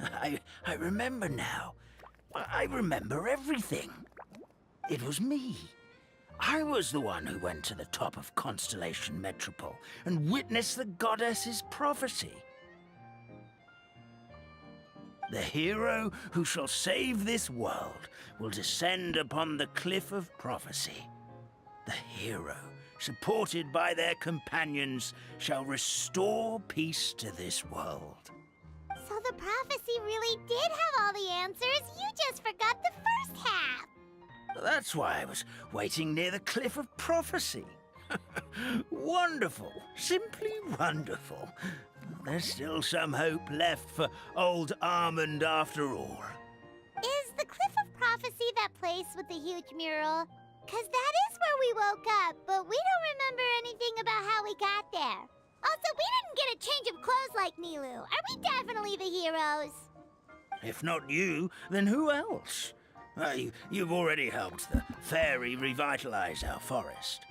I remember now. I remember everything. It was me. I was the one who went to the top of Constellation Metropole and witnessed the goddess's prophecy. The hero who shall save this world will descend upon the cliff of prophecy. The hero, supported by their companions, shall restore peace to this world. So the prophecy really did have all the answers. You just forgot the first half. That's why I was waiting near the cliff of prophecy. Wonderful. Simply wonderful. There's still some hope left for old Armand after all. Is the Cliff of Prophecy that place with the huge mural? 'Cause that is where we woke up, but we don't remember anything about how we got there. Also, we didn't get a change of clothes like Nilu. Are we definitely the heroes? If not you, then who else? You've already helped the fairy revitalize our forest.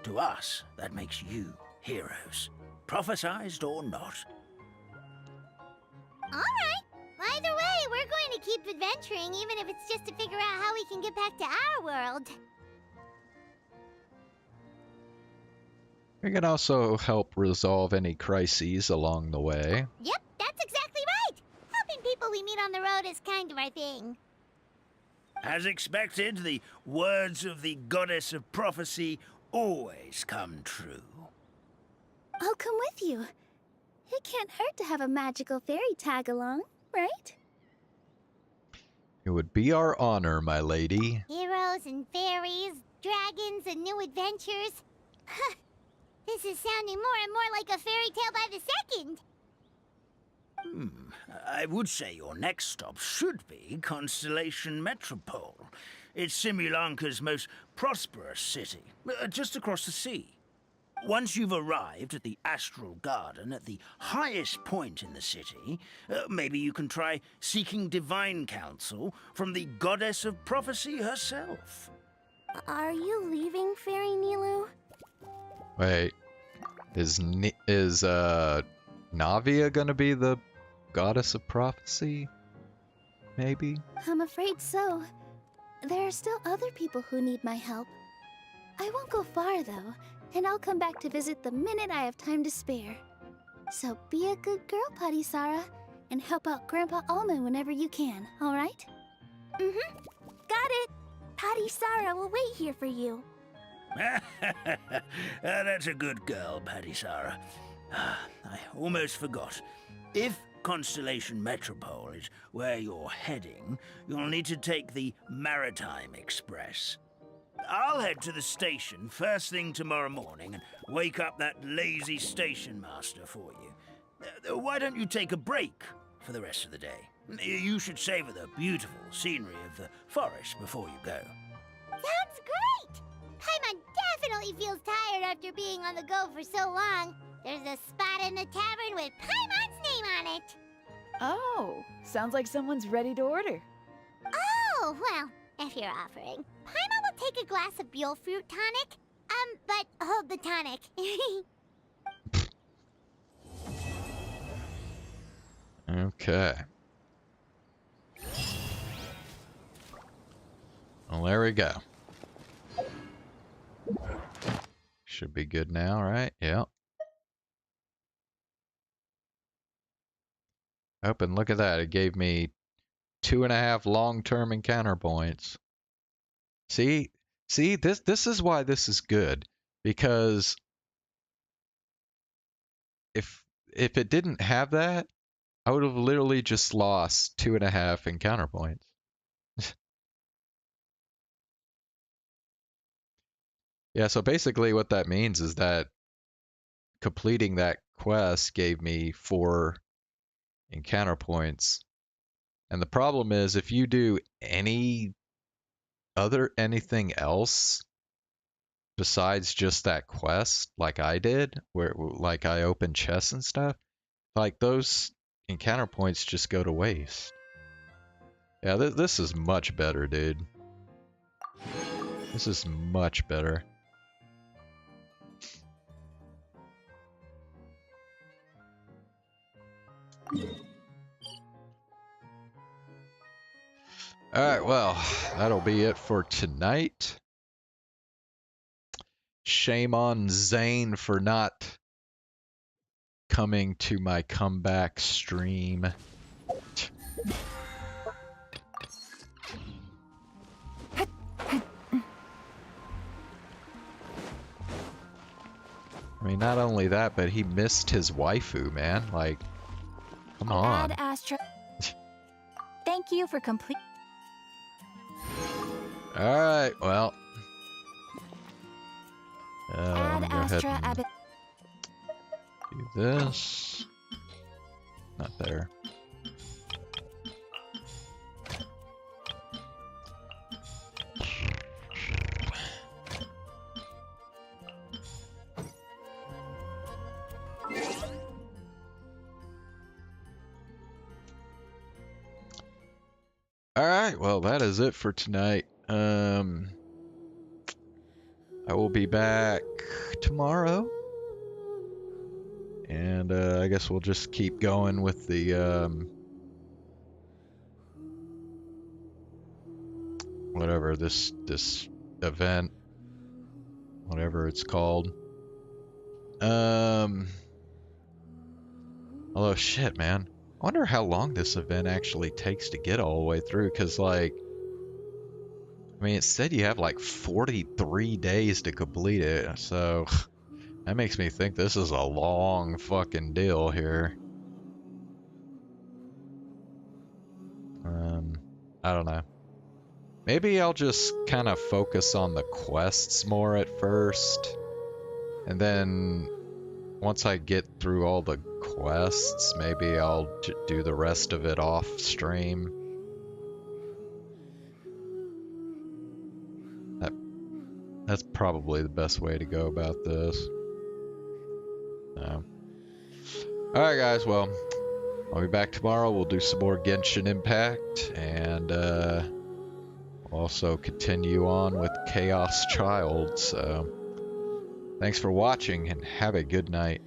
To us, that makes you heroes, prophesized or not. All right. Either way, we're going to keep adventuring, even if it's just to figure out how we can get back to our world. We can also help resolve any crises along the way. Yep, that's exactly right. Helping people we meet on the road is kind of our thing. As expected, the words of the goddess of prophecy always come true. I'll come with you. It can't hurt to have a magical fairy tag along, right? It would be our honor, my lady. Heroes and fairies, dragons and new adventures. This is sounding more and more like a fairy tale by the second. I would say your next stop should be Constellation Metropole. It's Simulanka's most prosperous city, just across the sea. Once you've arrived at the Astral Garden at the highest point in the city, maybe you can try seeking divine counsel from the goddess of prophecy herself. Are you leaving, Fairy Nilu? Wait, is Navia gonna be the goddess of prophecy? Maybe? I'm afraid so. There are still other people who need my help. I won't go far, though, and I'll come back to visit the minute I have time to spare. So be a good girl, Patisara, and help out Grandpa Almond whenever you can, all right? Mm-hmm. Got it. Patisara will wait here for you. That's a good girl, Patisara. I almost forgot. If Constellation Metropole is where you're heading, you'll need to take the Maritime Express. I'll head to the station first thing tomorrow morning and wake up that lazy station master for you. Why don't you take a break for the rest of the day? You should savor the beautiful scenery of the forest before you go. Sounds great! Paimon definitely feels tired after being on the go for so long. There's a spot in the tavern with Paimon's name on it. Oh, sounds like someone's ready to order. Oh, well, if you're offering. Paimon will take a glass of Buell fruit tonic. But hold the tonic. Okay. Well, there we go. Should be good now, right? Yep. Oh, and look at that. It gave me 2.5 long-term encounter points. See, this is why this is good, because if it didn't have that, I would have literally just lost 2.5 encounter points. Yeah, so basically what that means is that completing that quest gave me 4 encounter points. And the problem is if you do anything else besides just that quest, like I did, where like I opened chests and stuff, like those encounter points just go to waste. Yeah, this is much better, dude. This is much better. Alright, well, that'll be it for tonight. Shame on Zane for not coming to my comeback stream. I mean, not only that, but he missed his waifu, man. Like, come on. Ad Astra. Thank you for complete. Alright, well. Ad Astra and do this. Not there. Alright, well, that is it for tonight. I will be back tomorrow. And I guess we'll just keep going with the whatever this event, whatever it's called. Although shit, man. I wonder how long this event actually takes to get all the way through, because, like, I mean, it said you have, like, 43 days to complete it, so that makes me think this is a long fucking deal here. I don't know. Maybe I'll just kind of focus on the quests more at first, and then once I get through all the quests, maybe I'll do the rest of it off stream. That's probably the best way to go about this. So. Alright guys, well, I'll be back tomorrow. We'll do some more Genshin Impact, and we'll also continue on with Chaos Child. So, thanks for watching, and have a good night.